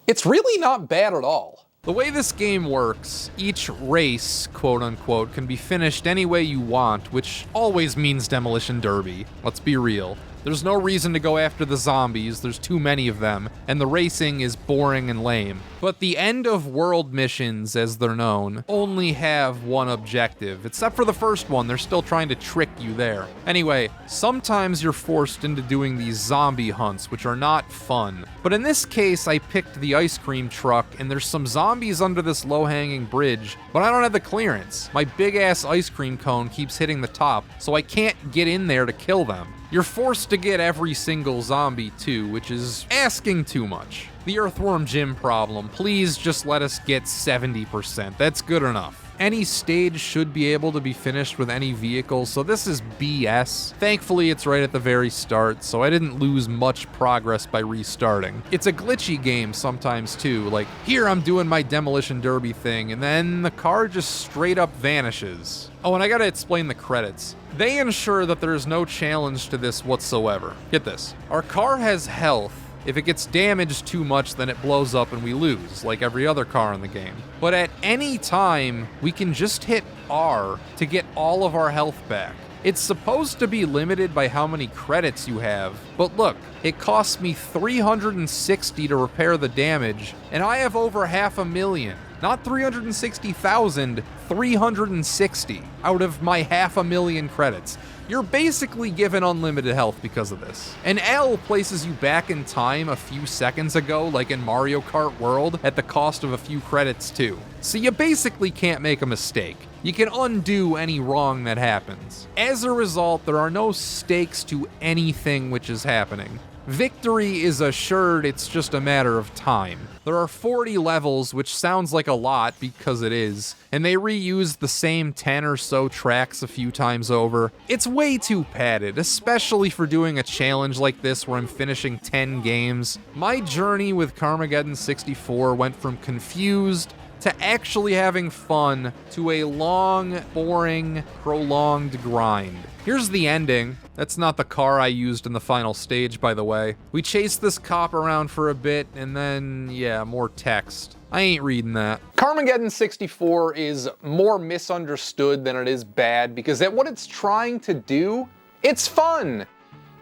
it's really not bad at all. The way this game works, each race, quote unquote, can be finished any way you want, which always means Demolition Derby. Let's be real. There's no reason to go after the zombies, there's too many of them, and the racing is boring and lame. But the end of world missions, as they're known, only have one objective. Except for the first one, they're still trying to trick you there. Anyway, sometimes you're forced into doing these zombie hunts, which are not fun. But in this case, I picked the ice cream truck, and there's some zombies under this low-hanging bridge, but I don't have the clearance. My big-ass ice cream cone keeps hitting the top, so I can't get in there to kill them. You're forced to get every single zombie too, which is asking too much. The Earthworm Jim problem, please just let us get 70%, that's good enough. Any stage should be able to be finished with any vehicle, so this is BS. Thankfully, it's right at the very start, so I didn't lose much progress by restarting. It's a glitchy game sometimes too, like here I'm doing my Demolition Derby thing, and then the car just straight up vanishes. Oh, and I gotta explain the credits. They ensure that there is no challenge to this whatsoever. Get this. Our car has health. If it gets damaged too much, then it blows up and we lose, like every other car in the game. But at any time, we can just hit R to get all of our health back. It's supposed to be limited by how many credits you have, but look, it costs me 360 to repair the damage, and I have over 500,000. Not 360,000, 360 out of my 500,000 credits. You're basically given unlimited health because of this. And L places you back in time a few seconds ago, like in Mario Kart World, at the cost of a few credits too. So you basically can't make a mistake. You can undo any wrong that happens. As a result, there are no stakes to anything which is happening. Victory is assured, it's just a matter of time. There are 40 levels, which sounds like a lot because it is, and they reuse the same 10 or so tracks a few times over. It's way too padded, especially for doing a challenge like this where I'm finishing 10 games. My journey with Carmageddon 64 went from confused to actually having fun to a long, boring, prolonged grind. Here's the ending. That's not the car I used in the final stage, by the way. We chased this cop around for a bit, and then, yeah, more text. I ain't reading that. Carmageddon 64 is more misunderstood than it is bad, because at what it's trying to do, it's fun.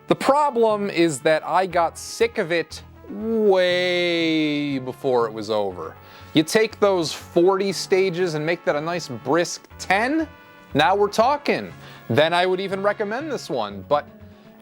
The problem is that I got sick of it way before it was over. You take those 40 stages and make that a nice brisk 10, now we're talking. Then I would even recommend this one, but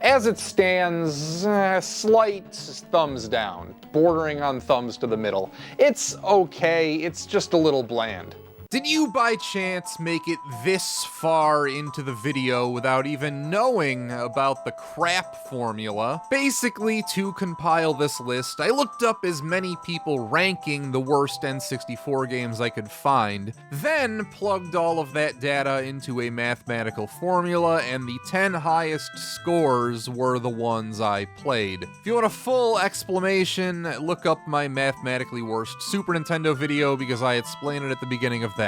as it stands, slight thumbs down, bordering on thumbs to the middle. It's okay, it's just a little bland. Did you by chance make it this far into the video without even knowing about the crap formula? Basically, to compile this list, I looked up as many people ranking the worst N64 games I could find, then plugged all of that data into a mathematical formula, and the 10 highest scores were the ones I played. If you want a full explanation, look up my mathematically worst Super Nintendo video because I explain it at the beginning of that.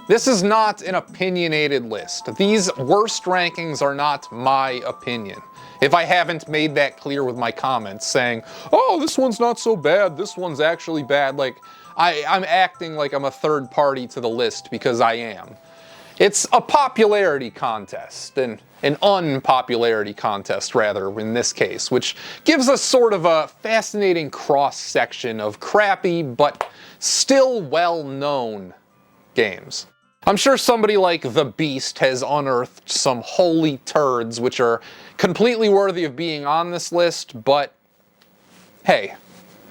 This is not an opinionated list. These worst rankings are not my opinion. If I haven't made that clear with my comments saying, oh, this one's not so bad, this one's actually bad, like I'm acting like I'm a third party to the list because I am. It's a popularity contest, an unpopularity contest rather in this case, which gives us sort of a fascinating cross-section of crappy but still well-known games. I'm sure somebody like The Beast has unearthed some holy turds which are completely worthy of being on this list, but hey,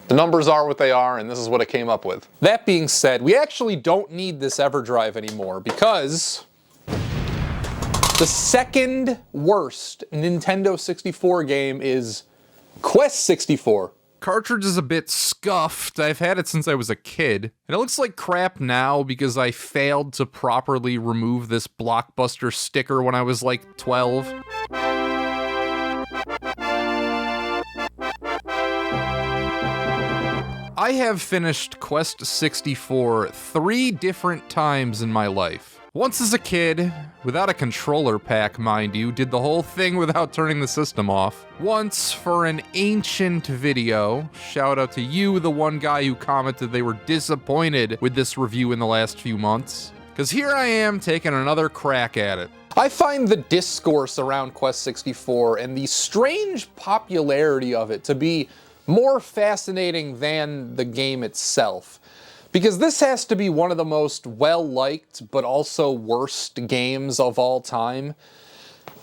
the numbers are what they are and this is what it came up with. That being said, we actually don't need this EverDrive anymore because the second worst Nintendo 64 game is Quest 64. Cartridge is a bit scuffed. I've had it since I was a kid. And it looks like crap now because I failed to properly remove this Blockbuster sticker when I was like 12. I have finished Quest 64 3 different times in my life. Once as a kid, without a controller pack, mind you, did the whole thing without turning the system off. Once, for an ancient video, shout out to you, the one guy who commented they were disappointed with this review in the last few months. Cause here I am taking another crack at it. I find the discourse around Quest 64 and the strange popularity of it to be more fascinating than the game itself. Because this has to be one of the most well-liked, but also worst games of all time.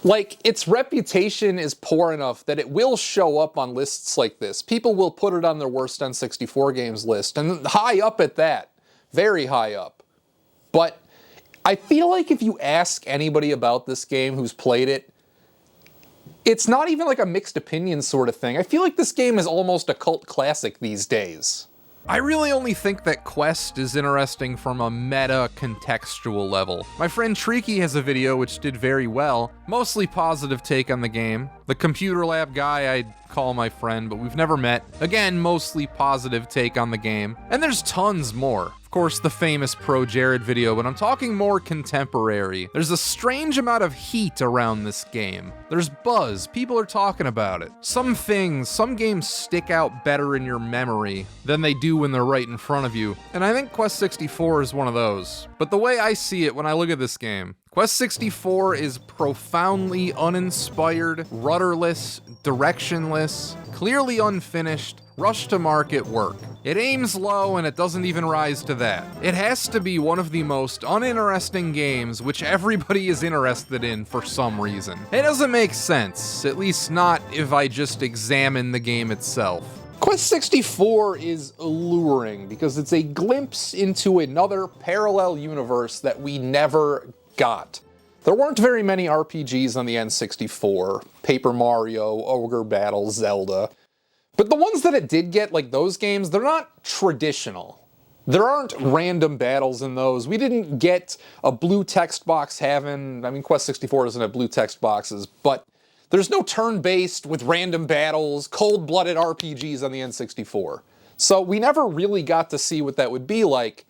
Like, its reputation is poor enough that it will show up on lists like this. People will put it on their worst N64 games list, and high up at that. Very high up. But I feel like if you ask anybody about this game who's played it, it's not even like a mixed opinion sort of thing. I feel like this game is almost a cult classic these days. I really only think that Quest is interesting from a meta contextual level. My friend Treaky has a video which did very well, mostly positive take on the game. The computer lab guy I'd call my friend, but we've never met. Again, mostly positive take on the game. And there's tons more. Of course, the famous Pro Jared video, but I'm talking more contemporary. There's a strange amount of heat around this game. There's buzz, people are talking about it. Some games stick out better in your memory than they do when they're right in front of you. And I think Quest 64 is one of those. But the way I see it when I look at this game, Quest 64 is profoundly uninspired, rudderless, directionless, clearly unfinished, rush-to-market work. It aims low and it doesn't even rise to that. It has to be one of the most uninteresting games which everybody is interested in for some reason. It doesn't make sense, at least not if I just examine the game itself. Quest 64 is alluring because it's a glimpse into another parallel universe that we never got. There weren't very many RPGs on the N64, Paper Mario, Ogre Battle, Zelda. But the ones that it did get, like those games, they're not traditional. There aren't random battles in those. We didn't get a blue text box Quest 64 doesn't have blue text boxes, but there's no turn-based with random battles, cold-blooded RPGs on the N64. So we never really got to see what that would be like.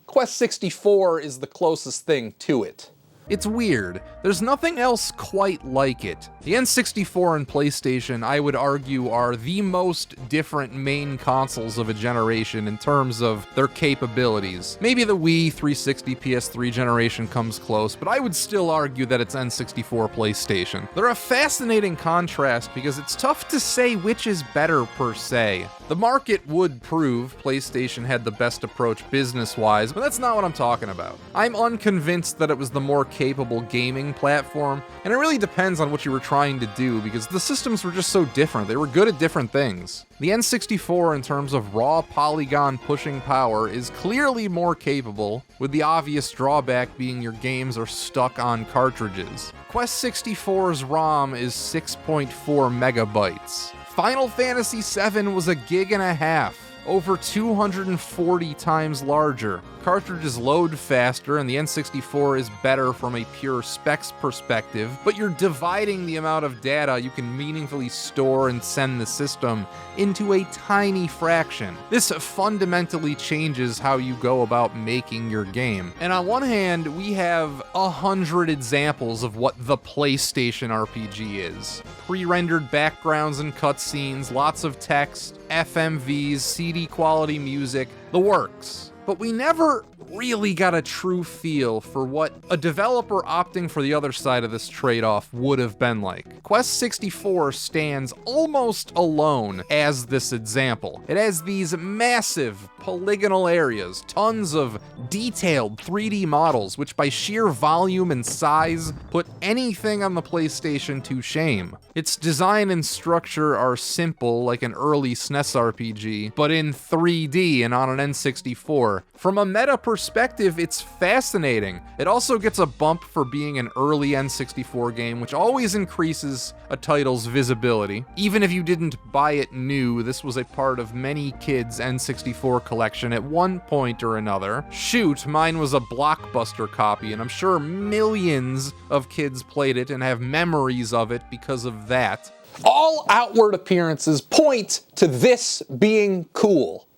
Quest 64 is the closest thing to it. It's weird. There's nothing else quite like it. The N64 and PlayStation, I would argue, are the most different main consoles of a generation in terms of their capabilities. Maybe the Wii 360 PS3 generation comes close, but I would still argue that it's N64 PlayStation. They're a fascinating contrast because it's tough to say which is better per se. The market would prove PlayStation had the best approach business-wise, but that's not what I'm talking about. I'm unconvinced that it was the more capable gaming platform, and it really depends on what you were trying to do because the systems were just so different. They were good at different things. The N64, in terms of raw polygon pushing power, is clearly more capable, with the obvious drawback being your games are stuck on cartridges. Quest 64's ROM is 6.4 megabytes. Final Fantasy VII was a gig and a half, over 240 times larger. Cartridges load faster, and the N64 is better from a pure specs perspective, but you're dividing the amount of data you can meaningfully store and send the system into a tiny fraction. This fundamentally changes how you go about making your game. And on one hand, we have 100 examples of what the PlayStation RPG is. Pre-rendered backgrounds and cutscenes, lots of text, FMVs, CD quality music, the works. But we never really got a true feel for what a developer opting for the other side of this trade-off would have been like. Quest 64 stands almost alone as this example. It has these massive polygonal areas, tons of detailed 3D models, which by sheer volume and size put anything on the PlayStation to shame. Its design and structure are simple, like an early SNES RPG, but in 3D and on an N64. From a meta perspective, it's fascinating. It also gets a bump for being an early N64 game, which always increases a title's visibility. Even if you didn't buy it new, this was a part of many kids' N64 collection at one point or another. Shoot, mine was a Blockbuster copy, and I'm sure millions of kids played it and have memories of it because of that. All outward appearances point to this being cool.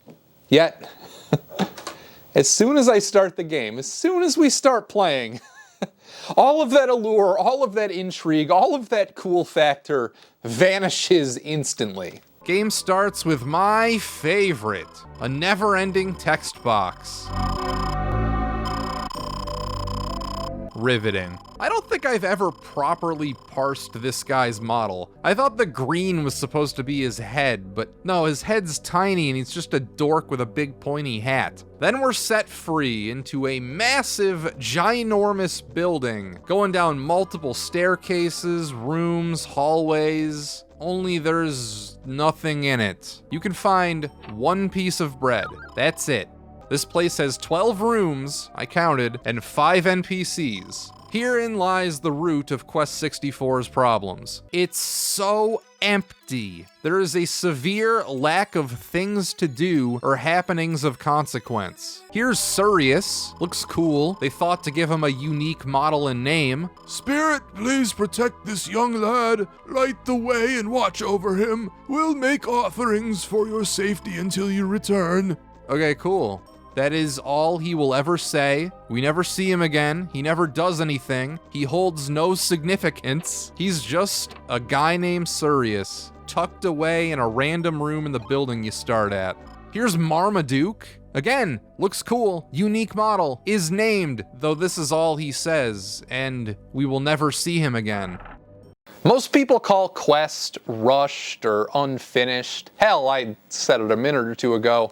Yet, as soon as I start the game, as soon as we start playing, All of that allure, all of that intrigue, all of that cool factor vanishes instantly. Game starts with my favorite, a never-ending text box. Riveting. I don't think I've ever properly parsed this guy's model. I thought the green was supposed to be his head, but no, his head's tiny and he's just a dork with a big pointy hat. Then we're set free into a massive, ginormous building, going down multiple staircases, rooms, hallways, only there's nothing in it. You can find one piece of bread. That's it. This place has 12 rooms, I counted, and 5 NPCs. Herein lies the root of Quest 64's problems. It's so empty. There is a severe lack of things to do or happenings of consequence. Here's Sirius. Looks cool. They thought to give him a unique model and name. Spirit, please protect this young lad. Light the way and watch over him. We'll make offerings for your safety until you return. Okay, cool. That is all he will ever say. We never see him again. He never does anything. He holds no significance. He's just a guy named Sirius, tucked away in a random room in the building you start at. Here's Marmaduke. Again, looks cool, unique model, is named, though this is all he says, and we will never see him again. Most people call Quest rushed or unfinished. Hell, I said it a minute or two ago.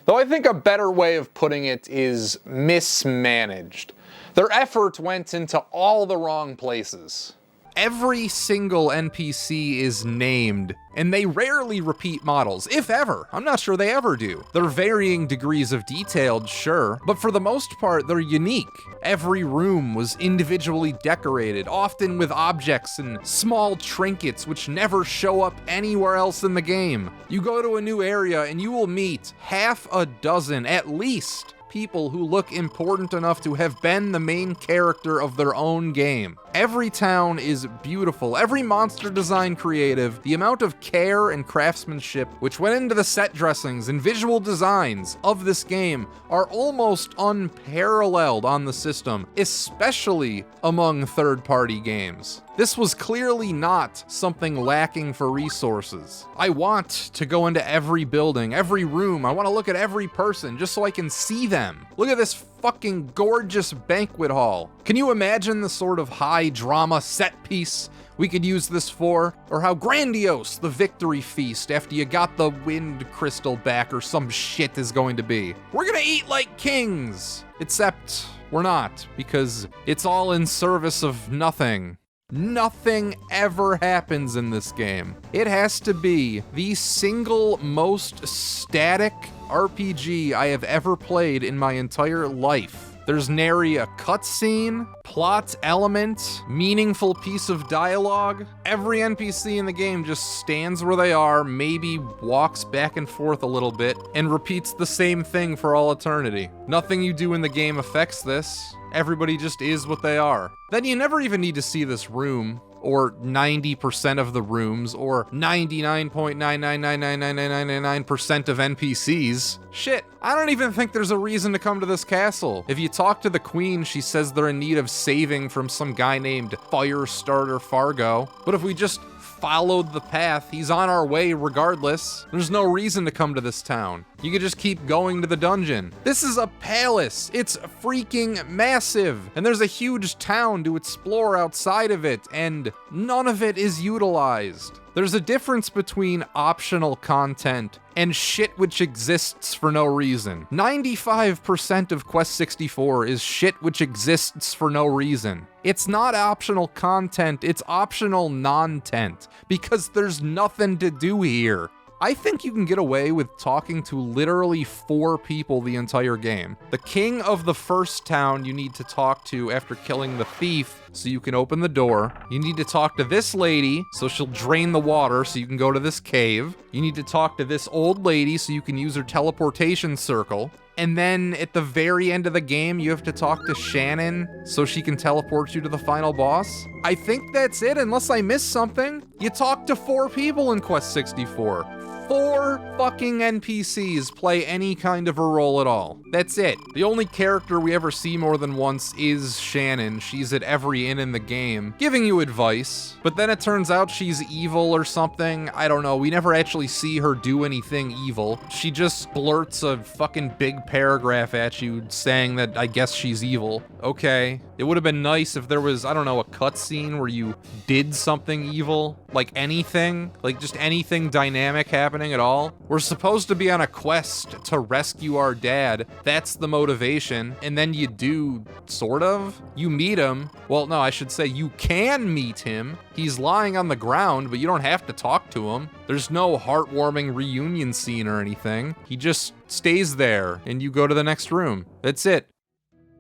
Though I think a better way of putting it is mismanaged. Their effort went into all the wrong places. Every single NPC is named, and they rarely repeat models, if ever. I'm not sure they ever do. They're varying degrees of detailed, sure, but for the most part, they're unique. Every room was individually decorated, often with objects and small trinkets which never show up anywhere else in the game. You go to a new area and you will meet half a dozen, at least, people who look important enough to have been the main character of their own game. Every town is beautiful, every monster design creative. The amount of care and craftsmanship which went into the set dressings and visual designs of this game are almost unparalleled on the system, especially among third-party games. This was clearly not something lacking for resources. I want to go into every building, every room. I want to look at every person just so I can see them. Look at this fucking gorgeous banquet hall. Can you imagine the sort of high drama set piece we could use this for? Or how grandiose the victory feast after you got the wind crystal back or some shit is going to be. We're gonna eat like kings! Except we're not, because it's all in service of nothing. Nothing ever happens in this game. It has to be the single most static RPG I have ever played in my entire life. There's nary a cutscene, plot element, meaningful piece of dialogue. Every NPC in the game just stands where they are, maybe walks back and forth a little bit, and repeats the same thing for all eternity. Nothing you do in the game affects this. Everybody just is what they are. Then you never even need to see this room, or 90% of the rooms, or 99.9999999% of NPCs. Shit, I don't even think there's a reason to come to this castle. If you talk to the queen, she says they're in need of saving from some guy named Firestarter Fargo. But if we just followed the path, he's on our way regardless. There's no reason to come to this town. You could just keep going to the dungeon. This is a palace. It's freaking massive. And there's a huge town to explore outside of it, and none of it is utilized. There's a difference between optional content and shit which exists for no reason. 95% of Quest 64 is shit which exists for no reason. It's not optional content, it's optional non-tent, because there's nothing to do here. I think you can get away with talking to literally 4 people the entire game. The king of the first town you need to talk to after killing the thief so you can open the door. You need to talk to this lady so she'll drain the water so you can go to this cave. You need to talk to this old lady so you can use her teleportation circle. And then at the very end of the game, you have to talk to Shannon so she can teleport you to the final boss. I think that's it, unless I missed something. You talk to 4 people in Quest 64. 4 fucking NPCs play any kind of a role at all. That's it. The only character we ever see more than once is Shannon. She's at every inn in the game, giving you advice, but then it turns out she's evil or something. I don't know. We never actually see her do anything evil. She just blurts a fucking big paragraph at you saying that I guess she's evil. Okay. It would have been nice if there was, I don't know, a cutscene where you did something evil, like anything, like just anything dynamic happening at all. We're supposed to be on a quest to rescue our dad. That's the motivation. And then you do, sort of. You meet him. Well, no, I should say you can meet him. He's lying on the ground, but you don't have to talk to him. There's no heartwarming reunion scene or anything. He just stays there and you go to the next room. That's it.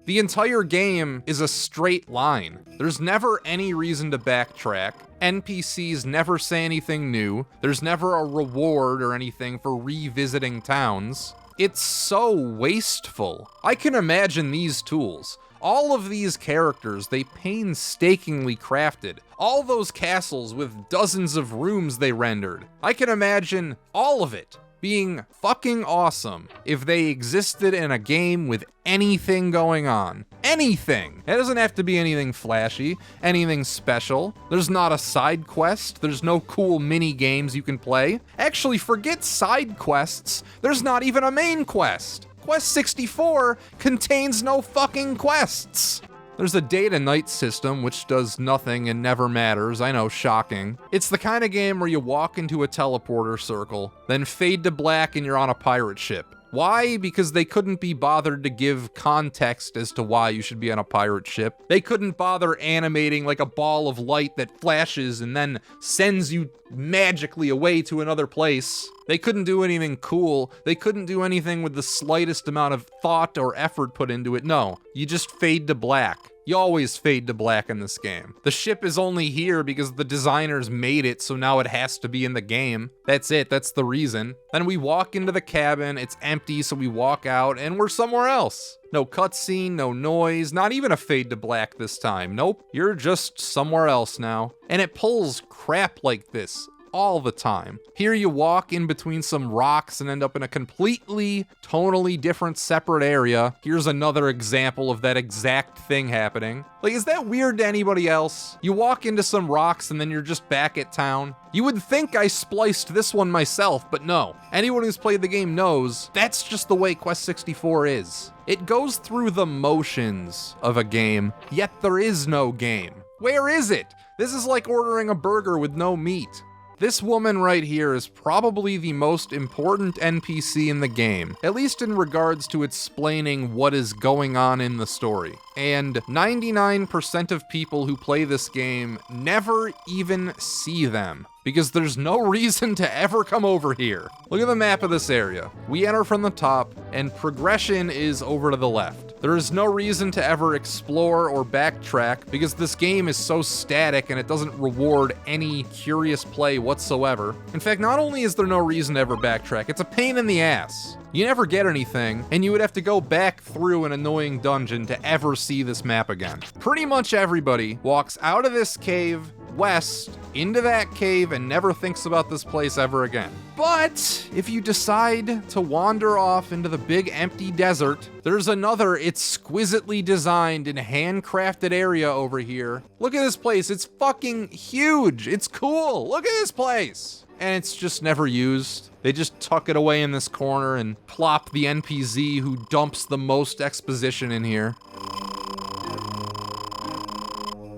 The entire game is a straight line. There's never any reason to backtrack. NPCs never say anything new. There's never a reward or anything for revisiting towns. It's so wasteful. I can imagine these tools. All of these characters they painstakingly crafted. All those castles with dozens of rooms they rendered. I can imagine all of it being fucking awesome if they existed in a game with anything going on. Anything. It doesn't have to be anything flashy, anything special. There's not a side quest. There's no cool mini games you can play. Actually, forget side quests. There's not even a main quest. Quest 64 contains no fucking quests. There's a day to night system, which does nothing and never matters. I know, shocking. It's the kind of game where you walk into a teleporter circle, then fade to black and you're on a pirate ship. Why? Because they couldn't be bothered to give context as to why you should be on a pirate ship. They couldn't bother animating like a ball of light that flashes and then sends you magically away to another place. They couldn't do anything cool. They couldn't do anything with the slightest amount of thought or effort put into it. No, you just fade to black. You always fade to black in this game. The ship is only here because the designers made it, so now it has to be in the game. That's it, that's the reason. Then we walk into the cabin, it's empty, so we walk out, and we're somewhere else. No cutscene, no noise, not even a fade to black this time. Nope, you're just somewhere else now. And it pulls crap like this all the time. Here you walk in between some rocks and end up in a completely, tonally different separate area. Here's another example of that exact thing happening. Like, is that weird to anybody else? You walk into some rocks and then you're just back at town. You would think I spliced this one myself, but no. Anyone who's played the game knows that's just the way Quest 64 is. It goes through the motions of a game, yet there is no game. Where is it? This is like ordering a burger with no meat. This woman right here is probably the most important NPC in the game, at least in regards to explaining what is going on in the story. And 99% of people who play this game never even see them, because there's no reason to ever come over here. Look at the map of this area. We enter from the top, and progression is over to the left. There is no reason to ever explore or backtrack because this game is so static and it doesn't reward any curious play whatsoever. In fact, not only is there no reason to ever backtrack, it's a pain in the ass. You never get anything, and you would have to go back through an annoying dungeon to ever see this map again. Pretty much everybody walks out of this cave, west, into that cave, and never thinks about this place ever again. But if you decide to wander off into the big empty desert, there's another exquisitely designed and handcrafted area over here. Look at this place, it's fucking huge, it's cool, look at this place! And it's just never used. They just tuck it away in this corner and plop the NPC who dumps the most exposition in here.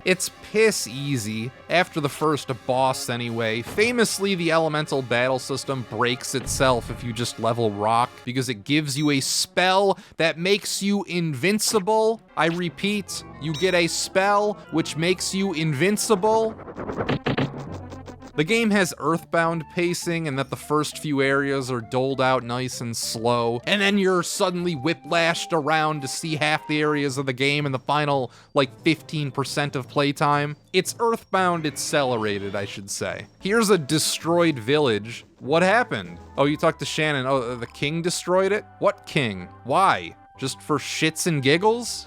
It's piss easy, after the first boss anyway. Famously, the elemental battle system breaks itself if you just level rock, because it gives you a spell that makes you invincible. I repeat, you get a spell which makes you invincible. The game has Earthbound pacing and that the first few areas are doled out nice and slow, and then you're suddenly whiplashed around to see half the areas of the game in the final, like, 15% of playtime. It's Earthbound accelerated, I should say. Here's a destroyed village. What happened? Oh, you talked to Shannon. Oh, the king destroyed it? What king? Why? Just for shits and giggles?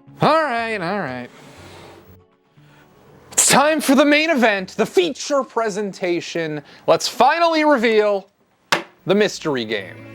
right. It's time for the main event, the feature presentation. Let's finally reveal the mystery game.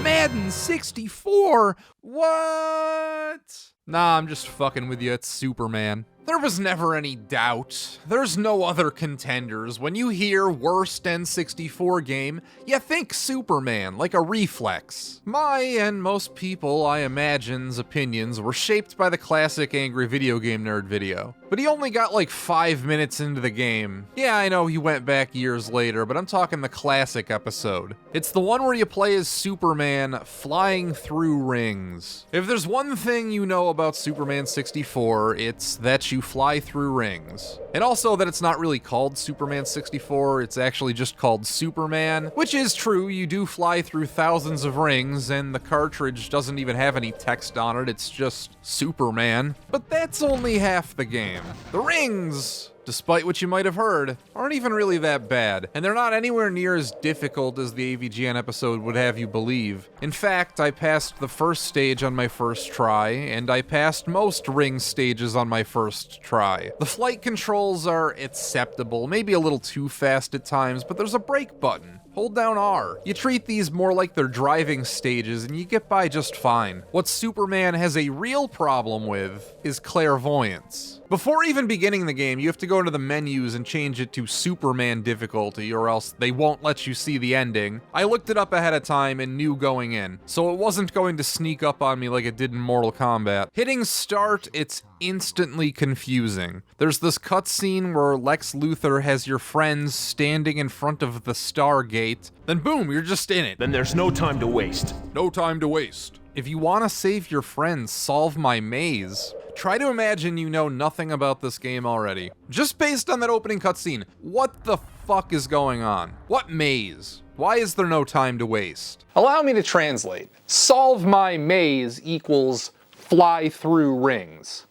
Madden 64? What? Nah, I'm just fucking with you, it's Superman. There was never any doubt. There's no other contenders. When you hear worst N64 game, you think Superman, like a reflex. My, and most people I imagine's opinions were shaped by the classic Angry Video Game Nerd video. But he only got like 5 minutes into the game. Yeah, I know he went back years later, but I'm talking the classic episode. It's the one where you play as Superman flying through rings. If there's one thing you know about Superman 64, it's that you fly through rings. And also that it's not really called Superman 64, it's actually just called Superman, which is true, you do fly through thousands of rings, and the cartridge doesn't even have any text on it, it's just Superman. But that's only half the game. The rings, despite what you might have heard, aren't even really that bad, and they're not anywhere near as difficult as the AVGN episode would have you believe. In fact, I passed the first stage on my first try, and I passed most ring stages on my first try. The flight controls are acceptable, maybe a little too fast at times, but there's a brake button. Hold down R. You treat these more like they're driving stages and you get by just fine. What Superman has a real problem with is clairvoyance. Before even beginning the game, you have to go into the menus and change it to Superman difficulty, or else they won't let you see the ending. I looked it up ahead of time and knew going in, so it wasn't going to sneak up on me like it did in Mortal Kombat. Hitting start, it's instantly confusing. There's this cutscene where Lex Luthor has your friends standing in front of the Stargate, then boom, you're just in it. Then there's no time to waste. No time to waste. If you want to save your friends, solve my maze. Try to imagine you know nothing about this game already. Just based on that opening cutscene, what the fuck is going on? What maze? Why is there no time to waste? Allow me to translate. Solve my maze equals fly through rings.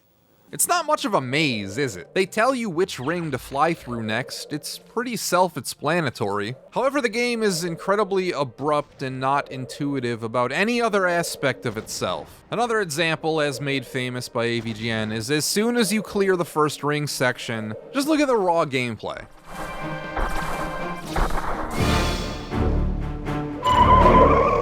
It's not much of a maze, is it? They tell you which ring to fly through next. It's pretty self-explanatory. However, the game is incredibly abrupt and not intuitive about any other aspect of itself. Another example, as made famous by AVGN, is as soon as you clear the first ring section, just look at the raw gameplay.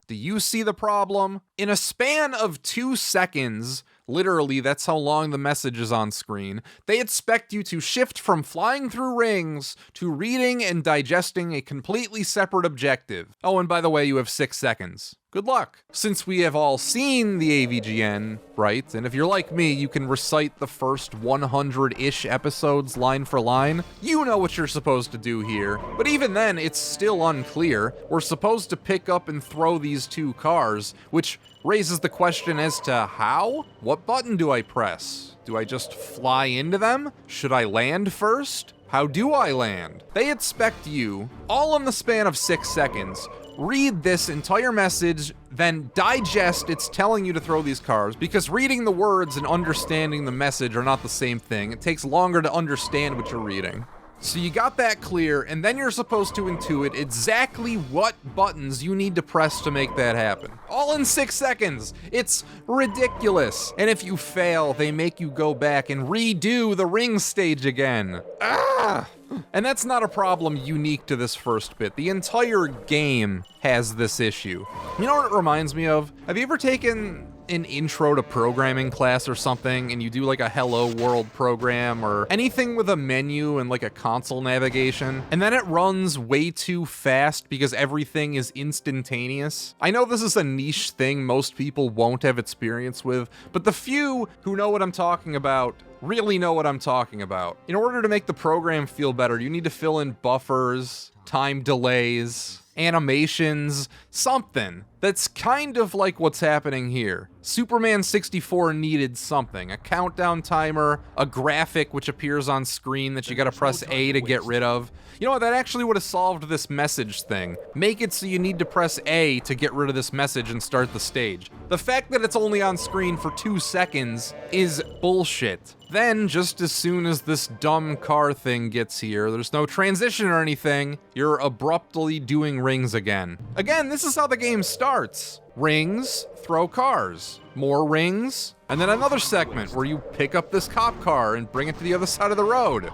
Do you see the problem? In a span of 2 seconds, literally that's how long the message is on screen, they expect you to shift from flying through rings to reading and digesting a completely separate objective. Oh, and by the way, you have 6 seconds. Good luck. Since we have all seen the AVGN, right? And if you're like me, you can recite the first 100-ish episodes line for line. You know what you're supposed to do here. But even then, it's still unclear. We're supposed to pick up and throw these 2 cars, which raises the question as to how? What button do I press? Do I just fly into them? Should I land first? How do I land? They expect you, all in the span of 6 seconds, read this entire message, then digest it's telling you to throw these cars, because reading the words and understanding the message are not the same thing. It takes longer to understand what you're reading. So you got that clear, and then you're supposed to intuit exactly what buttons you need to press to make that happen. All in 6 seconds. It's ridiculous. And if you fail, they make you go back and redo the ring stage again. Ah! And that's not a problem unique to this first bit. The entire game has this issue. You know what it reminds me of? Have you ever taken an intro to programming class or something, and you do like a hello world program or anything with a menu and like a console navigation, and then it runs way too fast because everything is instantaneous? I know this is a niche thing most people won't have experience with, but the few who know what I'm talking about really know what I'm talking about. In order to make the program feel better, you need to fill in buffers, time delays, animations, something that's kind of like what's happening here. Superman 64 needed something. A countdown timer, a graphic which appears on screen that you gotta press A to get rid of. You know what, that actually would have solved this message thing. Make it so you need to press A to get rid of this message and start the stage. The fact that it's only on screen for 2 seconds is bullshit. Then, just as soon as this dumb car thing gets here, there's no transition or anything, you're abruptly doing rings again. Again, this is how the game starts. Rings, throw cars. More rings, and then another segment where you pick up this cop car and bring it to the other side of the road.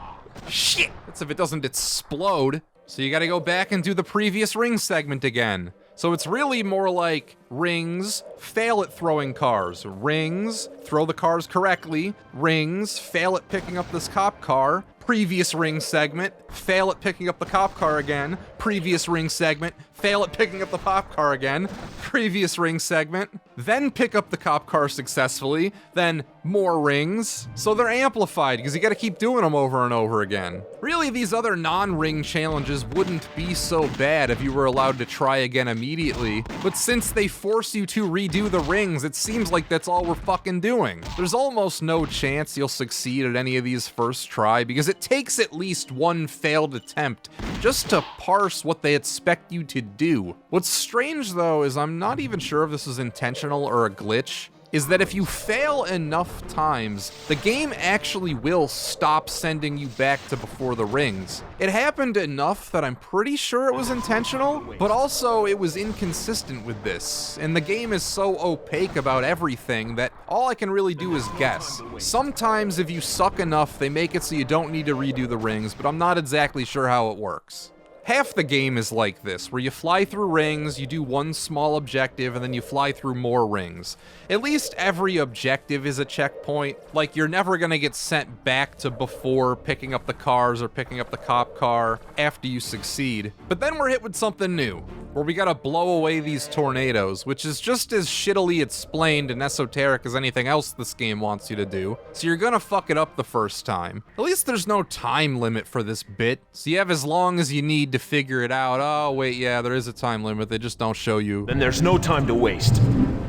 Shit! That's if it doesn't explode. So you gotta go back and do the previous ring segment again. So it's really more like rings, fail at throwing cars. Rings, throw the cars correctly. Rings, fail at picking up this cop car. Previous ring segment, fail at picking up the cop car again. Previous ring segment, fail at picking up the cop car again. Previous ring segment, then pick up the cop car successfully, then more rings. So they're amplified because you gotta keep doing them over and over again. Really, these other non-ring challenges wouldn't be so bad if you were allowed to try again immediately, but since they force you to redo the rings, it seems like that's all we're fucking doing. There's almost no chance you'll succeed at any of these first try because it takes at least one failed attempt just to parse what they expect you to do. What's strange though is I'm not even sure if this is intentional or a glitch, is that if you fail enough times, the game actually will stop sending you back to before the rings. It happened enough that I'm pretty sure it was intentional, but also it was inconsistent with this, and the game is so opaque about everything that all I can really do is guess. Sometimes if you suck enough, they make it so you don't need to redo the rings, but I'm not exactly sure how it works. Half the game is like this, where you fly through rings, you do one small objective, and then you fly through more rings. At least every objective is a checkpoint. Like, you're never gonna get sent back to before picking up the cars or picking up the cop car after you succeed. But then we're hit with something new, where we gotta blow away these tornadoes, which is just as shittily explained and esoteric as anything else this game wants you to do. So you're gonna fuck it up the first time. At least there's no time limit for this bit, so you have as long as you need to figure it out. Oh, wait, yeah, there is a time limit. They just don't show you. Then there's no time to waste.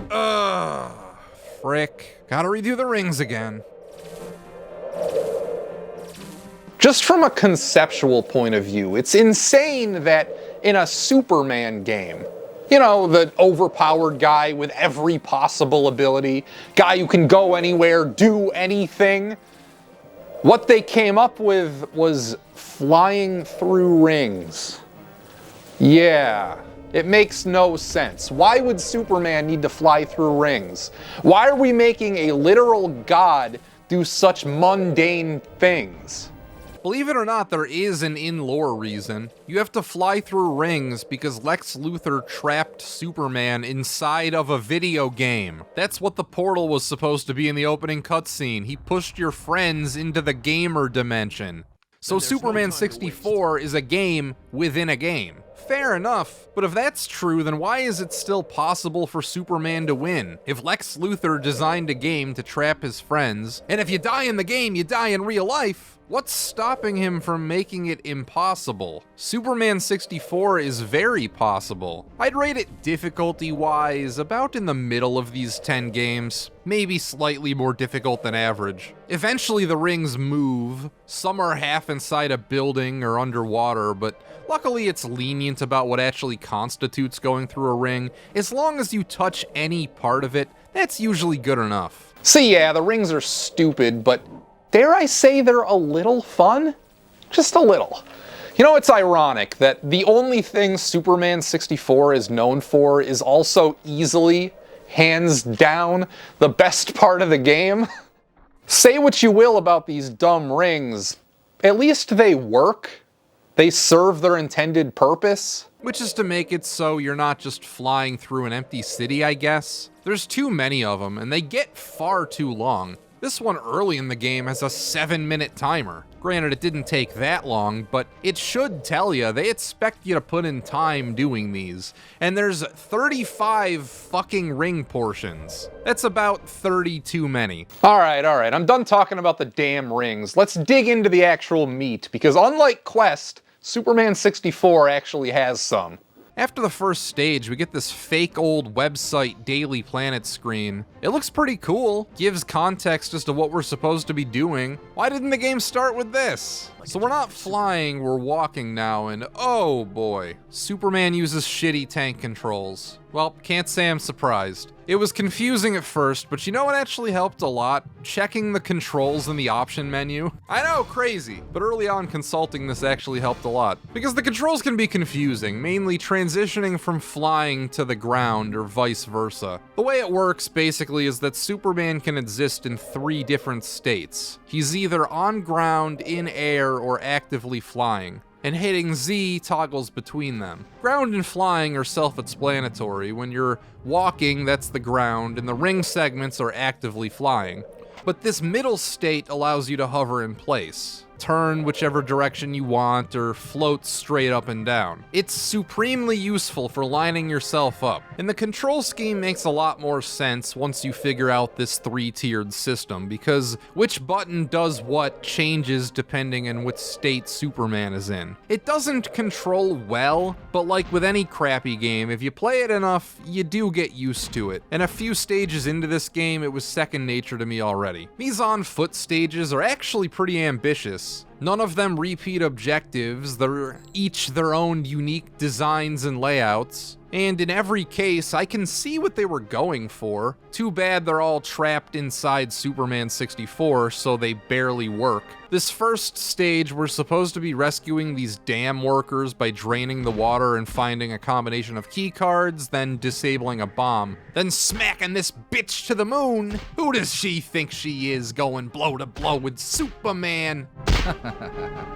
Ugh, frick. Gotta redo the rings again. Just from a conceptual point of view, it's insane that in a Superman game, you know, the overpowered guy with every possible ability, guy who can go anywhere, do anything, what they came up with was flying through rings. Yeah, it makes no sense. Why would Superman need to fly through rings? Why are we making a literal god do such mundane things? Believe it or not, there is an in-lore reason. You have to fly through rings because Lex Luthor trapped Superman inside of a video game. That's what the portal was supposed to be in the opening cutscene. He pushed your friends into the gamer dimension. So Superman 64 is a game within a game. Fair enough, but if that's true, then why is it still possible for Superman to win? If Lex Luthor designed a game to trap his friends, and if you die in the game, you die in real life, what's stopping him from making it impossible? Superman 64 is very possible. I'd rate it difficulty-wise about in the middle of these 10 games, maybe slightly more difficult than average. Eventually the rings move, some are half inside a building or underwater, but luckily it's lenient about what actually constitutes going through a ring. As long as you touch any part of it, that's usually good enough. So yeah, the rings are stupid, but dare I say they're a little fun? Just a little. You know, it's ironic that the only thing Superman 64 is known for is also easily, hands down, the best part of the game. Say what you will about these dumb rings, at least they work. They serve their intended purpose. Which is to make it so you're not just flying through an empty city, I guess. There's too many of them, and they get far too long. This one early in the game has a 7-minute timer. Granted, it didn't take that long, but it should tell you they expect you to put in time doing these. And there's 35 fucking ring portions. That's about 30 too many. All right, I'm done talking about the damn rings. Let's dig into the actual meat, because unlike Quest, Superman 64 actually has some. After the first stage, we get this fake old website Daily Planet screen. It looks pretty cool, gives context as to what we're supposed to be doing. Why didn't the game start with this? So we're not flying, we're walking now, and oh boy, Superman uses shitty tank controls. Well, can't say I'm surprised. It was confusing at first, but you know what actually helped a lot? Checking the controls in the option menu. I know, crazy, but early on consulting this actually helped a lot. Because the controls can be confusing, mainly transitioning from flying to the ground or vice versa. The way it works basically is that Superman can exist in 3 different states. He's either on ground, in air, or actively flying, and hitting Z toggles between them. Ground and flying are self-explanatory. When you're walking, that's the ground, and the ring segments are actively flying. But this middle state allows you to hover in place, turn whichever direction you want, or float straight up and down. It's supremely useful for lining yourself up, and the control scheme makes a lot more sense once you figure out this 3-tiered system, because which button does what changes depending on which state Superman is in. It doesn't control well, but like with any crappy game, if you play it enough, you do get used to it. And a few stages into this game, it was second nature to me already. These on-foot stages are actually pretty ambitious. None of them repeat objectives, they're each their own unique designs and layouts. And in every case, I can see what they were going for. Too bad they're all trapped inside Superman 64, so they barely work. This first stage, we're supposed to be rescuing these dam workers by draining the water and finding a combination of key cards, then disabling a bomb, then smacking this bitch to the moon. Who does she think she is, going blow to blow with Superman?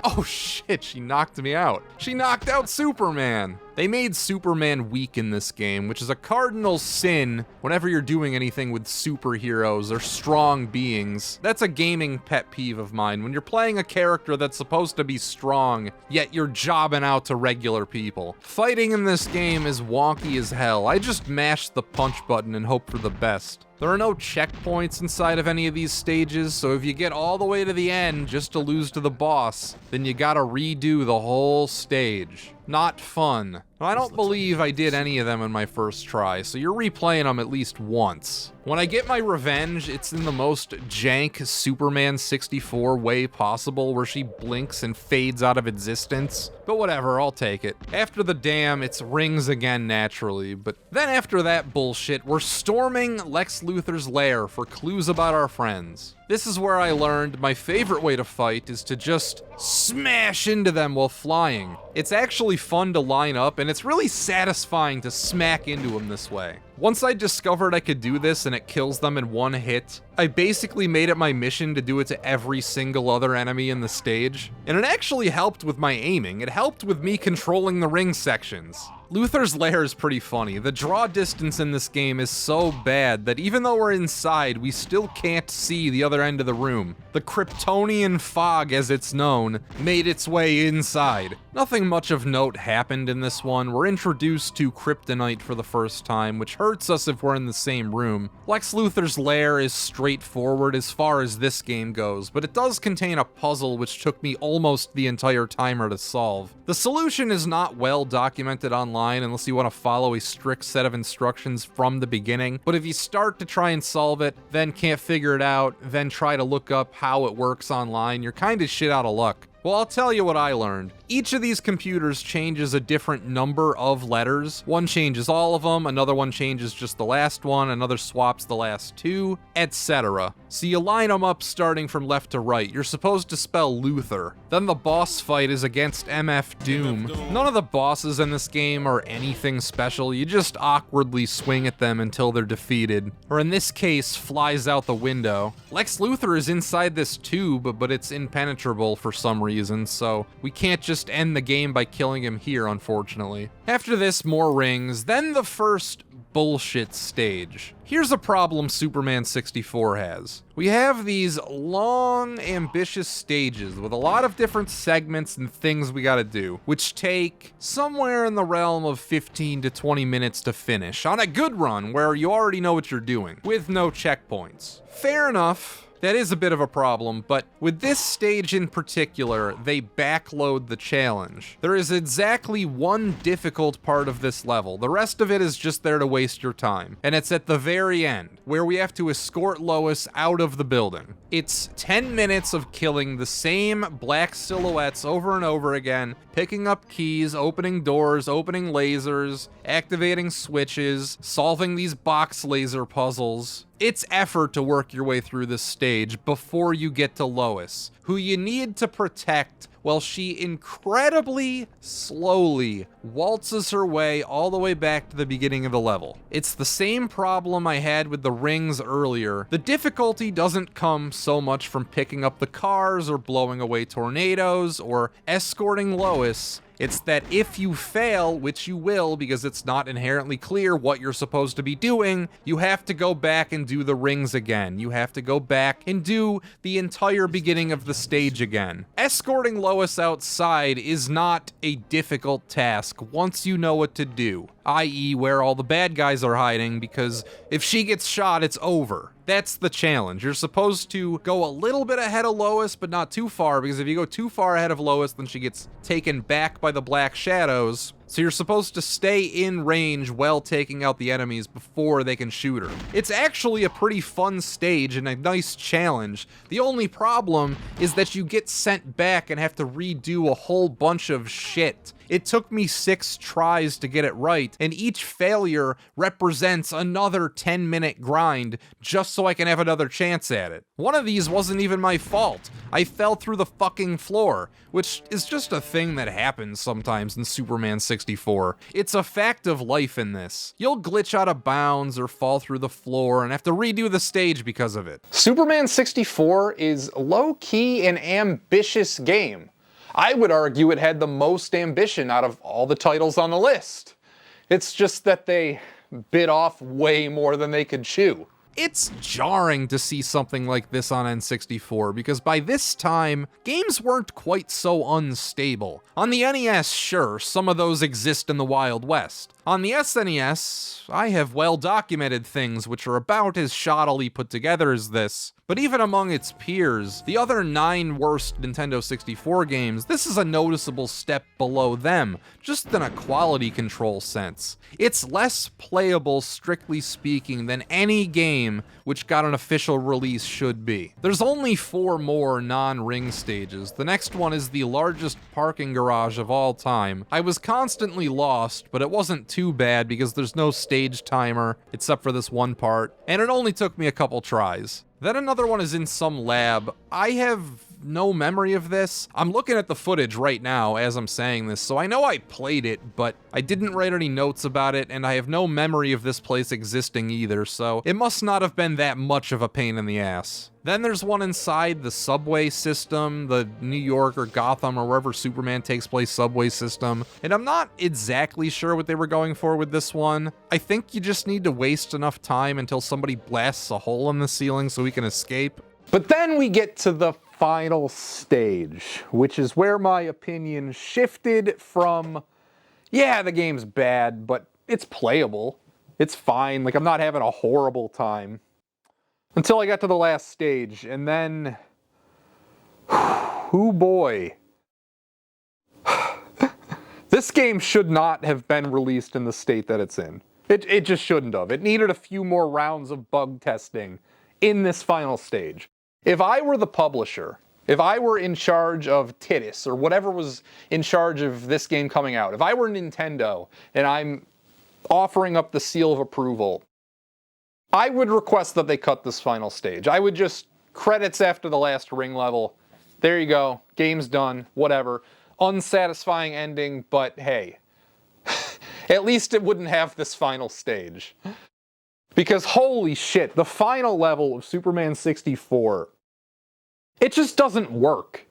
Oh shit, she knocked me out. She knocked out Superman. They made Superman weak in this game, which is a cardinal sin whenever you're doing anything with superheroes or strong beings. That's a gaming pet peeve of mine. When you're playing a character that's supposed to be strong, yet you're jobbing out to regular people. Fighting in this game is wonky as hell. I just mash the punch button and hope for the best. There are no checkpoints inside of any of these stages, so if you get all the way to the end just to lose to the boss, then you gotta redo the whole stage. Not fun. I don't believe I did any of them in my first try, so you're replaying them at least once. When I get my revenge, it's in the most jank Superman 64 way possible, where she blinks and fades out of existence. But whatever, I'll take it. After the dam, it's rings again naturally, but then after that bullshit, we're storming Lex Luthor's lair for clues about our friends. This is where I learned my favorite way to fight is to just smash into them while flying. It's actually fun to line up, and it's really satisfying to smack into them this way. Once I discovered I could do this and it kills them in one hit, I basically made it my mission to do it to every single other enemy in the stage. And it actually helped with my aiming. It helped with me controlling the ring sections. Luthor's lair is pretty funny. The draw distance in this game is so bad that even though we're inside, we still can't see the other end of the room. The Kryptonian fog, as it's known, made its way inside. Nothing much of note happened in this one. We're introduced to Kryptonite for the first time, which hurts us if we're in the same room. Lex Luthor's lair is straightforward as far as this game goes, but it does contain a puzzle which took me almost the entire timer to solve. The solution is not well documented online unless you want to follow a strict set of instructions from the beginning, but if you start to try and solve it, then can't figure it out, then try to look up how it works online, you're kind of shit out of luck. Well, I'll tell you what I learned. Each of these computers changes a different number of letters. One changes all of them, another one changes just the last one, another swaps the last two, etc. So you line them up starting from left to right. You're supposed to spell Luthor. Then the boss fight is against MF Doom. None of the bosses in this game are anything special. You just awkwardly swing at them until they're defeated, or in this case, flies out the window. Lex Luthor is inside this tube, but it's impenetrable for some reason, so we can't just end the game by killing him here, unfortunately. After this, more rings, then the first bullshit stage. Here's a problem Superman 64 has. We have these long, ambitious stages with a lot of different segments and things we gotta do, which take somewhere in the realm of 15 to 20 minutes to finish, on a good run where you already know what you're doing, with no checkpoints. Fair enough. That is a bit of a problem, but with this stage in particular, they backload the challenge. There is exactly one difficult part of this level. The rest of it is just there to waste your time. And it's at the very end, where we have to escort Lois out of the building. It's 10 minutes of killing the same black silhouettes over and over again, picking up keys, opening doors, opening lasers, activating switches, solving these box laser puzzles. It's effort to work your way through this stage before you get to Lois, who you need to protect while she incredibly slowly waltzes her way all the way back to the beginning of the level. It's the same problem I had with the rings earlier. The difficulty doesn't come so much from picking up the cars or blowing away tornadoes or escorting Lois. It's that if you fail, which you will because it's not inherently clear what you're supposed to be doing, you have to go back and do the rings again. You have to go back and do the entire beginning of the stage again. Escorting Lois outside is not a difficult task once you know what to do, i.e. where all the bad guys are hiding, because if she gets shot, it's over. That's the challenge. You're supposed to go a little bit ahead of Lois, but not too far, because if you go too far ahead of Lois, then she gets taken back by the black shadows. So you're supposed to stay in range while taking out the enemies before they can shoot her. It's actually a pretty fun stage and a nice challenge. The only problem is that you get sent back and have to redo a whole bunch of shit. It took me 6 tries to get it right, and each failure represents another 10-minute grind just so I can have another chance at it. One of these wasn't even my fault. I fell through the fucking floor, which is just a thing that happens sometimes in Superman 64. It's a fact of life in this. You'll glitch out of bounds or fall through the floor and have to redo the stage because of it. Superman 64 is low-key an ambitious game. I would argue it had the most ambition out of all the titles on the list. It's just that they bit off way more than they could chew. It's jarring to see something like this on N64 because by this time, games weren't quite so unstable. On the NES, sure, some of those exist in the Wild West. On the SNES, I have well-documented things which are about as shoddily put together as this. But even among its peers, the other 9 worst Nintendo 64 games, this is a noticeable step below them, just in a quality control sense. It's less playable, strictly speaking, than any game which got an official release should be. There's only 4 more non-ring stages. The next one is the largest parking garage of all time. I was constantly lost, but it wasn't too bad because there's no stage timer, except for this one part, and it only took me a couple tries. Then another one is in some lab. I have no memory of this. I'm looking at the footage right now as I'm saying this, so I know I played it, but I didn't write any notes about it, and I have no memory of this place existing either, so it must not have been that much of a pain in the ass. Then there's one inside the subway system, the New York or Gotham or wherever Superman takes place subway system, and I'm not exactly sure what they were going for with this one. I think you just need to waste enough time until somebody blasts a hole in the ceiling so we can escape. But then we get to the final stage, which is where my opinion shifted from, yeah, the game's bad, but it's playable. It's fine, like I'm not having a horrible time. Until I got to the last stage, and then, oh boy. This game should not have been released in the state that it's in. It just shouldn't have. It needed a few more rounds of bug testing in this final stage. If I were the publisher, if I were in charge of Titus or whatever was in charge of this game coming out, if I were Nintendo and I'm offering up the seal of approval, I would request that they cut this final stage. I would just, credits after the last ring level, there you go, game's done, whatever. Unsatisfying ending, but hey, at least it wouldn't have this final stage. Because holy shit, the final level of Superman 64, it just doesn't work.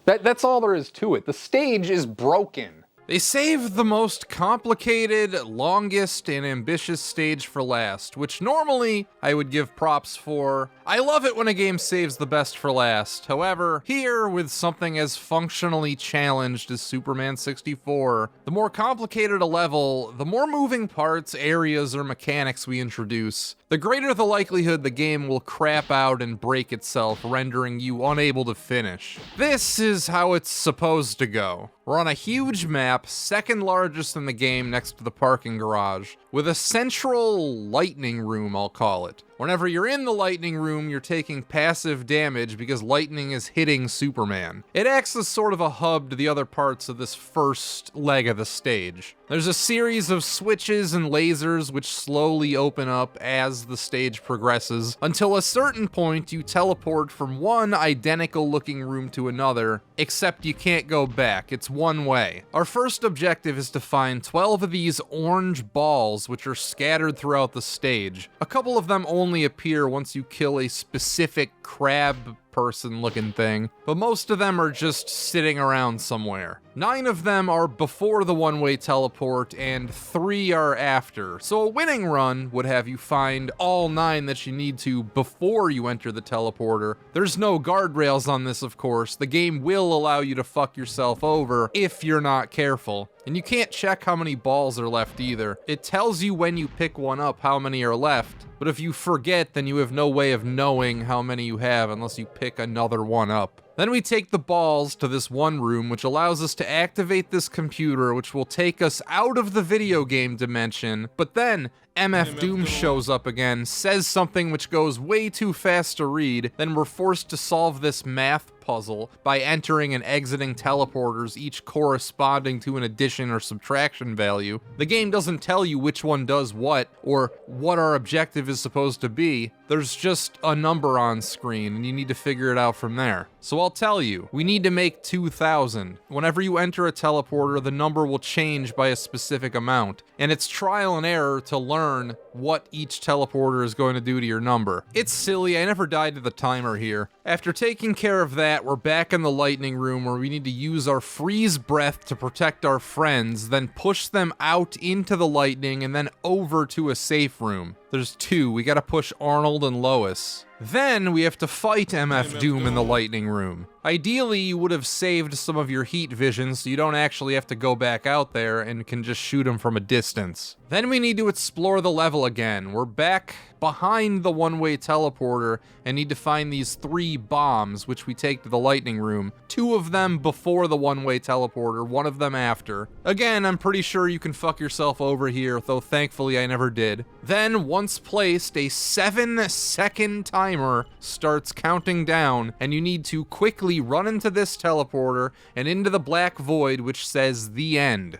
That's all there is to it. The stage is broken. They saved the most complicated, longest, and ambitious stage for last, which normally I would give props for. I love it when a game saves the best for last. However, here, with something as functionally challenged as Superman 64, the more complicated a level, the more moving parts, areas, or mechanics we introduce, the greater the likelihood the game will crap out and break itself, rendering you unable to finish. This is how it's supposed to go. We're on a huge map, second largest in the game next to the parking garage, with a central lightning room, I'll call it. Whenever you're in the lightning room, you're taking passive damage because lightning is hitting Superman. It acts as sort of a hub to the other parts of this first leg of the stage. There's a series of switches and lasers which slowly open up as the stage progresses, until a certain point you teleport from one identical looking room to another, except you can't go back, it's one way. Our first objective is to find 12 of these orange balls which are scattered throughout the stage. A couple of them only appear once you kill a specific crab person looking thing, but most of them are just sitting around somewhere. 9 of them are before the one-way teleport and 3 are after, so a winning run would have you find all 9 that you need to before you enter the teleporter. There's no guardrails on this, of course. The game will allow you to fuck yourself over if you're not careful. And you can't check how many balls are left either. It tells you when you pick one up how many are left, but if you forget, then you have no way of knowing how many you have unless you pick another one up. Then we take the balls to this one room, which allows us to activate this computer, which will take us out of the video game dimension, but then MF Doom shows up again, says something which goes way too fast to read, then we're forced to solve this math puzzle by entering and exiting teleporters, each corresponding to an addition or subtraction value. The game doesn't tell you which one does what, or what our objective is supposed to be. There's just a number on screen, and you need to figure it out from there. So I'll tell you, we need to make 2,000. Whenever you enter a teleporter, the number will change by a specific amount, and it's trial and error to learn what each teleporter is going to do to your number. It's silly, I never died to the timer here. After taking care of that, we're back in the lightning room where we need to use our freeze breath to protect our friends, then push them out into the lightning and then over to a safe room. There's 2, we gotta push Arnold and Lois. Then we have to fight MF Doom in the lightning room. Ideally, you would have saved some of your heat vision so you don't actually have to go back out there and can just shoot him from a distance. Then we need to explore the level again. We're back behind the one-way teleporter and need to find these 3 bombs, which we take to the lightning room. 2 of them before the one-way teleporter, 1 of them after. Again, I'm pretty sure you can fuck yourself over here, though thankfully I never did. Then, once placed, a 7-second timer starts counting down, and you need to quickly run into this teleporter and into the black void which says the end.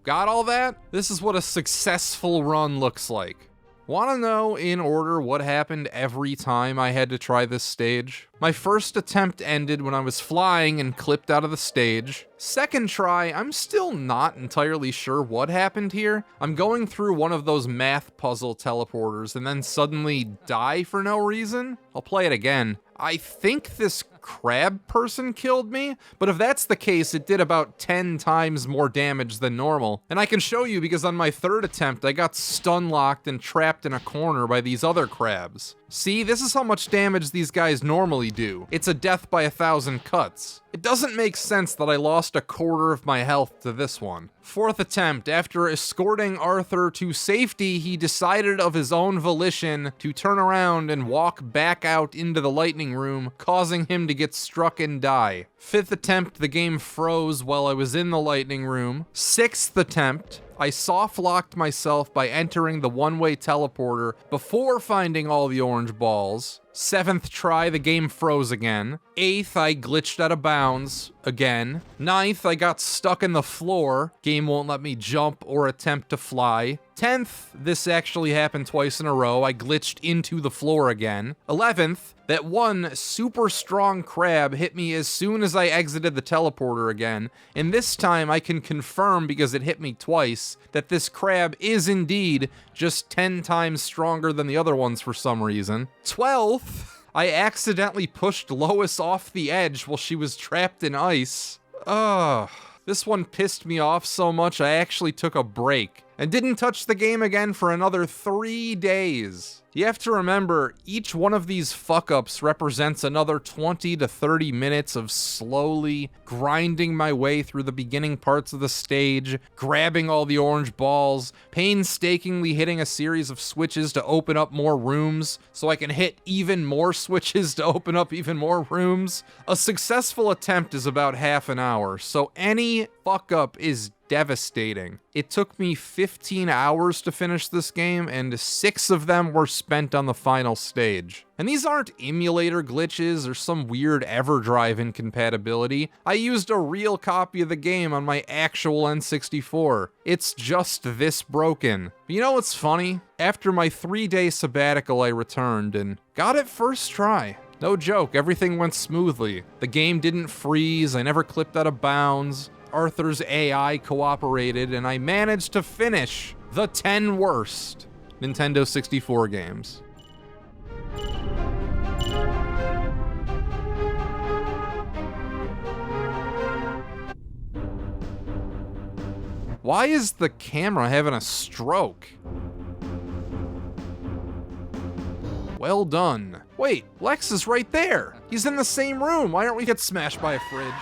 Got all that? This is what a successful run looks like. Want to know in order what happened every time I had to try this stage? My first attempt ended when I was flying and clipped out of the stage. Second try, I'm still not entirely sure what happened here. I'm going through one of those math puzzle teleporters and then suddenly die for no reason. I'll play it again. I think this crab person killed me, but if that's the case, it did about 10 times more damage than normal. And I can show you because on my third attempt, I got stun locked and trapped in a corner by these other crabs. See, this is how much damage these guys normally do. It's a death by 1,000 cuts. It doesn't make sense that I lost a quarter of my health to this one. Fourth attempt, after escorting Arthur to safety, he decided of his own volition to turn around and walk back out into the lightning room, causing him to get struck and die. Fifth attempt, the game froze while I was in the lightning room. Sixth attempt, I soft-locked myself by entering the one-way teleporter before finding all the orange balls. Seventh try, the game froze again. Eighth, I glitched out of bounds again. Ninth, I got stuck in the floor. Game won't let me jump or attempt to fly. 10th, this actually happened twice in a row. I glitched into the floor again. 11th, that one super strong crab hit me as soon as I exited the teleporter again. And this time I can confirm, because it hit me twice, that this crab is indeed just 10 times stronger than the other ones for some reason. 12th, I accidentally pushed Lois off the edge while she was trapped in ice. Ugh. This one pissed me off so much I actually took a break and didn't touch the game again for another 3 days. You have to remember, each one of these fuck-ups represents another 20 to 30 minutes of slowly grinding my way through the beginning parts of the stage, grabbing all the orange balls, painstakingly hitting a series of switches to open up more rooms, so I can hit even more switches to open up even more rooms. A successful attempt is about half an hour, so any fuck-up is devastating. It took me 15 hours to finish this game, and 6 of them were spent on the final stage. And these aren't emulator glitches or some weird EverDrive incompatibility. I used a real copy of the game on my actual N64. It's just this broken. But you know what's funny? After my 3-day sabbatical, I returned and got it first try. No joke, everything went smoothly. The game didn't freeze, I never clipped out of bounds. Arthur's AI cooperated, and I managed to finish the 10 worst Nintendo 64 games. Why is the camera having a stroke? Well done. Wait, Lex is right there. He's in the same room. Why aren't we get smashed by a fridge?